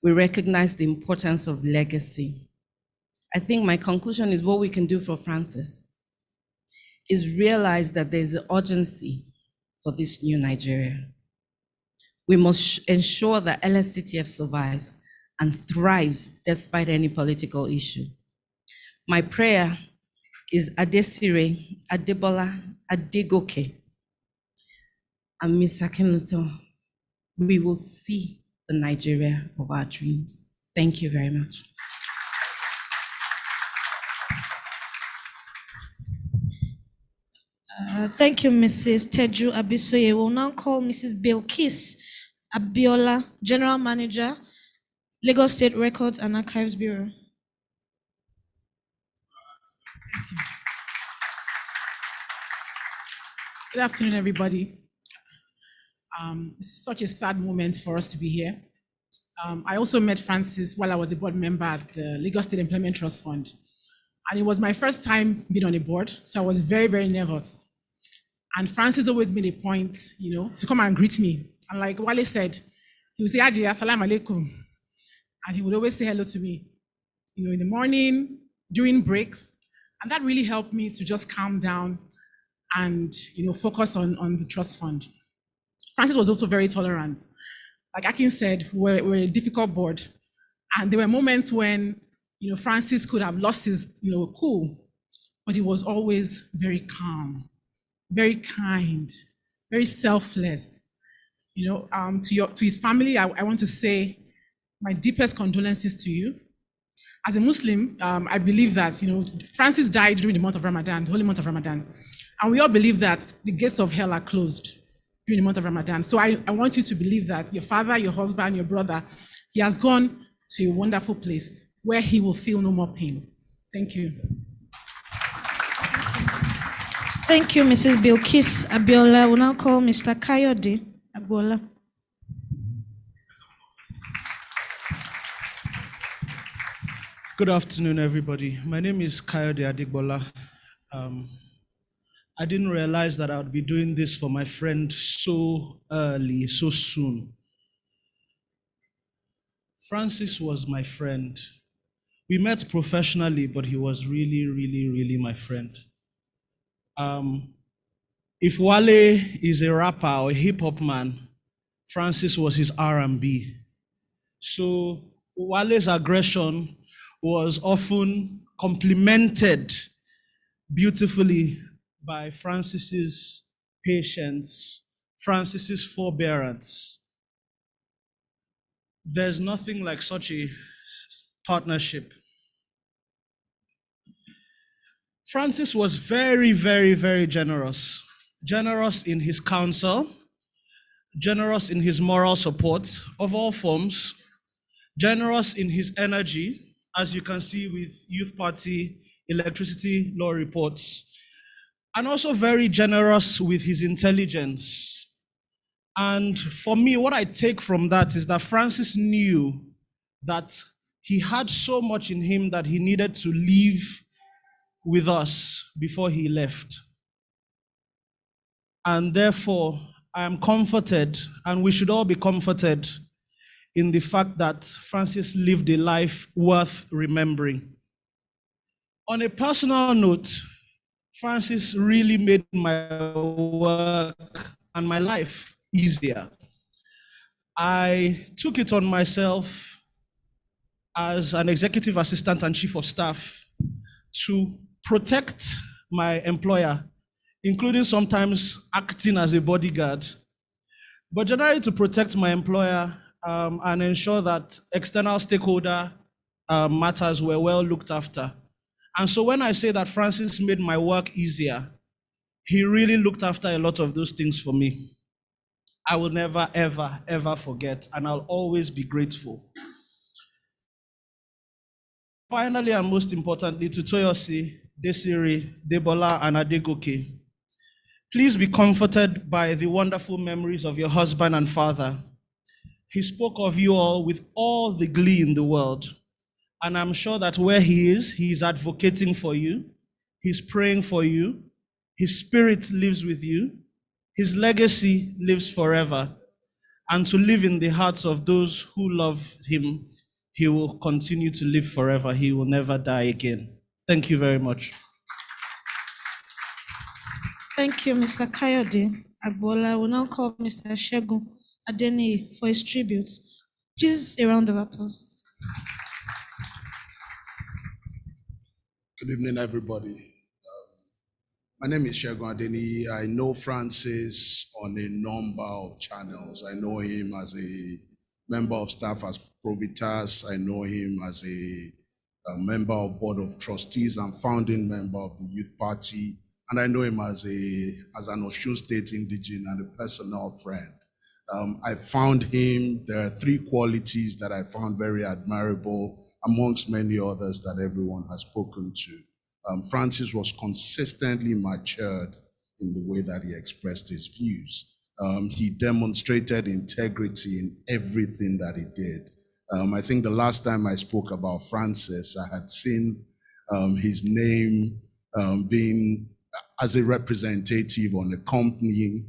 we recognize the importance of legacy. I think my conclusion is what we can do for Francis is realize that there's an urgency for this new Nigeria. We must ensure that LSCTF survives and thrives despite any political issue. My prayer is Adesire, Adebola, Adegoke, and Ms. Akinlotan. We will see the Nigeria of our dreams. Thank you very much. Thank you, Mrs. Teju Abisoye. We'll now call Mrs. Bilkis Abiola, General Manager, Lagos State Records and Archives Bureau. Good afternoon, everybody. It's such a sad moment for us to be here. I also met Francis while I was a board member at the Lagos State Employment Trust Fund. And it was my first time being on a board, so I was very, very nervous. And Francis always made a point, to come and greet me. And like Wale said, he would say, Aji, assalamu alaikum. And he would always say hello to me, in the morning, during breaks. And that really helped me to just calm down and, focus on the trust fund. Francis was also very tolerant. Like Akin said, we're a difficult board. And there were moments when, Francis could have lost his, cool, but he was always very calm, very kind, very selfless. To his family, I want to say my deepest condolences to you. As a Muslim, I believe that, Francis died during the month of Ramadan, the holy month of Ramadan. And we all believe that the gates of hell are closed during the month of Ramadan. So I want you to believe that your father, your husband, your brother, he has gone to a wonderful place where he will feel no more pain. Thank you. Thank you, Mrs. Bilkis Abiola. We'll now call Mr. Kayode Agbola. Good afternoon, everybody. My name is Kayode Adigbola. I didn't realize that I would be doing this for my friend so early, so soon. Francis was my friend. We met professionally, but he was really, really, really my friend. If Wale is a rapper or a hip-hop man, Francis was his R&B. So Wale's aggression was often complemented beautifully by Francis's patience, Francis's forbearance. There's nothing like such a partnership. Francis was very, very, very generous. Generous in his counsel, generous in his moral support of all forms, generous in his energy, as you can see with Youth Party, electricity law reports, and also very generous with his intelligence. And for me, what I take from that is that Francis knew that he had so much in him that he needed to leave with us before he left. And therefore, I am comforted, and we should all be comforted in the fact that Francis lived a life worth remembering. On a personal note, Francis really made my work and my life easier. I took it on myself as an executive assistant and chief of staff to protect my employer, including sometimes acting as a bodyguard, but generally to protect my employer and ensure that external stakeholder matters were well looked after. And so when I say that Francis made my work easier, he really looked after a lot of those things for me. I will never, ever, ever forget, and I'll always be grateful. Finally, and most importantly, to Toyosi, Desiri, Debola, and Adegoke, please be comforted by the wonderful memories of your husband and father. He spoke of you all with all the glee in the world. And I'm sure that where he is advocating for you. He's praying for you. His spirit lives with you. His legacy lives forever. And to live in the hearts of those who love him, he will continue to live forever. He will never die again. Thank you very much. Thank you, Mr. Kayode Agbola. We'll now call Mr. Shegun Adeni for his tribute. Please, a round of applause. Good evening, everybody. My name is Segun Adeni. I know Francis on a number of channels. I know him as a member of staff at Probitas. I know him as a member of Board of Trustees and founding member of the Youth Party. And I know him as an Osun State indigene and a personal friend. I found him, there are three qualities that I found very admirable amongst many others that everyone has spoken to. Francis was consistently matured in the way that he expressed his views. He demonstrated integrity in everything that he did. I think the last time I spoke about Francis, I had seen his name being as a representative on a company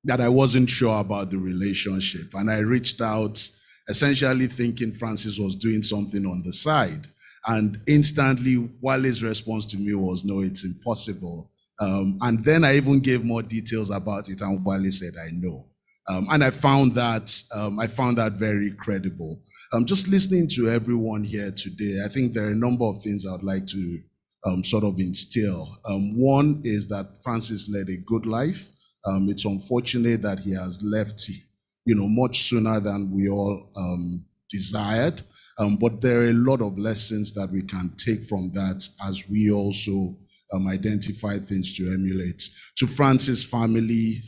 that I wasn't sure about the relationship. And I reached out essentially thinking Francis was doing something on the side. And instantly, Wale's response to me was, no, it's impossible. And then I even gave more details about it, and Wale said, I know. And I found that very credible. Just listening to everyone here today, I think there are a number of things I would like to sort of instill. One is that Francis led a good life. It's unfortunate that he has left, much sooner than we all desired. But there are a lot of lessons that we can take from that as we also identify things to emulate. To Francis' family,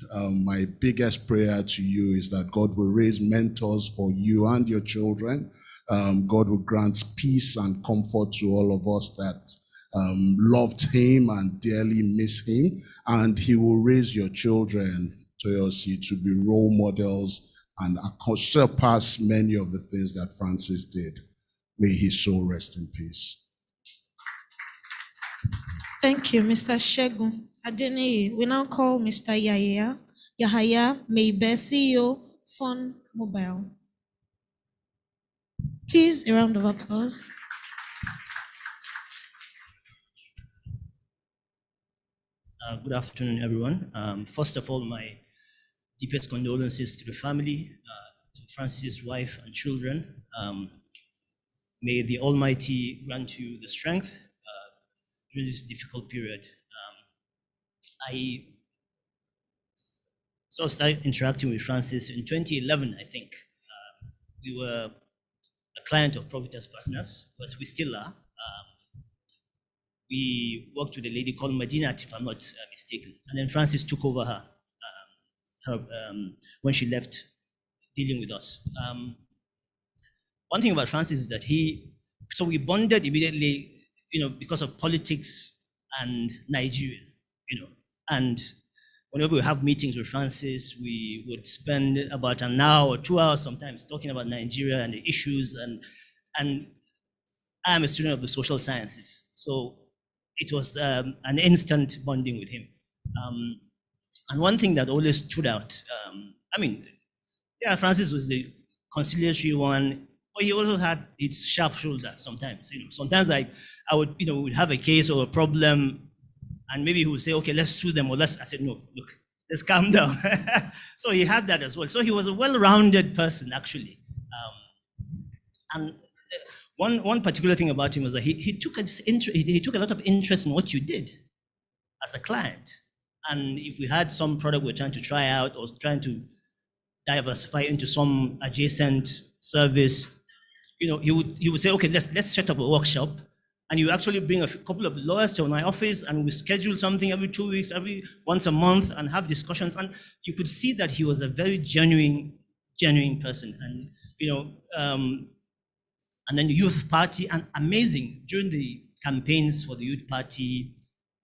my biggest prayer to you is that God will raise mentors for you and your children. God will grant peace and comfort to all of us that loved him and dearly miss him. And he will raise your children, Toyosi, to be role models and surpass many of the things that Francis did. May his soul rest in peace. Thank you, Mr. Segun Adeni. We now call Mr. Yahaya Meibe, CEO, Fun Mobile. Please, a round of applause. Good afternoon, everyone. First of all, my deepest condolences to the family, to Francis' wife and children. May the Almighty grant you the strength during this difficult period. I sort of started interacting with Francis in 2011, I think. We were a client of Probitas Partners, but we still are. We worked with a lady called Madinat, if I'm not mistaken. And then Francis took over her when she left dealing with us. One thing about Francis is that so we bonded immediately, because of politics and Nigeria, and whenever we have meetings with Francis, we would spend about an hour or 2 hours sometimes talking about Nigeria and the issues, and I'm a student of the social sciences. So it was an instant bonding with him. And one thing that always stood out, Francis was the conciliatory one, but he also had its sharp shoulder sometimes. Sometimes I would, we'd have a case or a problem, and maybe he would say, okay, let's sue them, or I said, no, look, let's calm down. So he had that as well. So he was a well-rounded person, actually. And one particular thing about him was that he took a lot of interest in what you did as a client. And if we had some product we're trying to try out or trying to diversify into some adjacent service, he would say, okay, let's set up a workshop. And you actually bring a couple of lawyers to my office, and we schedule something every 2 weeks, once a month, and have discussions. And you could see that he was a very genuine person. And and then the youth party, and amazing during the campaigns for the youth party.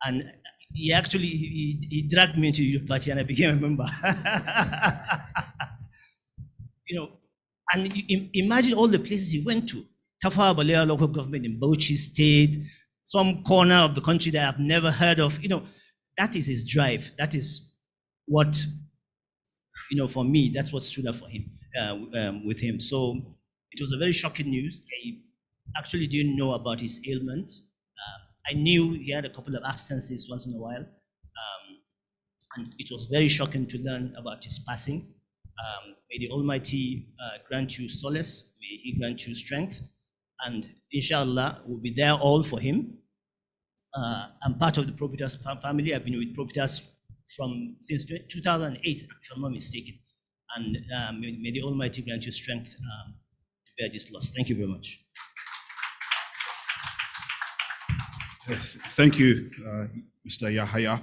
And he actually he dragged me into the youth party, and I became a member. And imagine all the places he went to. Tafawa Balewa local government in Bauchi State, some corner of the country that I've never heard of. That is his drive. That is what, for me, that's what stood out for him, with him. So it was a very shocking news. I actually didn't know about his ailment. I knew he had a couple of absences once in a while. And it was very shocking to learn about his passing. May the Almighty grant you solace. May He grant you strength. And inshallah, we'll be there all for him. I'm part of the Probitas family. I've been with Probitas since 2008, if I'm not mistaken. And may the Almighty grant you strength to bear this loss. Thank you very much. Thank you, Mr. Yahaya.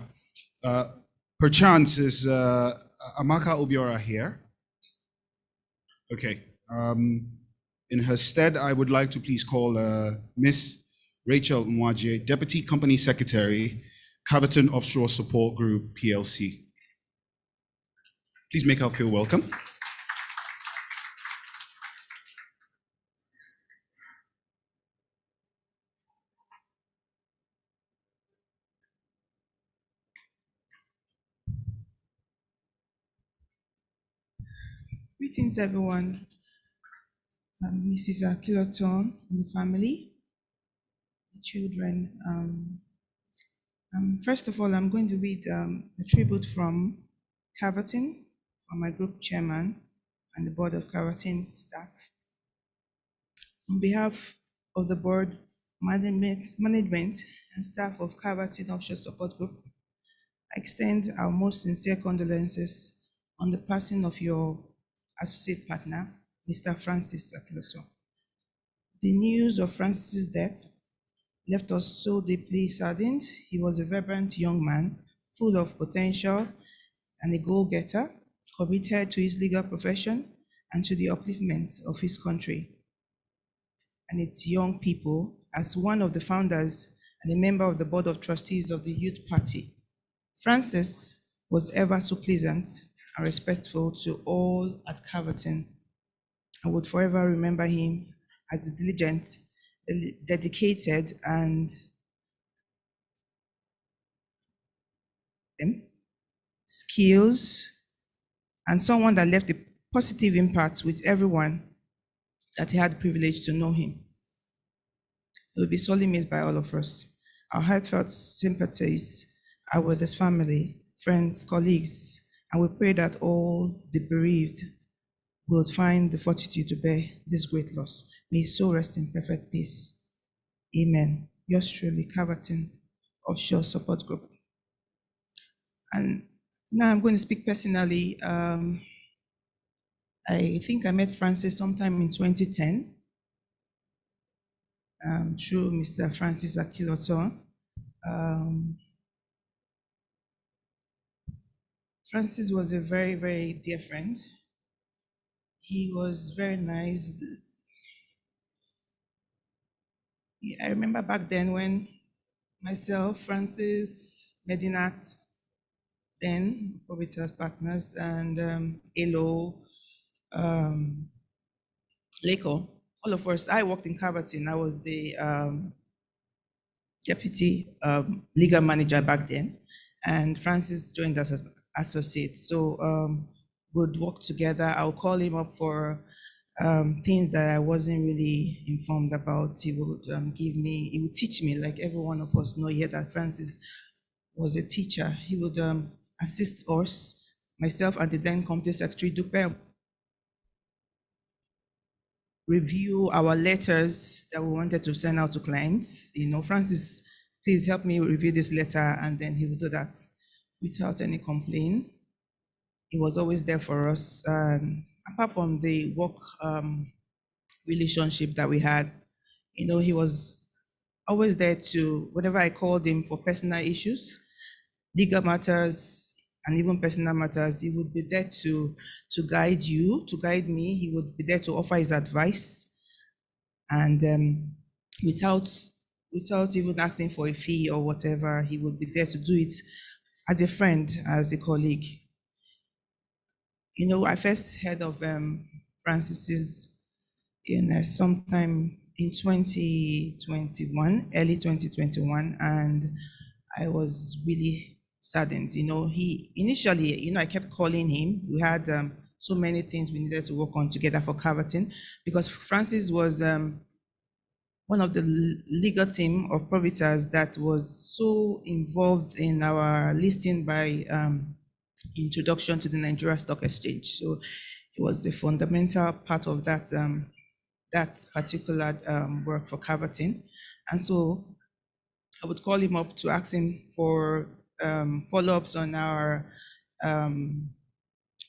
Perchance, is Amaka Obiora here? Okay. In her stead, I would like to please call Miss Rachel Mwaje, Deputy Company Secretary, Caverton Offshore Support Group, PLC. Please make her feel welcome. Greetings, everyone. Mrs. Akinlotan and the family, the children. First of all, I'm going to read a tribute from Caverton, from my group chairman and the board of Caverton staff. On behalf of the board, management and staff of Caverton Offshore Support Group, I extend our most sincere condolences on the passing of your associate partner, Mr. Francis Akinlotan. The news of Francis's death left us so deeply saddened. He was a vibrant young man, full of potential and a goal-getter, committed to his legal profession and to the upliftment of his country and its young people. As one of the founders and a member of the board of trustees of the Youth Party, Francis was ever so pleasant and respectful to all at Caverton. I would forever remember him as diligent, dedicated, and skills, and someone that left a positive impact with everyone that had the privilege to know him. He will be sorely missed by all of us. Our heartfelt sympathies are with his family, friends, colleagues, and we pray that all the bereaved will find the fortitude to bear this great loss. May his soul rest in perfect peace. Amen. Yours truly, Caverton Offshore Support Group. And now I'm going to speak personally. I think I met Francis sometime in 2010 through Mr. Francis Akinlotan. Francis was a very, very dear friend. He was very nice. I remember back then when myself, Francis, Medinat, then Probitas partners, and Elo, Leko, all of us, I worked in Caverton. I was the deputy legal manager back then, and Francis joined us as associates. So we'd work together. I'll call him up for things that I wasn't really informed about. He would he would teach me, like every one of us know here that Francis was a teacher. He would assist us, myself and the then company secretary, Dupe, review our letters that we wanted to send out to clients. You know, Francis, please help me review this letter, and then he would do that without any complaint. He was always there for us. Apart from the work relationship that we had, you know, he was always there to, whenever I called him for personal issues, legal matters, and even personal matters, he would be there to guide you, to guide me. He would be there to offer his advice, and without even asking for a fee or whatever, he would be there to do it as a friend, as a colleague. You know, I first heard of Francis's sometime in 2021, early 2021, and I was really saddened. You know, he initially, you know, I kept calling him. We had so many things we needed to work on together for Caverton, because Francis was one of the legal team of Probitas that was so involved in our listing by introduction to the Nigeria Stock Exchange. So he was a fundamental part of that that particular work for Carverton. And so I would call him up to ask him for follow-ups on our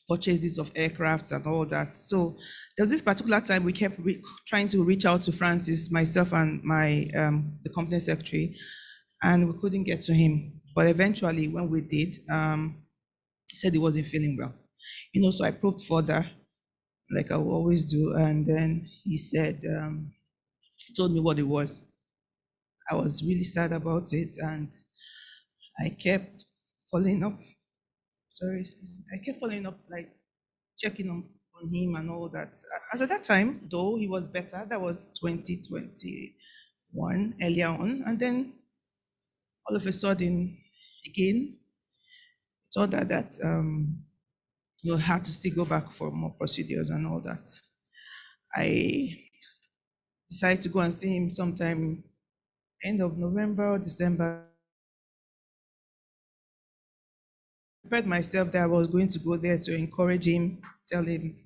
purchases of aircraft and all that. So there was this particular time we kept trying to reach out to Francis, myself and my the company secretary, and we couldn't get to him. But eventually, when we did, he said he wasn't feeling well. You know, so I probed further, like I will always do, and then he said, he told me what it was. I was really sad about it, and I kept following up. Sorry, I kept following up, like checking on him and all that. As at that time, though, he was better. That was 2021, earlier on, and then all of a sudden, again, saw that you know, had to still go back for more procedures and all that. I decided to go and see him sometime end of November or December. I prepared myself that I was going to go there to encourage him, tell him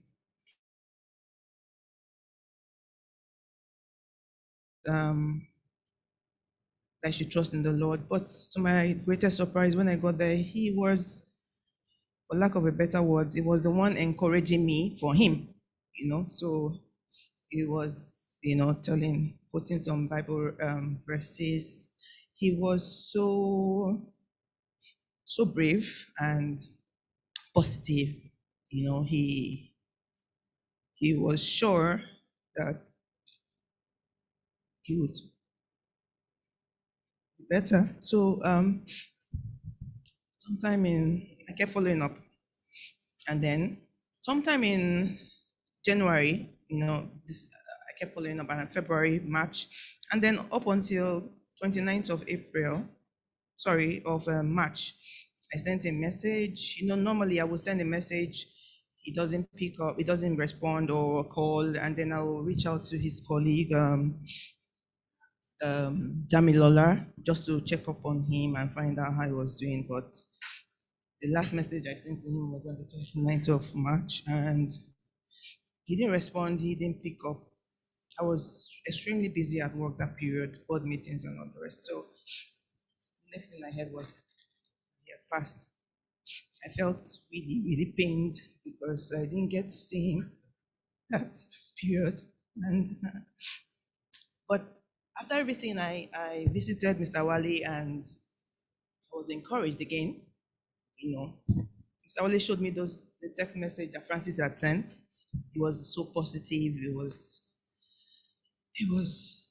I should trust in the Lord. But to my greatest surprise, when I got there, he was, for lack of a better word, he was the one encouraging me for him, you know. So he was, you know, putting some Bible verses. He was so brave and positive. You know, he was sure that he would be better. So I kept following up, and then sometime in January, you know, I kept following up, and February, March, and then up until 29th of March, I sent a message. You know, normally I would send a message, he doesn't pick up, he doesn't respond or call, and then I will reach out to his colleague, Damilola, just to check up on him and find out how he was doing. But the last message I sent to him was on the 29th of March, and he didn't respond, he didn't pick up. I was extremely busy at work that period, board meetings and all the rest. So the next thing I heard was he had passed. I felt really, really pained because I didn't get to see him that period. And but after everything, I visited Mr. Wale, and I was encouraged again. You know, Mr. Wale showed me the text message that Francis had sent. It was so positive. It was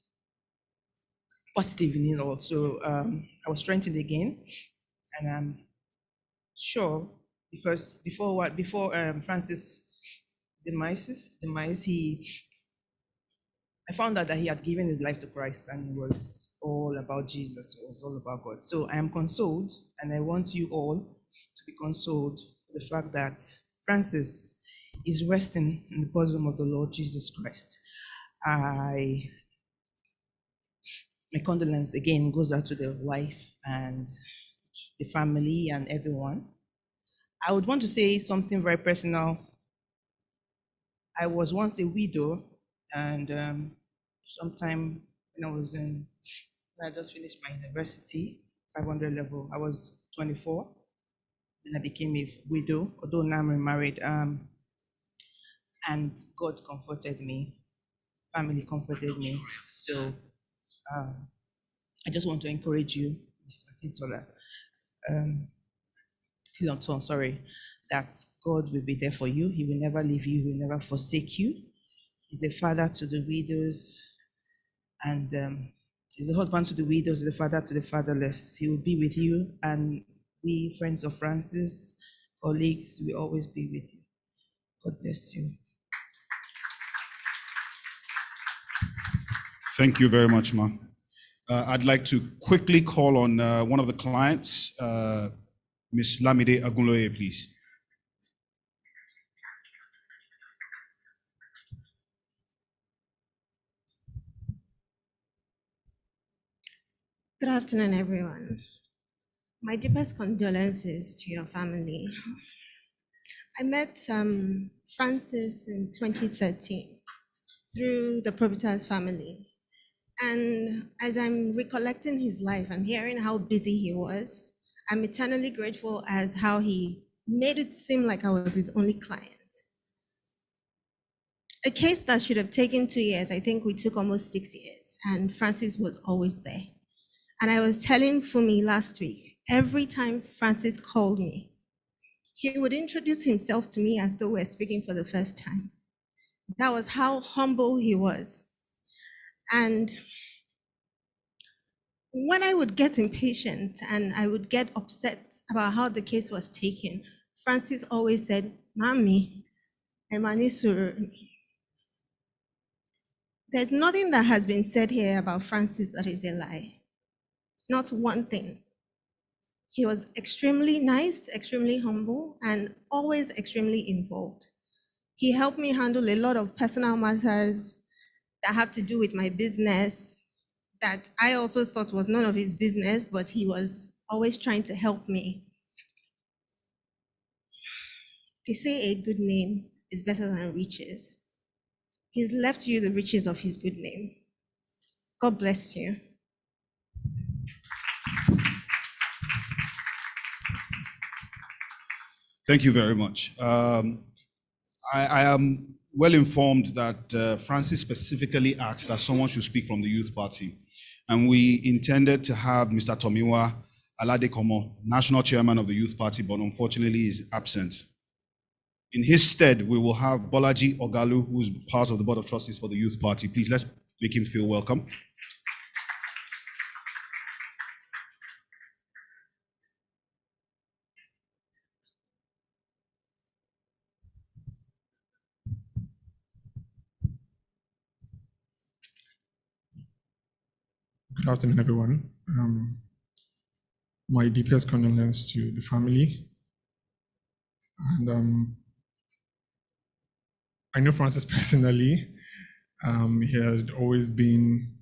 positive in it all. So I was strengthened again, and I'm sure because before Francis demise, I found out that he had given his life to Christ, and it was all about Jesus. It was all about God. So I am consoled, and I want you all to be consoled for the fact that Francis is resting in the bosom of the Lord Jesus Christ. My condolence again goes out to the wife and the family and everyone. I would want to say something very personal. I was once a widow, and sometime when I just finished my university, 500 level, I was 24. Then I became a widow, although now I'm remarried. And God comforted me, family comforted me. So I just want to encourage you, Mr. Akinlotan, sorry, that God will be there for you. He will never leave you. He will never forsake you. He's a father to the widows, and he's a husband to the widows, the father to the fatherless. He will be with you, and we, friends of Francis, colleagues, will always be with you. God bless you. Thank you very much, Ma. I'd like to quickly call on one of the clients, Ms. Lamide Agunloye, please. Good afternoon, everyone. My deepest condolences to your family. I met Francis in 2013 through the Probitas family. And as I'm recollecting his life and hearing how busy he was, I'm eternally grateful as how he made it seem like I was his only client. A case that should have taken 2 years, I think we took almost 6 years, and Francis was always there. And I was telling Fumi last week, every time Francis called me, he would introduce himself to me as though we're speaking for the first time. That was how humble he was. And when I would get impatient and I would get upset about how the case was taken, Francis always said, Mami, Emanisuru. There's nothing that has been said here about Francis that is a lie. Not one thing. He was extremely nice, extremely humble, and always extremely involved. He helped me handle a lot of personal matters that have to do with my business that I also thought was none of his business, but he was always trying to help me. They say a good name is better than riches. He's left you the riches of his good name. God bless you. Thank you very much. I am well informed that Francis specifically asked that someone should speak from the youth party. And we intended to have Mr. Tomiwa Aladekomo, national chairman of the youth party, but unfortunately is absent. In his stead, we will have Bolaji Ogalu, who is part of the board of trustees for the youth party. Please, let's make him feel welcome. Good afternoon, everyone. My deepest condolences to the family. And I know Francis personally. He had always been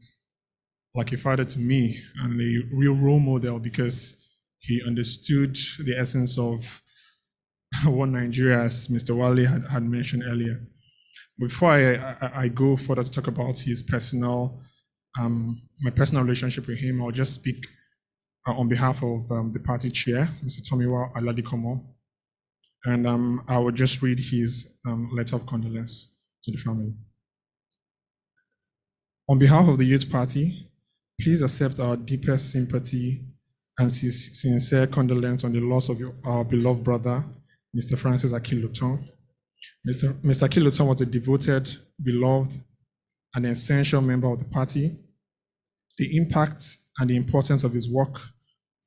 like a father to me and a real role model because he understood the essence of what Nigeria, as Mr. Wale had mentioned earlier. Before I go further to talk about his personal, my personal relationship with him, I'll just speak on behalf of the party chair, Mr. Tomiwa Aladekomo, and I will just read his letter of condolence to the family. On behalf of the Youth Party, please accept our deepest sympathy and sincere condolence on the loss of our beloved brother, Mr. Francis Akinlotan. Mr. Akinlotan was a devoted, beloved, and essential member of the party. The impact and the importance of his work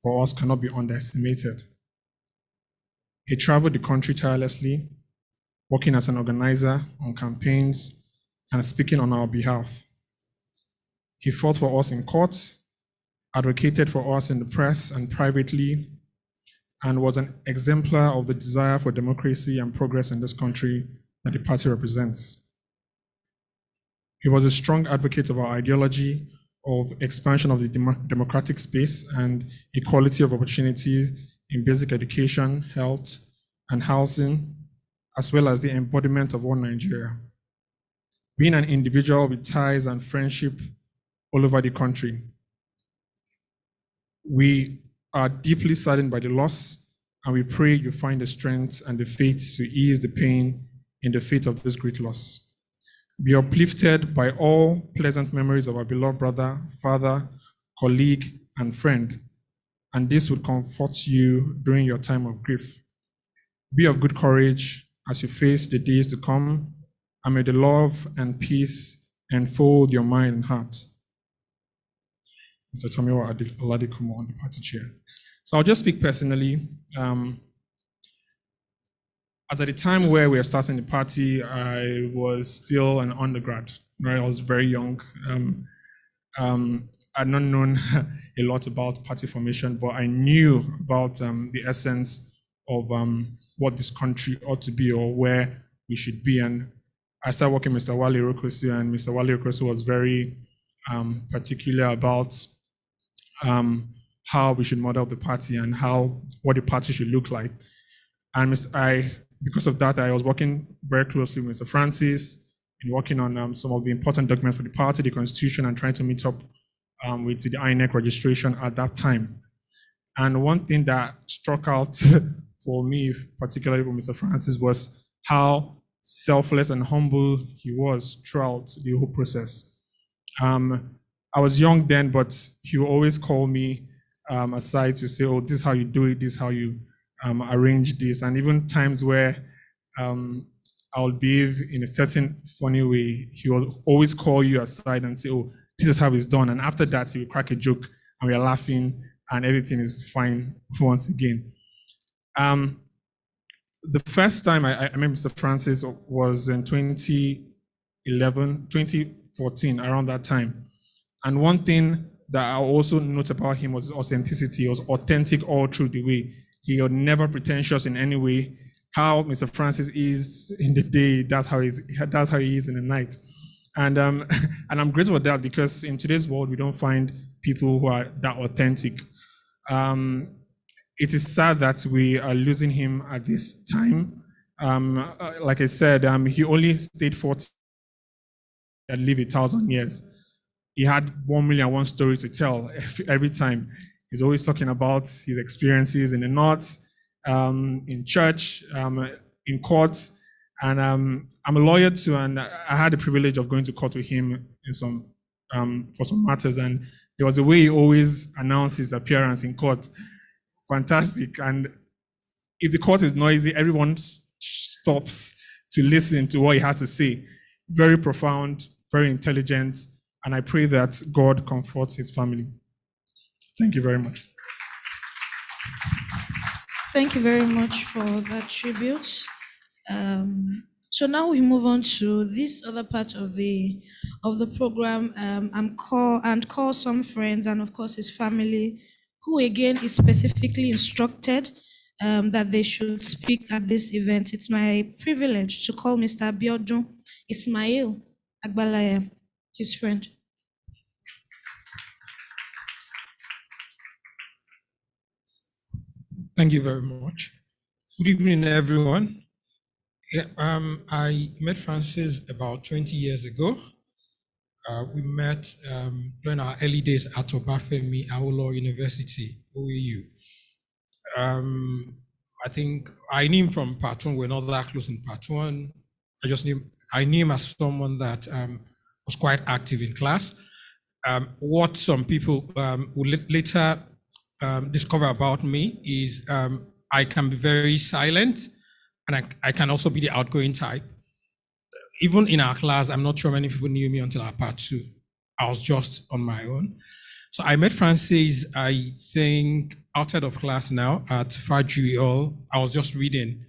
for us cannot be underestimated. He traveled the country tirelessly, working as an organizer on campaigns and speaking on our behalf. He fought for us in court, advocated for us in the press and privately, and was an exemplar of the desire for democracy and progress in this country that the party represents. He was a strong advocate of our ideology of expansion of the democratic space and equality of opportunities in basic education, health, and housing, as well as the embodiment of one Nigeria. Being an individual with ties and friendship all over the country, we are deeply saddened by the loss, and we pray you find the strength and the faith to ease the pain in the fate of this great loss. Be uplifted by all pleasant memories of our beloved brother, father, colleague, and friend, and this would comfort you during your time of grief. Be of good courage as you face the days to come, and may the love and peace enfold your mind and heart. Mr. Tomiwa Aladekomo on the party chair. So I'll just speak personally. As at the time where we were starting the party, I was still an undergrad, right? I was very young. I'd not known a lot about party formation, but I knew about the essence of what this country ought to be or where we should be. And I started working with Mr. Wale Rokosu, and Mr. Wale Rokosu was very particular about how we should model the party and what the party should look like. And I because of that, I was working very closely with Mr. Francis and working on some of the important documents for the party, the constitution, and trying to meet up with the INEC registration at that time. And one thing that struck out for me, particularly for Mr. Francis, was how selfless and humble he was throughout the whole process. I was young then, but he would always call me aside to say, oh, this is how you do it, this is how you arrange this. And even times where I would behave in a certain funny way, he will always call you aside and say, oh, this is how it's done. And after that, he will crack a joke and we are laughing and everything is fine once again. The first time I met Mr. Francis was in 2014, around that time. And one thing that I also note about him was authenticity. He was authentic all through the way. He was never pretentious in any way. How Mr. Francis is in the day, that's how he is in the night. And I'm grateful for that, because in today's world, we don't find people who are that authentic. It is sad that we are losing him at this time. Like I said, he only stayed 40 and lived 1,000 years. He had 1,000,001 stories to tell every time. He's always talking about his experiences in the north, in church, in courts. And I'm a lawyer too, and I had the privilege of going to court with him in for some matters. And there was a way he always announced his appearance in court. Fantastic. And if the court is noisy, everyone stops to listen to what he has to say. Very profound, very intelligent. And I pray that God comforts his family. Thank you very much. Thank you very much for that tribute. So now we move on to this other part of the program, call some friends and of course his family, who again is specifically instructed that they should speak at this event. It's my privilege to call Mr. Abiodun Ismail Agbalaya, his friend. Thank you very much. Good evening, everyone. Yeah, I met Francis about 20 years ago. We met during our early days at Obafemi Awolowo University, OAU. I think I knew him from part one. We're not that close in part one. I knew him as someone that was quite active in class. What some people will later discover about me is I can be very silent, and I can also be the outgoing type. Even in our class, I'm not sure many people knew me until our part two. I was just on my own. So I met Francis, I think, outside of class now at Fajui. I was just reading.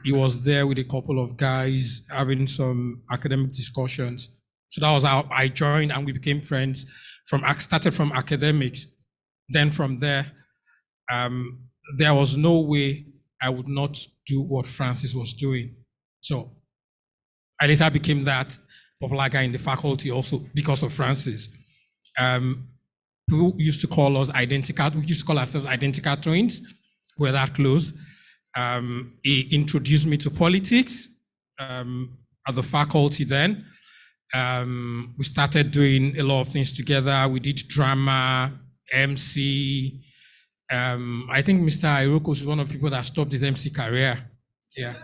He was there with a couple of guys having some academic discussions. So that was how I joined, and we became friends. Started from academics. Then from there, there was no way I would not do what Francis was doing. So I later became that popular guy in the faculty also because of Francis. People used to call us identical. We used to call ourselves identical twins. We're that close. He introduced me to politics at the faculty then. We started doing a lot of things together. We did drama, MC. I think Mr. Iroko is one of the people that stopped his MC career. Yeah.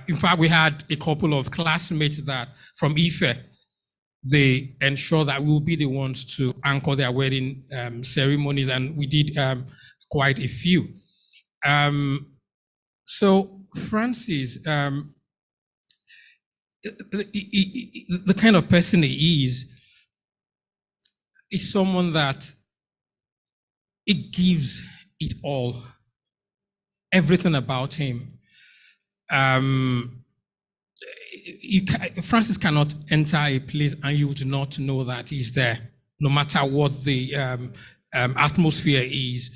In fact, we had a couple of classmates that from Ife, they ensure that we will be the ones to anchor their wedding ceremonies, and we did quite a few. So Francis, the kind of person he is someone that it gives it all, everything about him. Francis cannot enter a place and you would not know that he's there, no matter what the atmosphere is.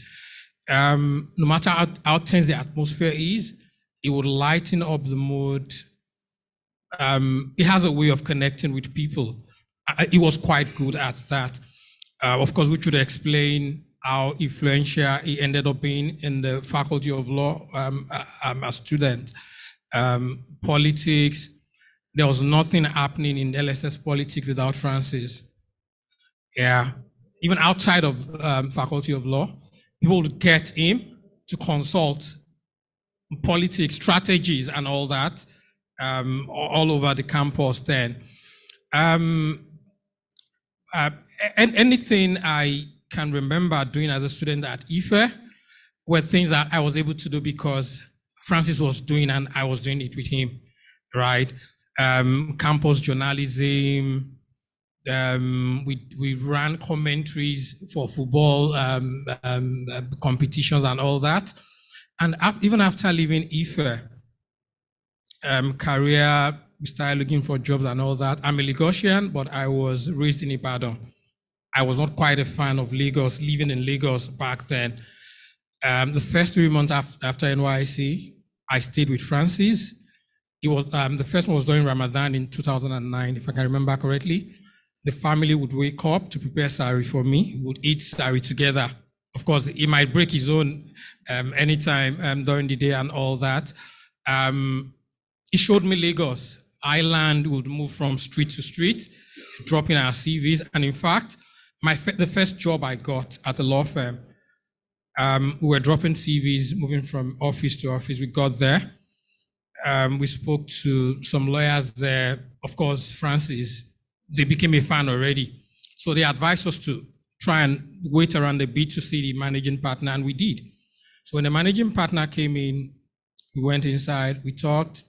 No matter how tense the atmosphere is, it would lighten up the mood. He has a way of connecting with people. He was quite good at that. Of course, we should explain how influential he ended up being in the Faculty of Law as a student. Politics, there was nothing happening in LSS politics without Francis. Yeah, even outside of Faculty of Law, people would get him to consult politics, strategies, and all that all over the campus then. Anything I can remember doing as a student at IFE were things that I was able to do because Francis was doing and I was doing it with him, right? Campus journalism, we ran commentaries for football competitions and all that. And even after leaving IFE, career, we started looking for jobs and all that. I'm a Lagosian, but I was raised in Ibadan. I was not quite a fan of Lagos, living in Lagos back then. The first 3 months after NYC, I stayed with Francis. It was the first one was during Ramadan in 2009, if I can remember correctly. The family would wake up to prepare sari for me. We would eat sari together. Of course, he might break his own anytime during the day and all that. He showed me Lagos. Island would move from street to street, dropping our CVs. And in fact, the first job I got at the law firm, we were dropping CVs, moving from office to office. We got there. We spoke to some lawyers there. Of course, Francis, they became a fan already. So they advised us to try and wait around a bit to see the managing partner, and we did. So when the managing partner came in, we went inside, we talked,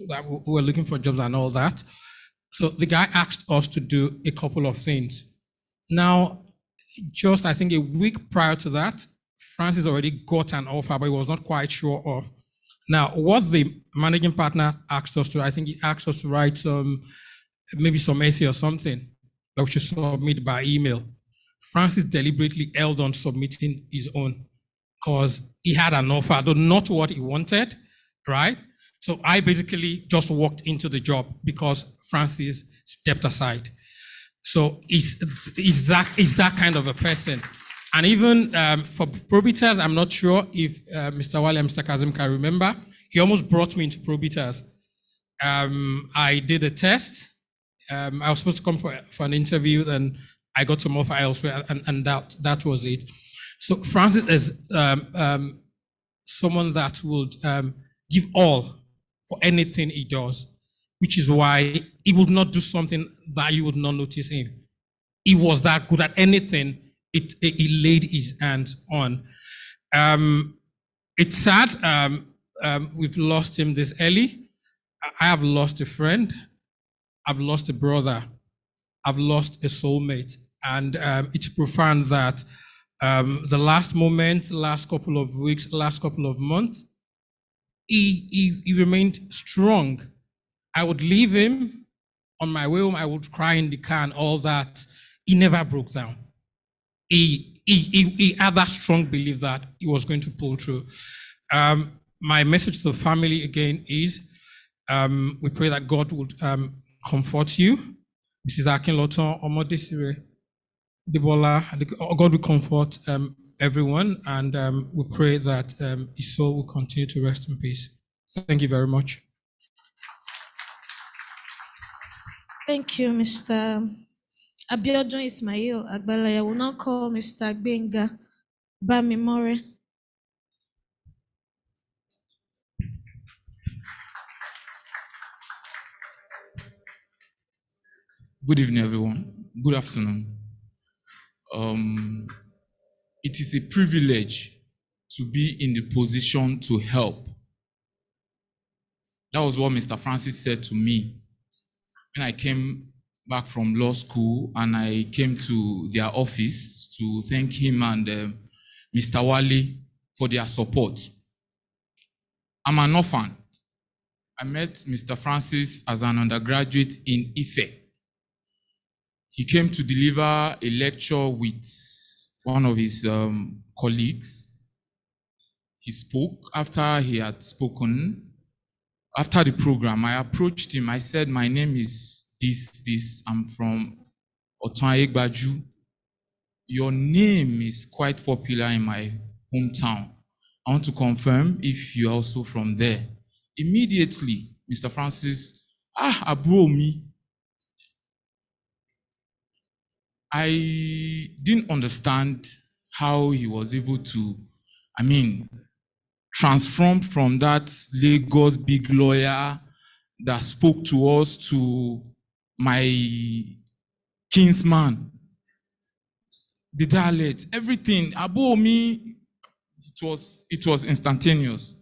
that we were looking for jobs and all that. So the guy asked us to do a couple of things. Now, just I think a week prior to that, Francis already got an offer, but he was not quite sure of. Now, what the managing partner asked us to, I think he asked us to write maybe some essay or something that we should submit by email. Francis deliberately held on submitting his own because he had an offer, though not what he wanted, right? So I basically just walked into the job because Francis stepped aside. So he's that kind of a person. And even for Probitas, I'm not sure if Mr. Wale and Mr. Kazim can remember, he almost brought me into Probitas. I did a test. I was supposed to come for an interview, and I got some offer elsewhere, and that was it. So Francis is someone that would give all for anything he does, which is why he would not do something that you would not notice him. He was that good at anything he laid his hands on. It's sad we've lost him this early. I have lost a friend. I've lost a brother. I've lost a soulmate. And it's profound that the last moment, last couple of weeks, last couple of months, he remained strong. I would leave him on my way home. I would cry in the car and all that. He never broke down. He had that strong belief that he was going to pull through. My message to the family again is we pray that God would comfort you. Mrs. Akinlotan, Omodesire, Debola, God will comfort everyone, and we pray that his soul will continue to rest in peace. Thank you very much. Thank you, Mr. Abiodun Ismail Agbalaya. I will now call Mr. Gbenga Bamimore. Good evening, everyone. Good afternoon. It is a privilege to be in the position to help. That was what Mr. Francis said to me when I came back from law school and I came to their office to thank him and Mr. Wale for their support. I'm an orphan. I met Mr. Francis as an undergraduate in Ife. He came to deliver a lecture with one of his colleagues. He spoke. After he had spoken, after the program, I approached him. I said, my name is this. I'm from Otan Egbaju. your name is quite popular in my hometown. I want to confirm if you're also from there. Immediately, Mr. Francis, abro me. I didn't understand how he was able to, transform from that Lagos big lawyer that spoke to us to my kinsman. The dialect, everything, above me, it was instantaneous.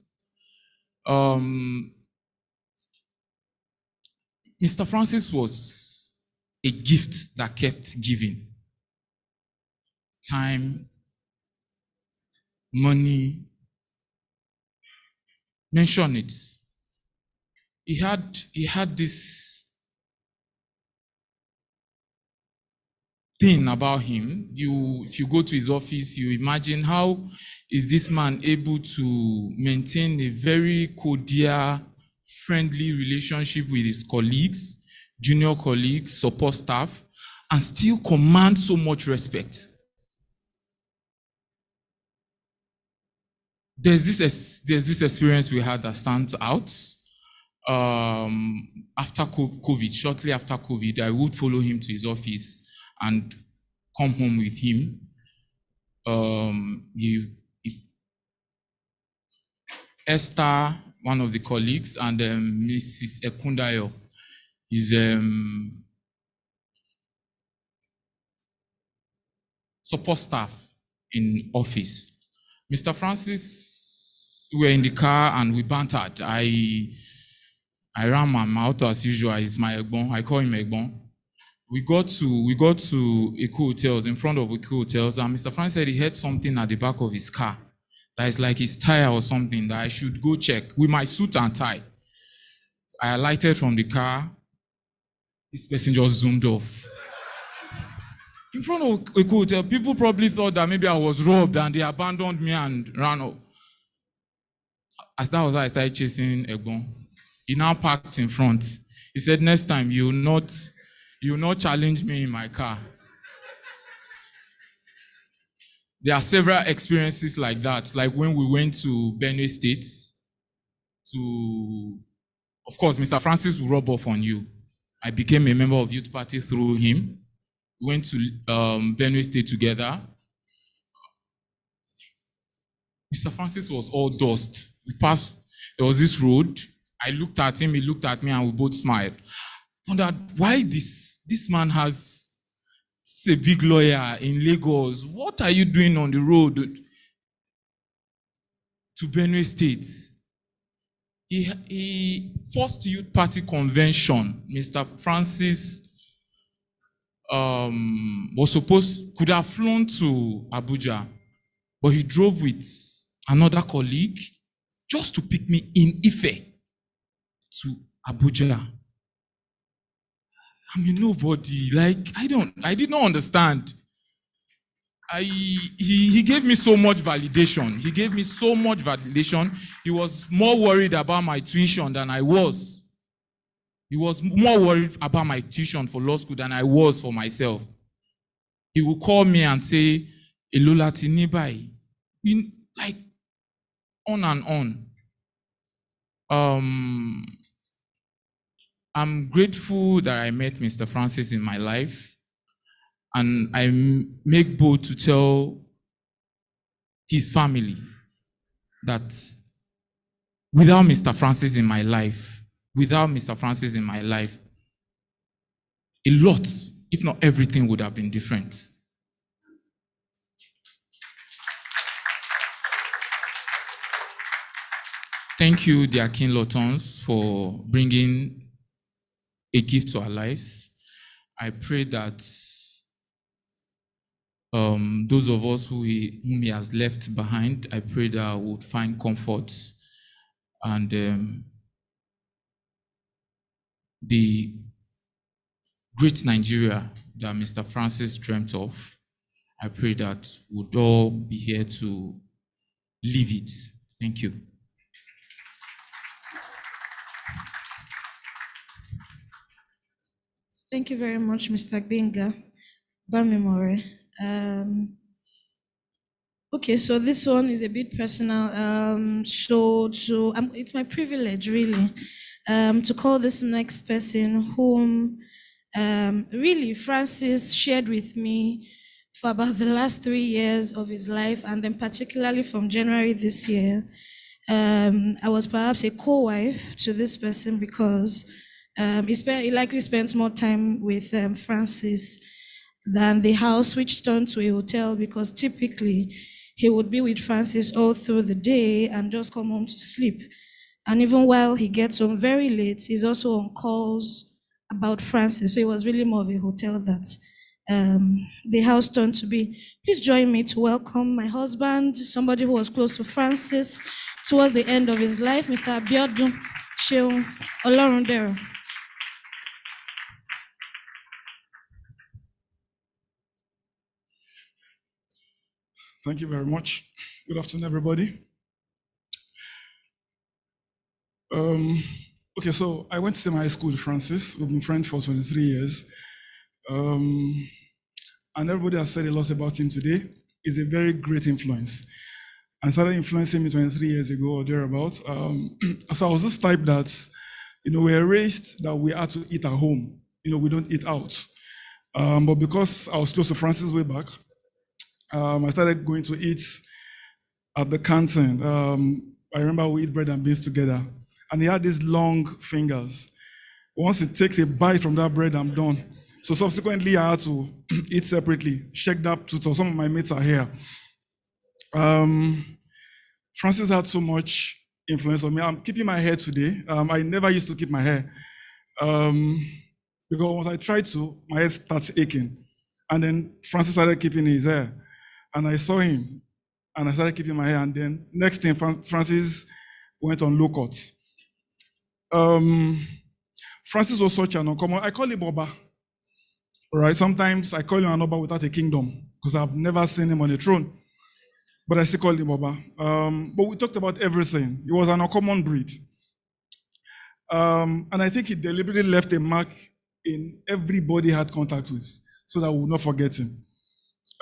Mr. Francis was a gift that kept giving. Time, money, mention it. He had this thing about him. If you go to his office, you imagine how is this man able to maintain a very cordial, friendly relationship with his colleagues, junior colleagues, support staff, and still command so much respect. There's this experience we had that stands out. After COVID, shortly after COVID, I would follow him to his office and come home with him. Esther, one of the colleagues, and Mrs. Ekundayo, is support staff in office. Mr. Francis, we were in the car and we bantered. I ran my mouth as usual. He's my Egbon. I call him Egbon. We got to Eco Hotels, in front of Eco Hotels, and Mr. Francis said he heard something at the back of his car. That is like his tire or something, that I should go check with my suit and tie. I alighted from the car. This person just zoomed off. In front of a hotel, people probably thought that maybe I was robbed and they abandoned me and ran off. As that was how I started chasing Egbon. He now parked in front. He said, next time you will not challenge me in my car. There are several experiences like that, like when we went to Benue State of course, Mr. Francis will rub off on you. I became a member of Youth Party through him. We went to Benue State together. Mr. Francis was all dust. We passed, there was this road. I looked at him, he looked at me, and we both smiled. I wondered why this man has a big lawyer in Lagos. What are you doing on the road to Benue State? He first Youth Party convention, Mr. Francis could have flown to Abuja, but he drove with another colleague just to pick me in Ife to Abuja. Nobody, I did not understand. He gave me so much validation. He was more worried about my tuition than I was. He was more worried about my tuition for law school than I was for myself. He would call me and say, Elola Tinibai, like on and on. I'm grateful that I met Mr. Francis in my life, and I make bold to tell his family that without Mr. Francis in my life, a lot, if not everything, would have been different. Thank you, the Akinlotans, for bringing a gift to our lives. I pray that those of us whom he has left behind, I pray that we would find comfort and the great Nigeria that Mr. Francis dreamt of. I pray that we'd all be here to live it. Thank you. Thank you very much, Mr. Gbenga Bamimore. Okay, so this one is a bit personal. It's my privilege, really, to call this next person whom really Francis shared with me for about the last 3 years of his life, and then particularly from January this year. I was perhaps a co-wife to this person because he likely spent more time with Francis than the house, which turned to a hotel, because typically he would be with Francis all through the day and just come home to sleep. And even while he gets home very late, he's also on calls about Francis. So it was really more of a hotel that the house turned to be. Please join me to welcome my husband, somebody who was close to Francis towards the end of his life, Mr. Abiodun Sheun Olorundero. Thank you very much. Good afternoon, everybody. Okay, so I went to same high school with Francis. We've been friends for 23 years. And everybody has said a lot about him today. He's a very great influence. And started influencing me 23 years ago or thereabouts. So I was this type that, we were raised that we had to eat at home. We don't eat out. But because I was close to Francis way back, I started going to eat at the canteen. I remember we eat bread and beans together. And he had these long fingers. Once he takes a bite from that bread, I'm done. So subsequently, I had to eat separately, check that too. So some of my mates are here. Francis had so much influence on me. I'm keeping my hair today. I never used to keep my hair. Because once I tried to, my head starts aching. And then Francis started keeping his hair. And I saw him. And I started keeping my hair. And then next thing, Francis went on low cut. Francis was such an uncommon. I call him Boba. Right? Sometimes I call him an Oba without a kingdom because I've never seen him on a throne. But I still call him Oba. But we talked about everything. He was an uncommon breed. And I think he deliberately left a mark in everybody he had contact with so that we would not forget him.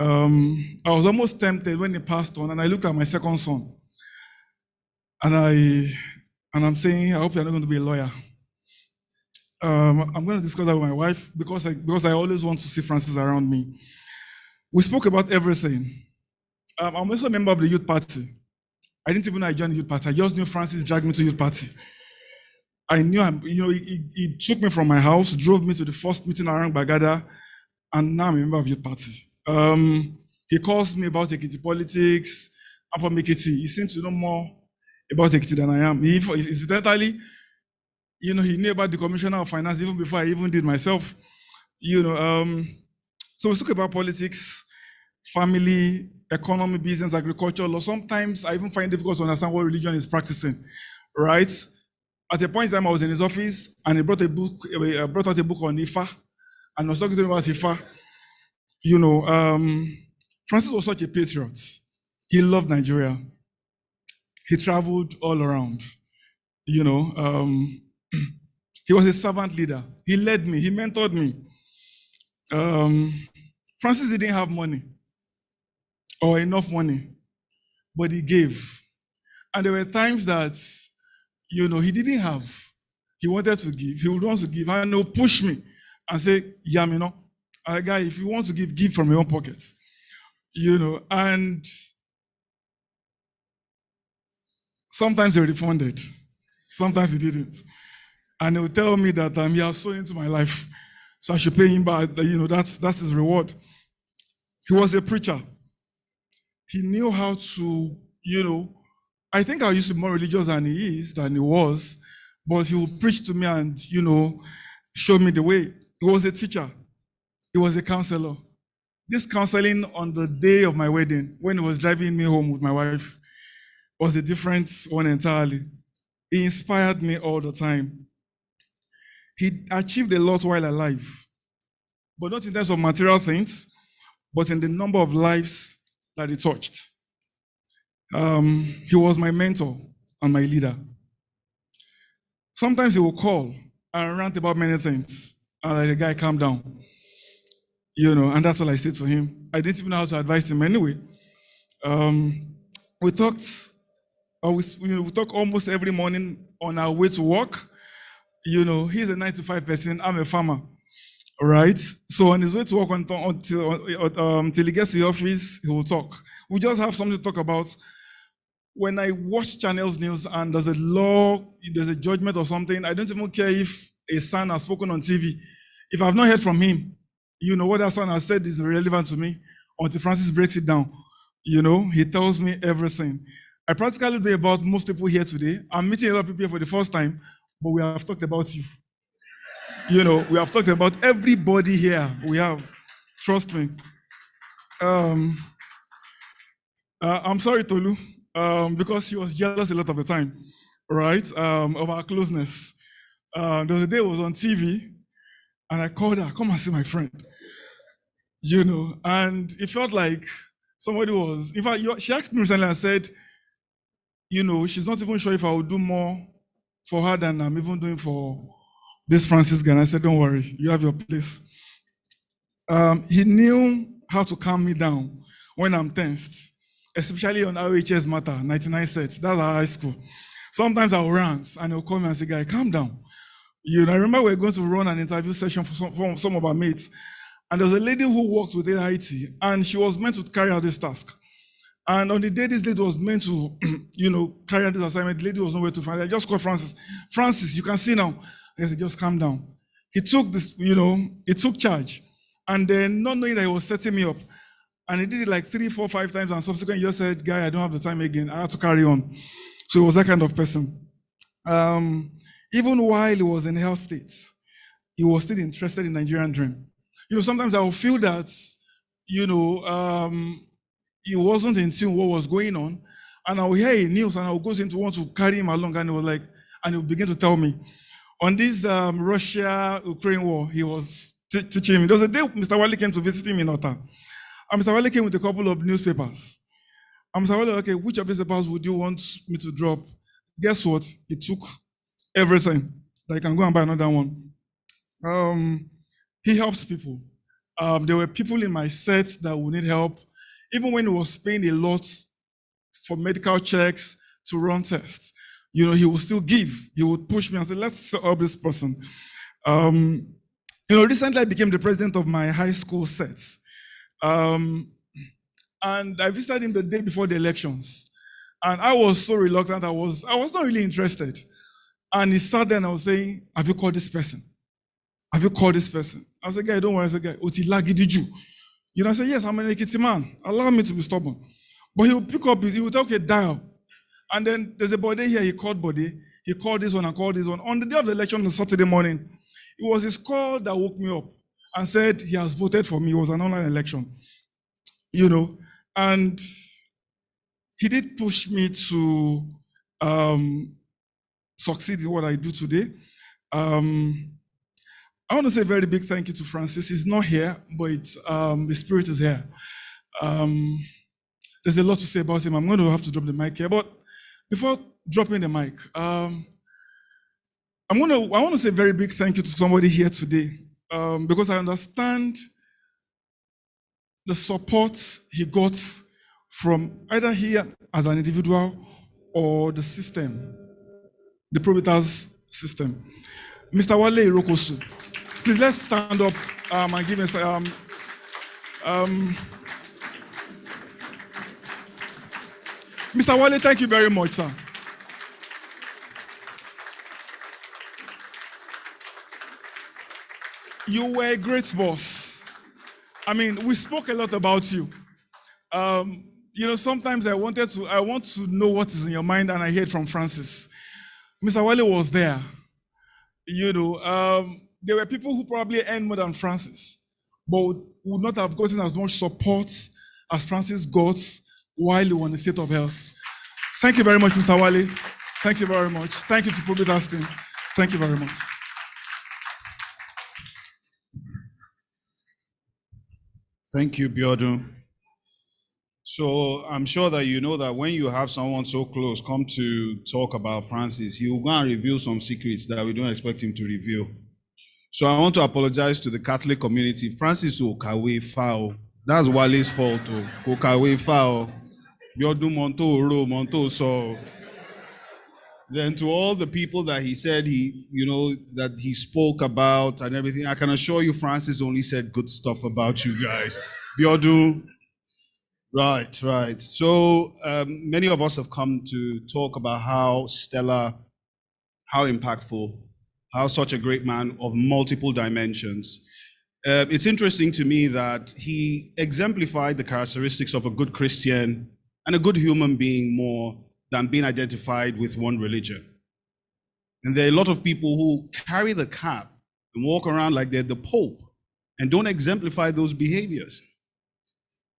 I was almost tempted when he passed on, and I looked at my second son. And I'm saying, I hope you're not going to be a lawyer. I'm going to discuss that with my wife because I always want to see Francis around me. We spoke about everything. I'm also a member of the youth party. I didn't even know I joined the youth party. I just knew Francis dragged me to youth party. I knew him, he took me from my house, drove me to the first meeting around Bagada, and now I'm a member of youth party. He calls me about Ekiti politics. I'm from Ekiti. He seems to know more about Ekiti than I am. Incidentally, he knew about the Commissioner of Finance even before I even did myself. So we spoke about politics, family, economy, business, agriculture, law. Sometimes I even find it difficult to understand what religion is practicing, right? At a point in time, I was in his office and he brought out a book on Ifa, and I was talking to him about Ifa. Francis was such a patriot. He loved Nigeria. He traveled all around. He was a servant leader. He led me. He mentored me. Francis didn't have money or enough money, but he gave. And there were times that, he didn't have. He wanted to give. He would want to give. And he'll push me and say, guy, if you want to give from your own pocket. And sometimes he refunded. Sometimes he didn't. And he would tell me that he has sown into my life, so I should pay him back. That's his reward. He was a preacher. He knew how to, I think I used to be more religious than he was, but he would preach to me and, show me the way. He was a teacher. He was a counselor. This counseling on the day of my wedding, when he was driving me home with my wife, was a different one entirely. He inspired me all the time. He achieved a lot while alive, but not in terms of material things, but in the number of lives that he touched. He was my mentor and my leader. Sometimes he will call and rant about many things, and like, the guy, calm down. And that's all I said to him. I didn't even know how to advise him anyway. We talked, we talk almost every morning on our way to work. He's a 9 to 5 person. I'm a farmer, right? So on his way to work until he gets to the office, he will talk. We just have something to talk about. When I watch Channels News and there's a law, there's a judgment or something, I don't even care if a son has spoken on TV. If I've not heard from him, what that son has said is irrelevant to me until Francis breaks it down. He tells me everything. I practically do about most people here today. I'm meeting a lot of people here for the first time, but we have talked about you. We have talked about everybody here. We have. Trust me. I'm sorry, Tolu, because he was jealous a lot of the time, right? Of our closeness. There was a day I was on TV, and I called her, come and see my friend. And it felt like somebody was, in fact, she asked me recently and said, she's not even sure if I will do more for her than I'm even doing for this Francis guy. And I said, don't worry, you have your place. He knew how to calm me down when I'm tensed, especially on RHS matter, 99 sets. That's our high school. Sometimes I'll rant and he'll call me and say, guy, calm down. I remember we were going to run an interview session for some of our mates. And there's a lady who works with AIT, and she was meant to carry out this task. And on the day this lady was meant to, carry out this assignment, the lady was nowhere to find her. I just called Francis. Francis, you can see now. I said, just calm down. He took this, he took charge. And then, not knowing that he was setting me up, and he did it like 3, 4, 5 times, and subsequently he just said, guy, I don't have the time again. I have to carry on. So he was that kind of person. Even while he was in health states, he was still interested in Nigerian dream. Sometimes I will feel that, he wasn't in tune with what was going on, and I will hear news, and I will go into want to carry him along, and he was like, and he will begin to tell me. On this Russia-Ukraine war, he was teaching me. There was a day Mr. Wale came to visit him in Ota, and Mr. Wale came with a couple of newspapers. And Mr. Wale, okay, which of these papers would you want me to drop? Guess what? He took everything. I can go and buy another one. He helps people. There were people in my set that would need help. Even when he was paying a lot for medical checks to run tests, he would still give. He would push me and say, let's set up this person. Recently I became the president of my high school set. And I visited him the day before the elections. And I was so reluctant, I was not really interested. And he sat there and I was saying, have you called this person? Have you called this person? I was like, guy, don't worry. I said, guy, Otilagi did you? I said, yes, I'm an Ekiti man. Allow me to be stubborn. But he will pick up he will tell, okay, dial. And then there's a body here, he called body. He called this one and called this one. On the day of the election on Saturday morning, it was his call that woke me up and said he has voted for me. It was an online election. And he did push me to succeed in what I do today. I want to say a very big thank you to Francis. He's not here, but his spirit is here. There's a lot to say about him. I'm going to have to drop the mic here. But before dropping the mic, I want to say a very big thank you to somebody here today, because I understand the support he got from either here as an individual or the system, the Probitas system. Mr. Wale Irokosu, please let's stand up and give us Mr. Wale, thank you very much, sir. You were a great boss. We spoke a lot about you. Sometimes I want to know what is in your mind, and I heard from Francis. Mr. Wale was there. There were people who probably earned more than Francis, but would not have gotten as much support as Francis got while he was in the state of health. Thank you very much, Mr. Wale. Thank you very much. Thank you to Probitas team. Thank you very much. Thank you, Biodun. So I'm sure that you know that when you have someone so close come to talk about Francis, he will go and reveal some secrets that we don't expect him to reveal. So I want to apologize to the Catholic community. Francis Okawe Fao. That's Wale's fault. Okawe Fao. Biodun Monto Oro Monto So. Then to all the people that he said that he spoke about and everything, I can assure you Francis only said good stuff about you guys. Biodun. Right. So many of us have come to talk about how stellar, how impactful, how such a great man of multiple dimensions. It's interesting to me that he exemplified the characteristics of a good Christian and a good human being more than being identified with one religion. And there are a lot of people who carry the cap and walk around like they're the Pope and don't exemplify those behaviors.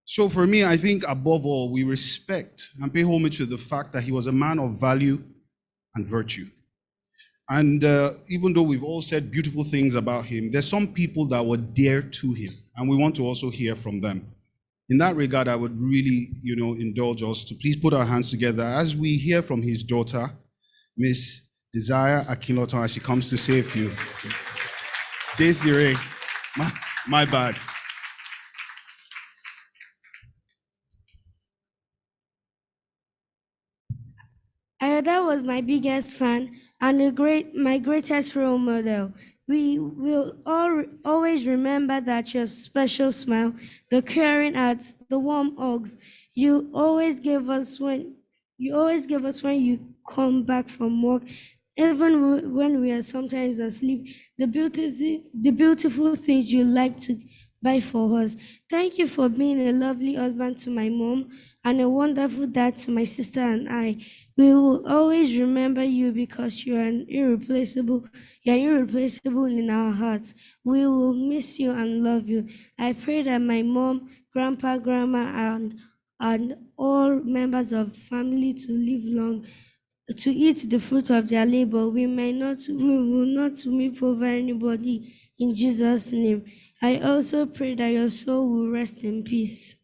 So for me, I think above all, we respect and pay homage to the fact that he was a man of value and virtue. And even though we've all said beautiful things about him, there's some people that were dear to him, and we want to also hear from them. In that regard, I would really, indulge us to please put our hands together as we hear from his daughter, Miss Desire Akinlotan, as she comes to say a few. Desiree, my bad. Ayoda was my biggest fan and my greatest role model. We will always remember that your special smile, the caring heart, the warm hugs you always give us when you come back from work, even when we are sometimes asleep. The beautiful things you like to buy for us. Thank you for being a lovely husband to my mom and a wonderful dad to my sister and I. We will always remember you because you are irreplaceable in our hearts. We will miss you and love you. I pray that my mom, grandpa, grandma, and all members of family to live long, to eat the fruit of their labor. We will not weep over anybody in Jesus' name. I also pray that your soul will rest in peace.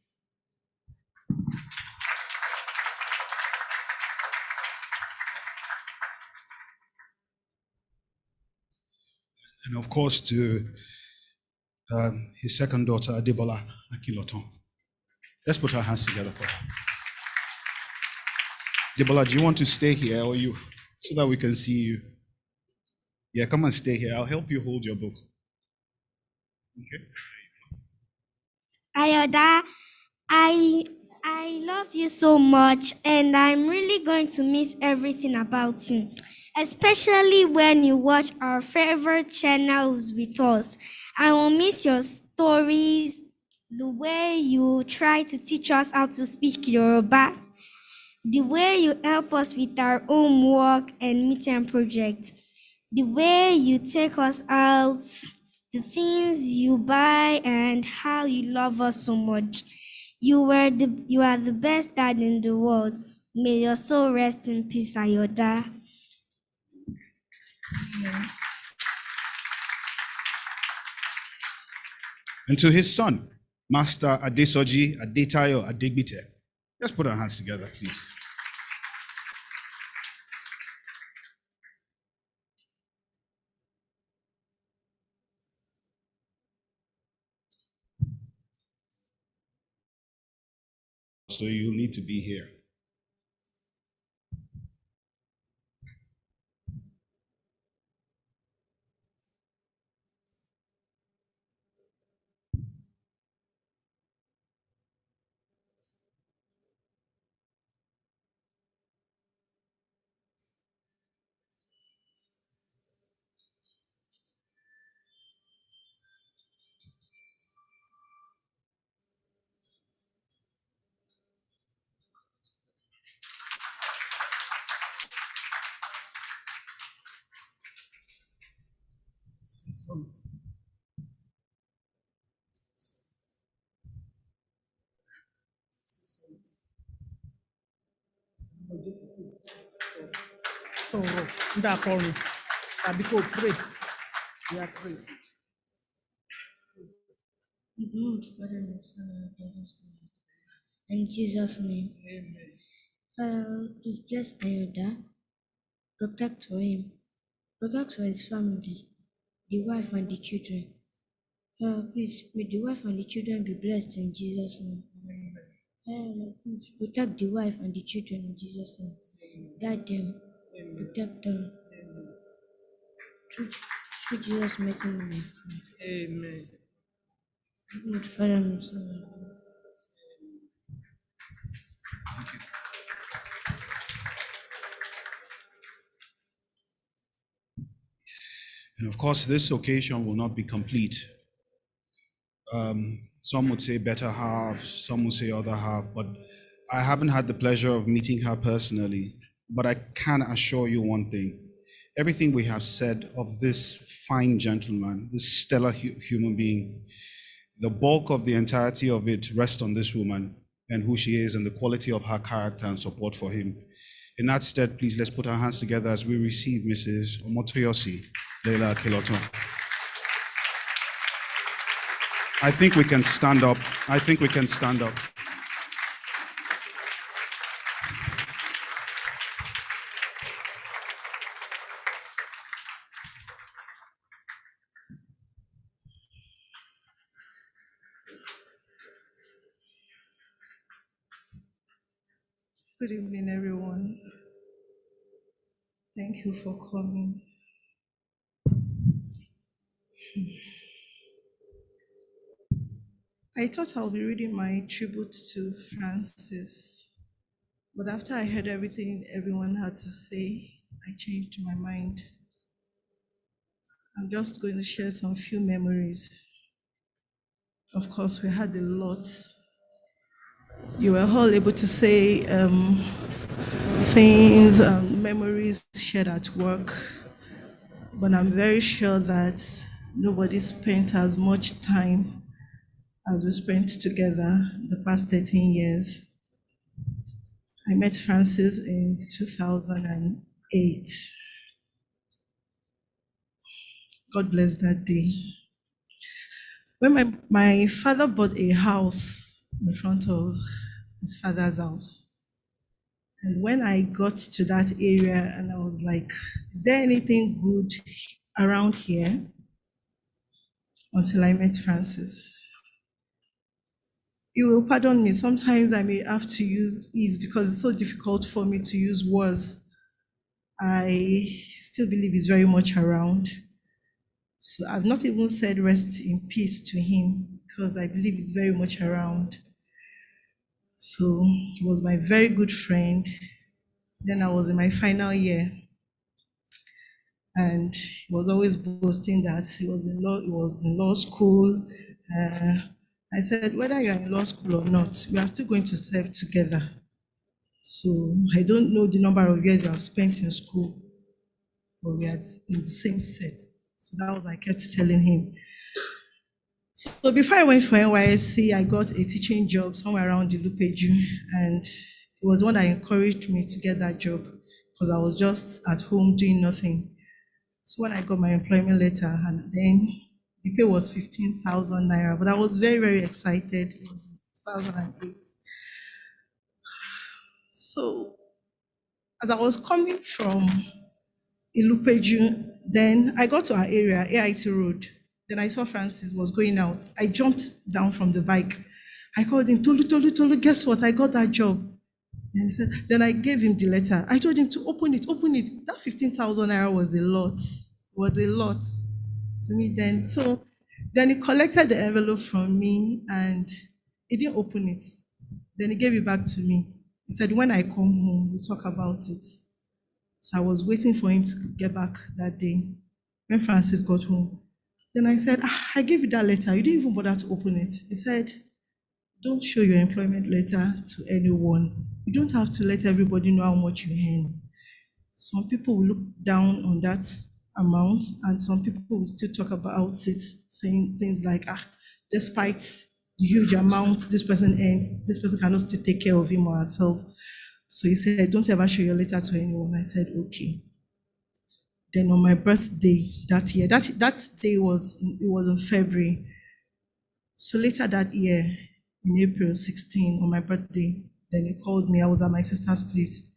And of course, to his second daughter, Adebola Akinlotan. Let's put our hands together for her. Adebola, do you want to stay here or so that we can see you? Yeah, come and stay here. I'll help you hold your book. Okay. Ayoda, I love you so much, and I'm really going to miss everything about you, especially when you watch our favorite channels with us. I will miss your stories, the way you try to teach us how to speak Yoruba, the way you help us with our homework and midterm project, the way you take us out, the things you buy, and how you love us so much. You are the best dad in the world. May your soul rest in peace, Ayoda. And to his son, Master Adesoji Adetayo Adegbite. Let's put our hands together, please. So you need to be here. Sorrow. That call me. Because pray. We are praying. In Jesus' name. Please bless Ayoda. Protect him. Protect his family. the wife and the children. Please, may the wife and the children be blessed in Jesus' name. Please protect the wife and the children in Jesus' name. Guide them, protect them. Through Jesus' mighty name. Amen. Father, and Son, and Holy And of course, this occasion will not be complete. Some would say better half, some would say other half, but I haven't had the pleasure of meeting her personally. But I can assure you one thing. Everything we have said of this fine gentleman, this stellar human being, the bulk of the entirety of it rests on this woman and who she is and the quality of her character and support for him. In that stead, please, let's put our hands together as we receive Mrs. Omotoyosi Leila Akinlotan. I think we can stand up. I think we can stand up. Good evening, everyone. Thank you for coming. I thought I'll be reading my tribute to Francis, but after I heard everything everyone had to say, I changed my mind. I'm just going to share some few memories. Of course, we had a lot. You were all able to say things and memories shared at work, but I'm very sure that nobody spent as much time as we spent together the past 13 years. I met Francis in 2008. God bless that day. When my father bought a house in front of his father's house, and when I got to that area and I was like, is there anything good around here? Until I met Francis. You will pardon me, sometimes I may have to use is because it's so difficult for me to use was. I still believe he's very much around. So I've not even said rest in peace to him because I believe he's very much around. So he was my very good friend. Then I was in my final year. And he was always boasting that he was in law school. I said, whether you're in law school or not, we are still going to serve together. So I don't know the number of years you have spent in school, but we are in the same set. So that was I kept telling him. So before I went for NYSC, I got a teaching job somewhere around the Lupeju, and it was one that encouraged me to get that job because I was just at home doing nothing. So when I got my employment letter, and then the pay was 15,000 naira, but I was very, very excited. It was 2008. So as I was coming from Ilupeju, then I got to our area, AIT Road. Then I saw Francis was going out. I jumped down from the bike. I called him, Tolu, guess what? I got that job. And he said, then I gave him the letter. I told him to open it. That 15,000 naira was a lot to me then. So then he collected the envelope from me and he didn't open it. Then he gave it back to me. He said, when I come home, we'll talk about it. So I was waiting for him to get back that day. When Francis got home, then I said, I gave you that letter. You didn't even bother to open it. He said, don't show your employment letter to anyone. You don't have to let everybody know how much you earn. Some people will look down on that amount, and some people will still talk about it, saying things like, despite the huge amount this person earns, this person cannot still take care of him or herself. So he said, don't ever show your letter to anyone. I said, okay. Then on my birthday that year, that day was in February. So later that year, in April 16, on my birthday, then he called me. I was at my sister's place.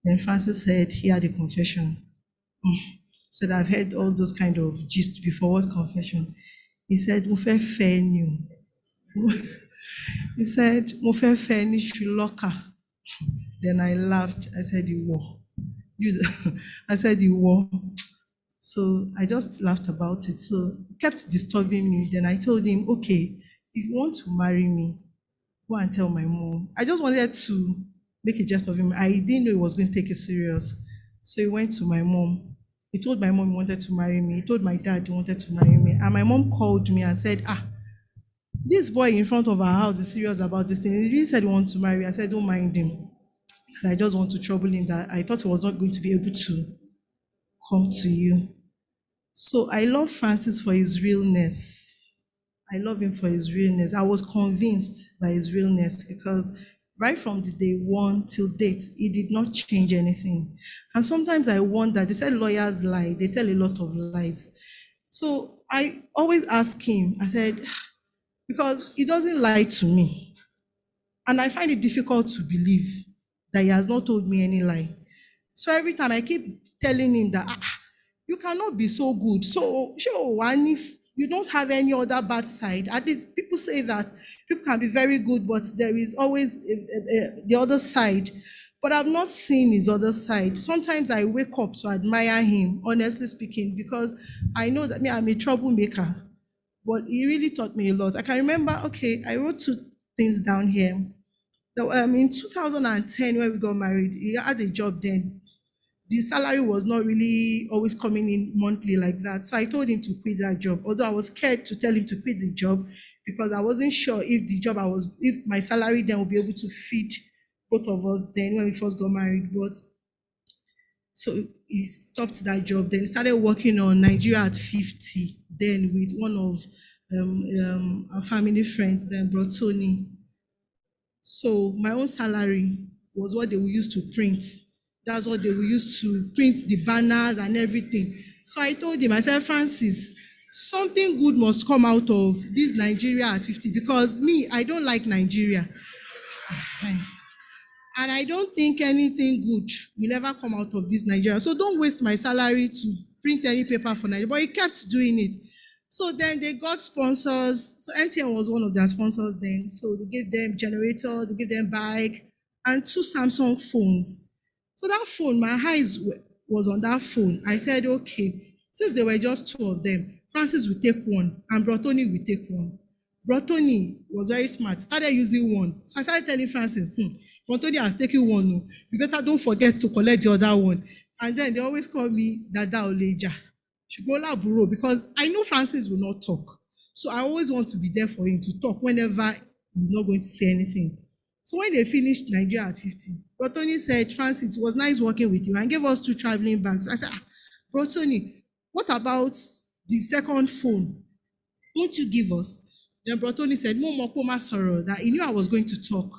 Then Francis said he had a confession. said, I've heard all those kind of gist before. What's confession? He said, Mo fẹ́ fẹ́ ni o." He said, Mo fẹ́ fẹ́ ni Shuloka. Then I laughed. I said, You were. I said, You were. So I just laughed about it. So it kept disturbing me. Then I told him, okay, if you want to marry me, go and tell my mom. I just wanted to make a jest of him. I didn't know he was going to take it serious. So he went to my mom. He told my mom he wanted to marry me. He told my dad he wanted to marry me. And my mom called me and said, this boy in front of our house is serious about this thing. He really said he wants to marry me. I said, don't mind him. And I just want to trouble him that I thought he was not going to be able to come to you. So I love Francis for his realness. I love him for his realness. I was convinced by his realness because right from the day one till date, he did not change anything. And sometimes I wonder, they said lawyers lie, they tell a lot of lies. So I always ask him, I said, because he doesn't lie to me. And I find it difficult to believe that he has not told me any lie. So every time I keep telling him that, you cannot be so good. So, sure, and if you don't have any other bad side, at least people say that people can be very good, but there is always the other side. But I've not seen his other side. Sometimes I wake up to admire him, honestly speaking, because I know that I'm a troublemaker, but he really taught me a lot. I can remember, I wrote 2 things down here. In 2010, when we got married, he had a job then. The salary was not really always coming in monthly like that. So I told him to quit that job, although I was scared to tell him to quit the job because I wasn't sure if my salary then would be able to feed both of us then when we first got married. But so he stopped that job, then started working on Nigeria at 50, then with one of our family friends, then brought Tony. So my own salary was what they would use to print. That's what they will use to print the banners and everything. So I told him, I said, Francis, something good must come out of this Nigeria at 50 because I don't like Nigeria. And I don't think anything good will ever come out of this Nigeria. So don't waste my salary to print any paper for Nigeria. But he kept doing it. So then they got sponsors. So MTN was one of their sponsors then. So they gave them generator, they gave them bike, and 2 Samsung phones. So that phone, my eyes was on that phone. I said, okay, since there were just 2 of them, Francis will take one and Brotoni will take one. Brotoni was very smart, started using one. So I started telling Francis, Brotoni has taken one. You better don't forget to collect the other one. And then they always call me Dada Oleja, Shugola Buro, because I know Francis will not talk. So I always want to be there for him to talk whenever he's not going to say anything. So when they finished Nigeria at 50, Brotoni said, Francis, it was nice working with you, and gave us 2 traveling bags. I said, Brotoni, what about the second phone? Won't you give us? Then Brotoni said, Mo Poma Sorrow, that he knew I was going to talk.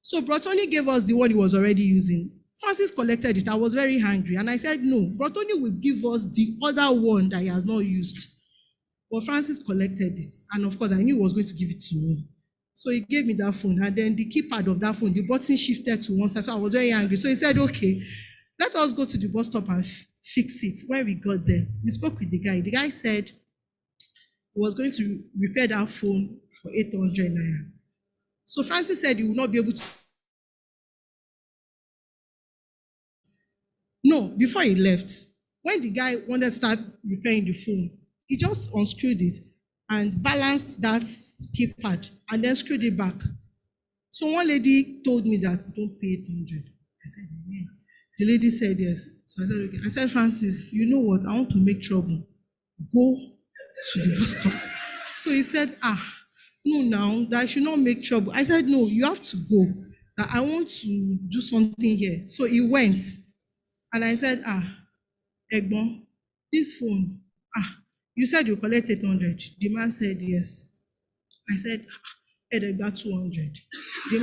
So Brotoni gave us the one he was already using. Francis collected it. I was very angry. And I said, no, Brotoni will give us the other one that he has not used. But Francis collected it. And of course, I knew he was going to give it to me. So he gave me that phone, and then the keypad of that phone, the button shifted to one side, so I was very angry. So he said, okay, let us go to the bus stop and fix it. When we got there, we spoke with the guy. The guy said he was going to repair that phone for 800 naira. So Francis said he would not be able to. No, before he left, when the guy wanted to start repairing the phone, he just unscrewed it and balanced that keypad and then screwed it back. So one lady told me that don't pay 800. I said, yeah. The lady said yes. So I said, okay. I said, Francis, you know what? I want to make trouble. Go to the bus stop. So he said, no, now that I should not make trouble. I said, no, you have to go. That I want to do something here. So he went. And I said, Egbon, this phone, you said you collect 800. The man said yes. I said, I got 200. The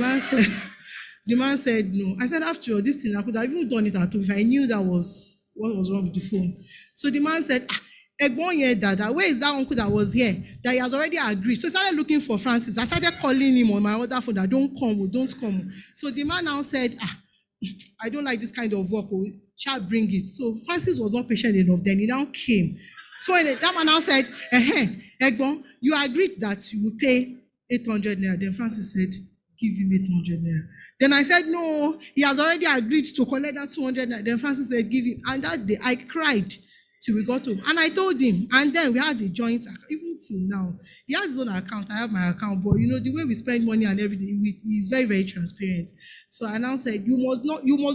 man said no. I said, after all, this thing, I could have even done it at home if I knew that was what was wrong with the phone. So the man said, Egbon here, Dada, where is that uncle that was here? That he has already agreed. So I started looking for Francis. I started calling him on my other phone that don't come. So the man now said, I don't like this kind of work. Oh, shall bring it. So Francis was not patient enough. Then he now came. So that man now said, Egbon, you agreed that you will pay 800 naira. Then Francis said, give him 800 naira. Then I said, no, he has already agreed to collect that 200 naira. Then Francis said, give him. And that day I cried till we got home. And I told him, and then we had a joint account, even till now. He has his own account, I have my account, but you know, the way we spend money and everything, is very, very transparent. So I now said, you must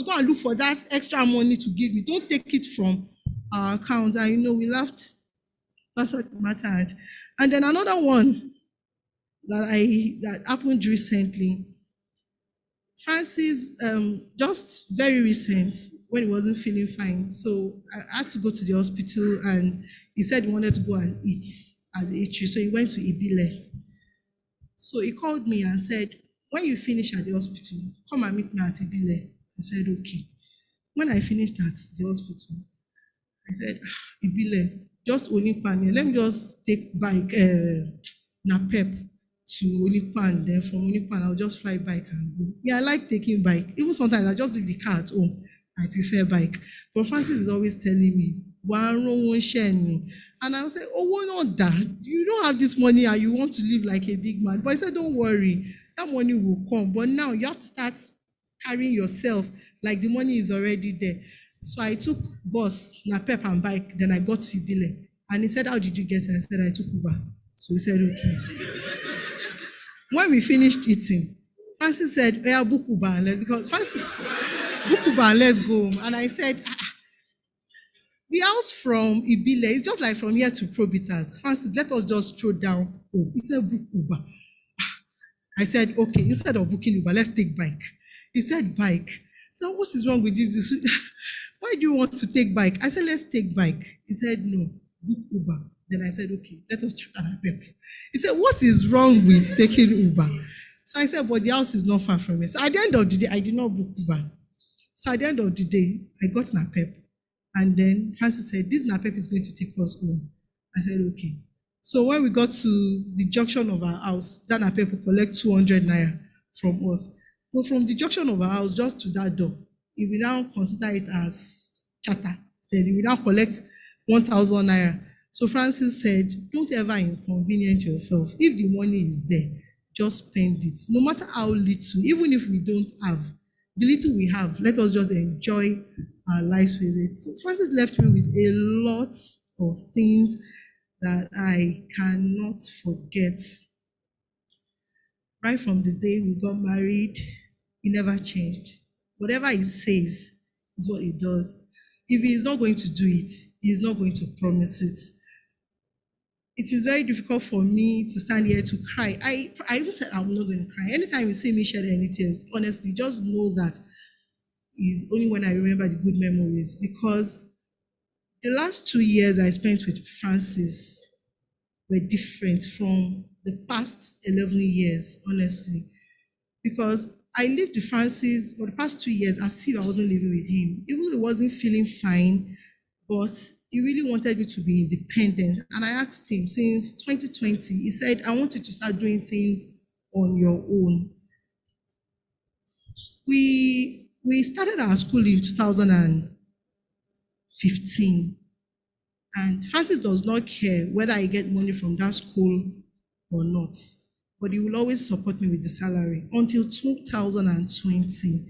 go and look for that extra money to give me. Don't take it from our account. And you know, we laughed. That's what mattered. And then another one that happened recently. Francis, just very recent, when he wasn't feeling fine. So I had to go to the hospital, and he said he wanted to go and eat at the eatery. So he went to Ibile. So he called me and said, when you finish at the hospital, come and meet me at Ibile. I said, okay. When I finished at the hospital, I said, Ibile, just Onipan, let me just take bike, Napep to Onipan. Then from Onipan, I'll just fly bike and go. Yeah, I like taking bike. Even sometimes I just leave the car at home. I prefer bike. But Francis is always telling me, and I was like, oh, why not that? You don't have this money and you want to live like a big man. But I said, don't worry, that money will come. But now you have to start carrying yourself like the money is already there. So I took bus, Napep and bike, then I got to Ibile. And he said, how did you get it? I said, I took Uber. So he said, okay. When we finished eating, Francis said, yeah, book Uber and let's, because Francis, book Uber and let's go home. And I said, the house from Ibile is just like from here to Probitas. Francis, let us just throw down home. He said, book Uber. I said, okay, instead of booking Uber, let's take bike. He said, bike. So what is wrong with this? Why do you want to take bike? I said, let's take bike. He said, no, book Uber. Then I said, okay, let us check on our paper. He said, what is wrong with taking Uber? So I said, but the house is not far from it. So at the end of the day, I did not book Uber. So at the end of the day, I got Napep. And then Francis said, this Napep is going to take us home. I said, okay. So when we got to the junction of our house, that Napep will collect 200 naira from us. But from the junction of our house just to that door, he will now consider it as charter. Then he will now collect 1,000 naira. So Francis said, don't ever inconvenience yourself. If the money is there, just spend it. No matter how little, even if we don't have, the little we have, let us just enjoy our lives with it. So Francis left me with a lot of things that I cannot forget. Right from the day we got married, he never changed. Whatever he says is what he does. If he is not going to do it, he is not going to promise it. It is very difficult for me to stand here to cry. I even said I'm not going to cry. Anytime you see me shed any tears, honestly, just know that is only when I remember the good memories, because the last 2 years I spent with Francis were different from the past 11 years, honestly, because I lived with Francis for the past 2 years as if I wasn't living with him, even though he wasn't feeling fine, but he really wanted me to be independent. And I asked him, since 2020, he said, I want you to start doing things on your own. We started our school in 2015, and Francis does not care whether I get money from that school or not, but he will always support me with the salary until 2020.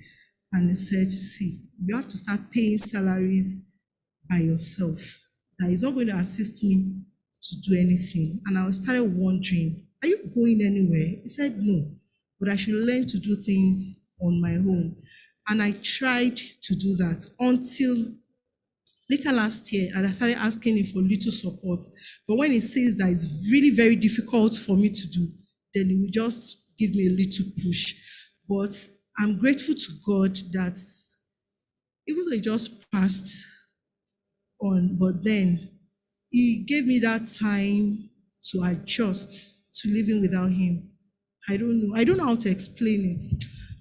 And he said, see, you have to start paying salaries by yourself. That is not going to assist me to do anything. And I started wondering, are you going anywhere? He said, no, but I should learn to do things on my own. And I tried to do that until later last year, and I started asking him for little support. But when he says that it's really very difficult for me to do, then he will just give me a little push. But I'm grateful to God that even though he just passed on, but then he gave me that time to adjust to living without him. I don't know how to explain it.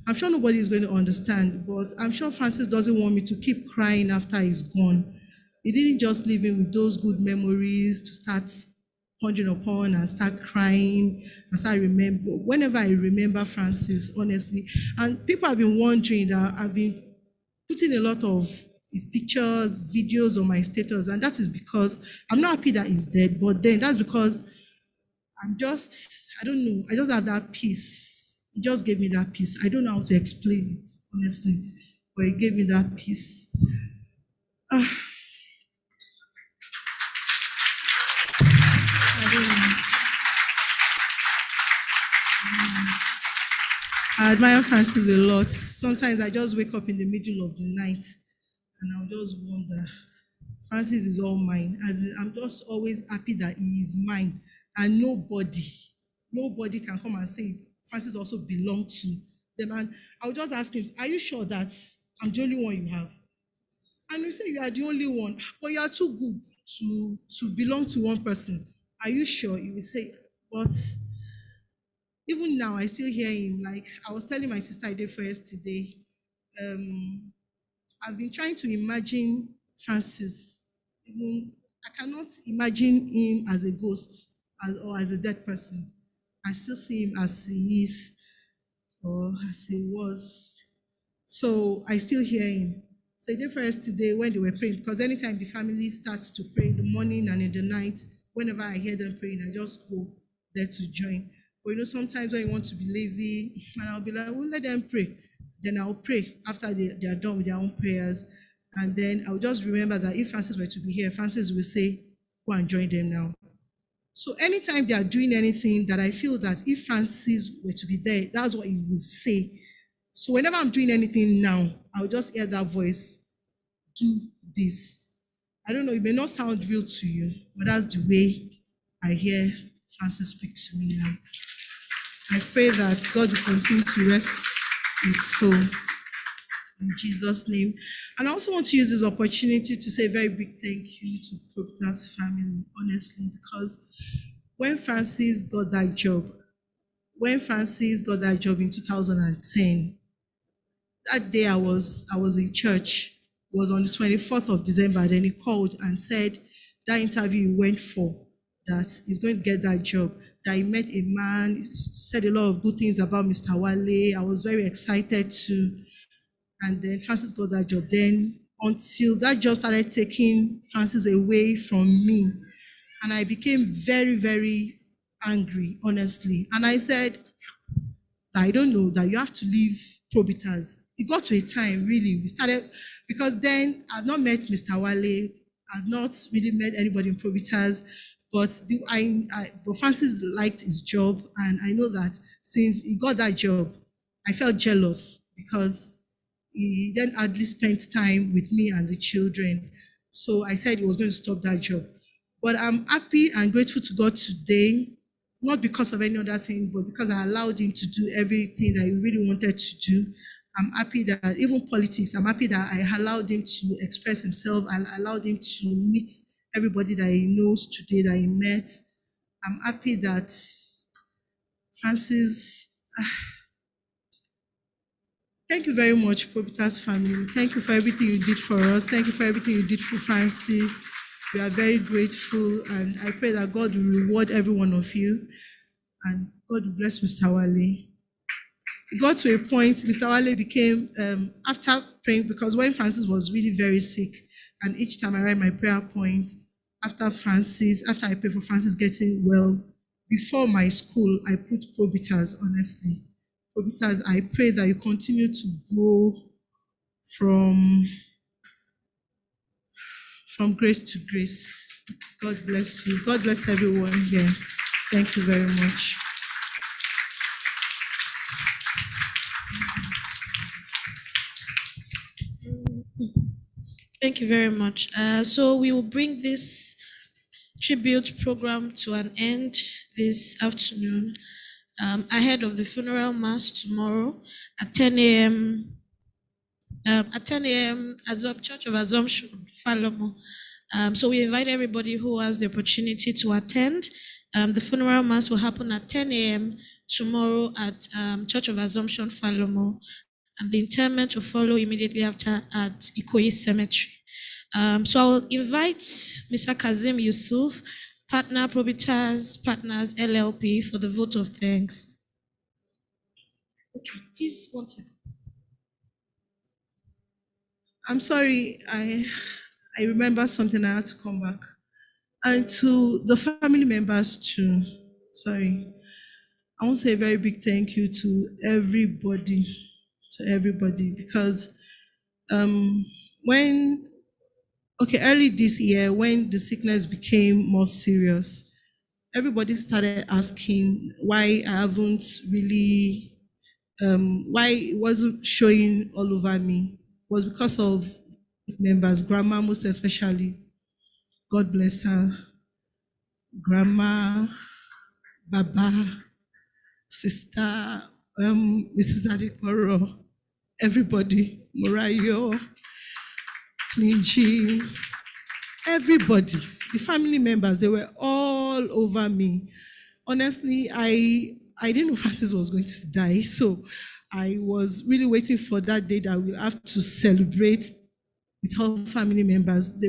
I'm sure nobody is going to understand, but I'm sure Francis doesn't want me to keep crying after he's gone. He didn't just leave me with those good memories to start pondering upon and start crying and start remember. Whenever I remember Francis, honestly, and people have been wondering that I've been putting a lot of his pictures, videos on my status, and that is because I'm not happy that he's dead, but then that's because I don't know, I just have that peace. He just gave me that peace. I don't know how to explain it, honestly, but he gave me that peace. Ah, I don't know. I admire Francis a lot. Sometimes I just wake up in the middle of the night and I'll just wonder, Francis is all mine. I'm just always happy that he is mine, and nobody can come and say Francis also belongs to them. And I'll just ask him, are you sure that I'm the only one you have? And he say, you are the only one, but you are too good to belong to one person. Are you sure? He will say, but even now, I still hear him. Like I was telling my sister I did for yesterday, I've been trying to imagine Francis. Even I cannot imagine him as a ghost or as a dead person. I still see him as he is or as he was. So I still hear him. So I did for yesterday when they were praying, because anytime the family starts to pray in the morning and in the night, whenever I hear them praying, I just go there to join. But you know, sometimes when you want to be lazy, and I'll be like, well, let them pray. Then I'll pray after they are done with their own prayers. And then I'll just remember that if Francis were to be here, Francis will say, go and join them now. So anytime they are doing anything that I feel that if Francis were to be there, that's what he would say. So whenever I'm doing anything now, I'll just hear that voice, do this. I don't know, it may not sound real to you, but that's the way I hear Francis speak to me now. I pray that God will continue to rest his soul in Jesus' name. And I also want to use this opportunity to say a very big thank you to Probitas family, honestly, because when Francis got that job in 2010, that day I was in church. It was on the 24th of December. Then he called and said that interview he went for, that he's going to get that job, that he met a man, said a lot of good things about Mr. Wale. I was very excited too. And then Francis got that job. Then until that job started taking Francis away from me, and I became very, very angry, honestly. And I said, I don't know, that you have to leave Probitas. It got to a time, really, we started, because then I've not met Mr. Wale, I've not really met anybody in Probitas, but Francis liked his job, and I know that since he got that job, I felt jealous because he then hardly spent time with me and the children. So I said he was going to stop that job. But I'm happy and grateful to God today, not because of any other thing, but because I allowed him to do everything that he really wanted to do. I'm happy that even politics, I'm happy that I allowed him to express himself. I allowed him to meet everybody that he knows today, that he met. I'm happy that Francis, thank you very much, Probitas family. Thank you for everything you did for us. Thank you for everything you did for Francis. We are very grateful, and I pray that God will reward every one of you, and God will bless Mr. Wale. It got to a point, Mr. Wale became, after praying, because when Francis was really very sick, and each time I write my prayer points, after I pray for Francis getting well, before my school, I put Probitas, honestly. Probitas, I pray that you continue to grow from grace to grace. God bless you. God bless everyone here. Thank you very much. Thank you very much. So we will bring this tribute program to an end this afternoon, ahead of the funeral mass tomorrow at 10 a.m. At 10 a.m. Church of Assumption, Falomo. So we invite everybody who has the opportunity to attend. The funeral mass will happen at 10 a.m. tomorrow at Church of Assumption, Falomo, and the interment will follow immediately after at Ikoyi Cemetery. So I'll invite Mr. Kazim Yusuf, partner Probitas Partners LLP, for the vote of thanks. Okay, please, 1 second. I'm sorry, I remember something, I had to come back. And to the family members too, sorry. I want to say a very big thank you to everybody, because when, early this year, when the sickness became more serious, everybody started asking why I haven't really, why it wasn't showing all over me. It was because of members, grandma most especially. God bless her. Grandma, Baba, Sister, Mrs. Adikoro, everybody, Morayo, Clingy, everybody, the family members, they were all over me. Honestly, I didn't know Francis was going to die, so I was really waiting for that day that we'll have to celebrate with all family members. They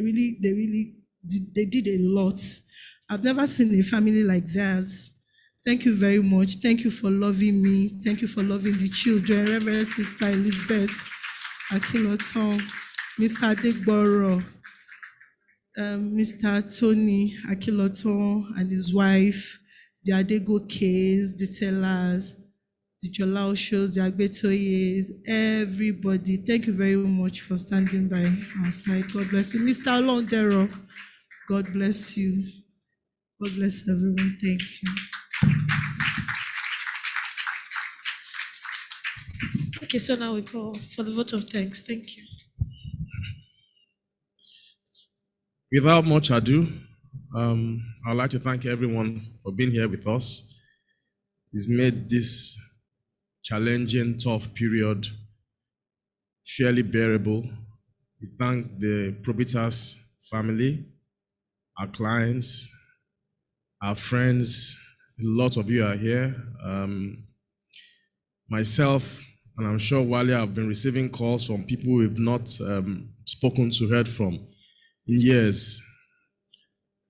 did a lot. I've never seen a family like theirs. Thank you very much. Thank you for loving me. Thank you for loving the children. Reverend Sister Elizabeth Akinlotan, Mr. Adegboro, Mr. Tony Akinlotan and his wife, the Adegokes, the Tellers, the Jolao shows, the Agbetoyes, everybody. Thank you very much for standing by our side. God bless you. Mr. Londero, God bless you. God bless everyone. Thank you. Okay, so now we call for the vote of thanks. Thank you. Without much ado, I'd like to thank everyone for being here with us. It's made this challenging, tough period fairly bearable. We thank the Probitas family, our clients, our friends. A lot of you are here. Myself, and I'm sure Wale, I've been receiving calls from people we've not spoken to, heard from in years.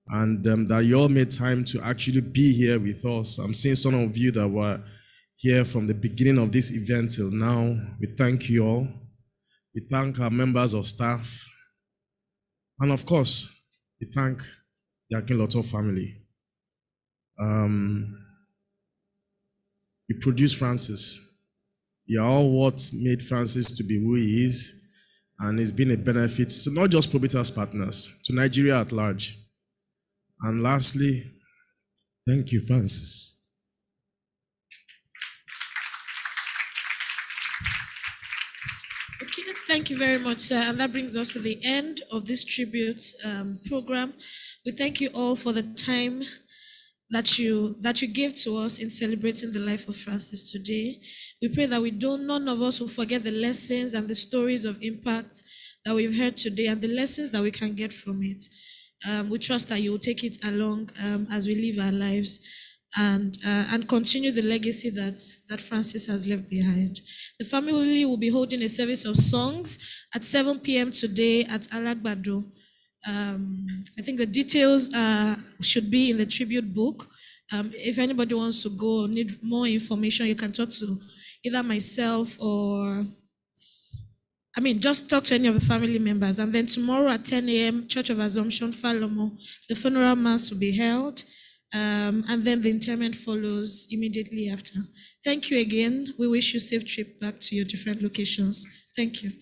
And that you all made time to actually be here with us. I'm seeing some of you that were here from the beginning of this event till now. We thank you all. We thank our members of staff. And of course, we thank the Akinlotan family. You produced Francis. You're all what made Francis to be who he is. And it's been a benefit to not just Probitas partners, to Nigeria at large. And lastly, thank you, Francis. Okay, thank you very much, sir. And that brings us to the end of this tribute program. We thank you all for the time that you gave to us in celebrating the life of Francis today. We pray that none of us will forget the lessons and the stories of impact that we've heard today and the lessons that we can get from it. We trust that you will take it along as we live our lives and continue the legacy that Francis has left behind. The family will be holding a service of songs at 7 p.m. today at Alagbado. I think the details should be in the tribute book. If anybody wants to go or need more information, you can talk to either myself or just talk to any of the family members. And then tomorrow at 10 a.m., Church of Assumption, Falomo, the funeral mass will be held. And then the interment follows immediately after. Thank you again. We wish you a safe trip back to your different locations. Thank you.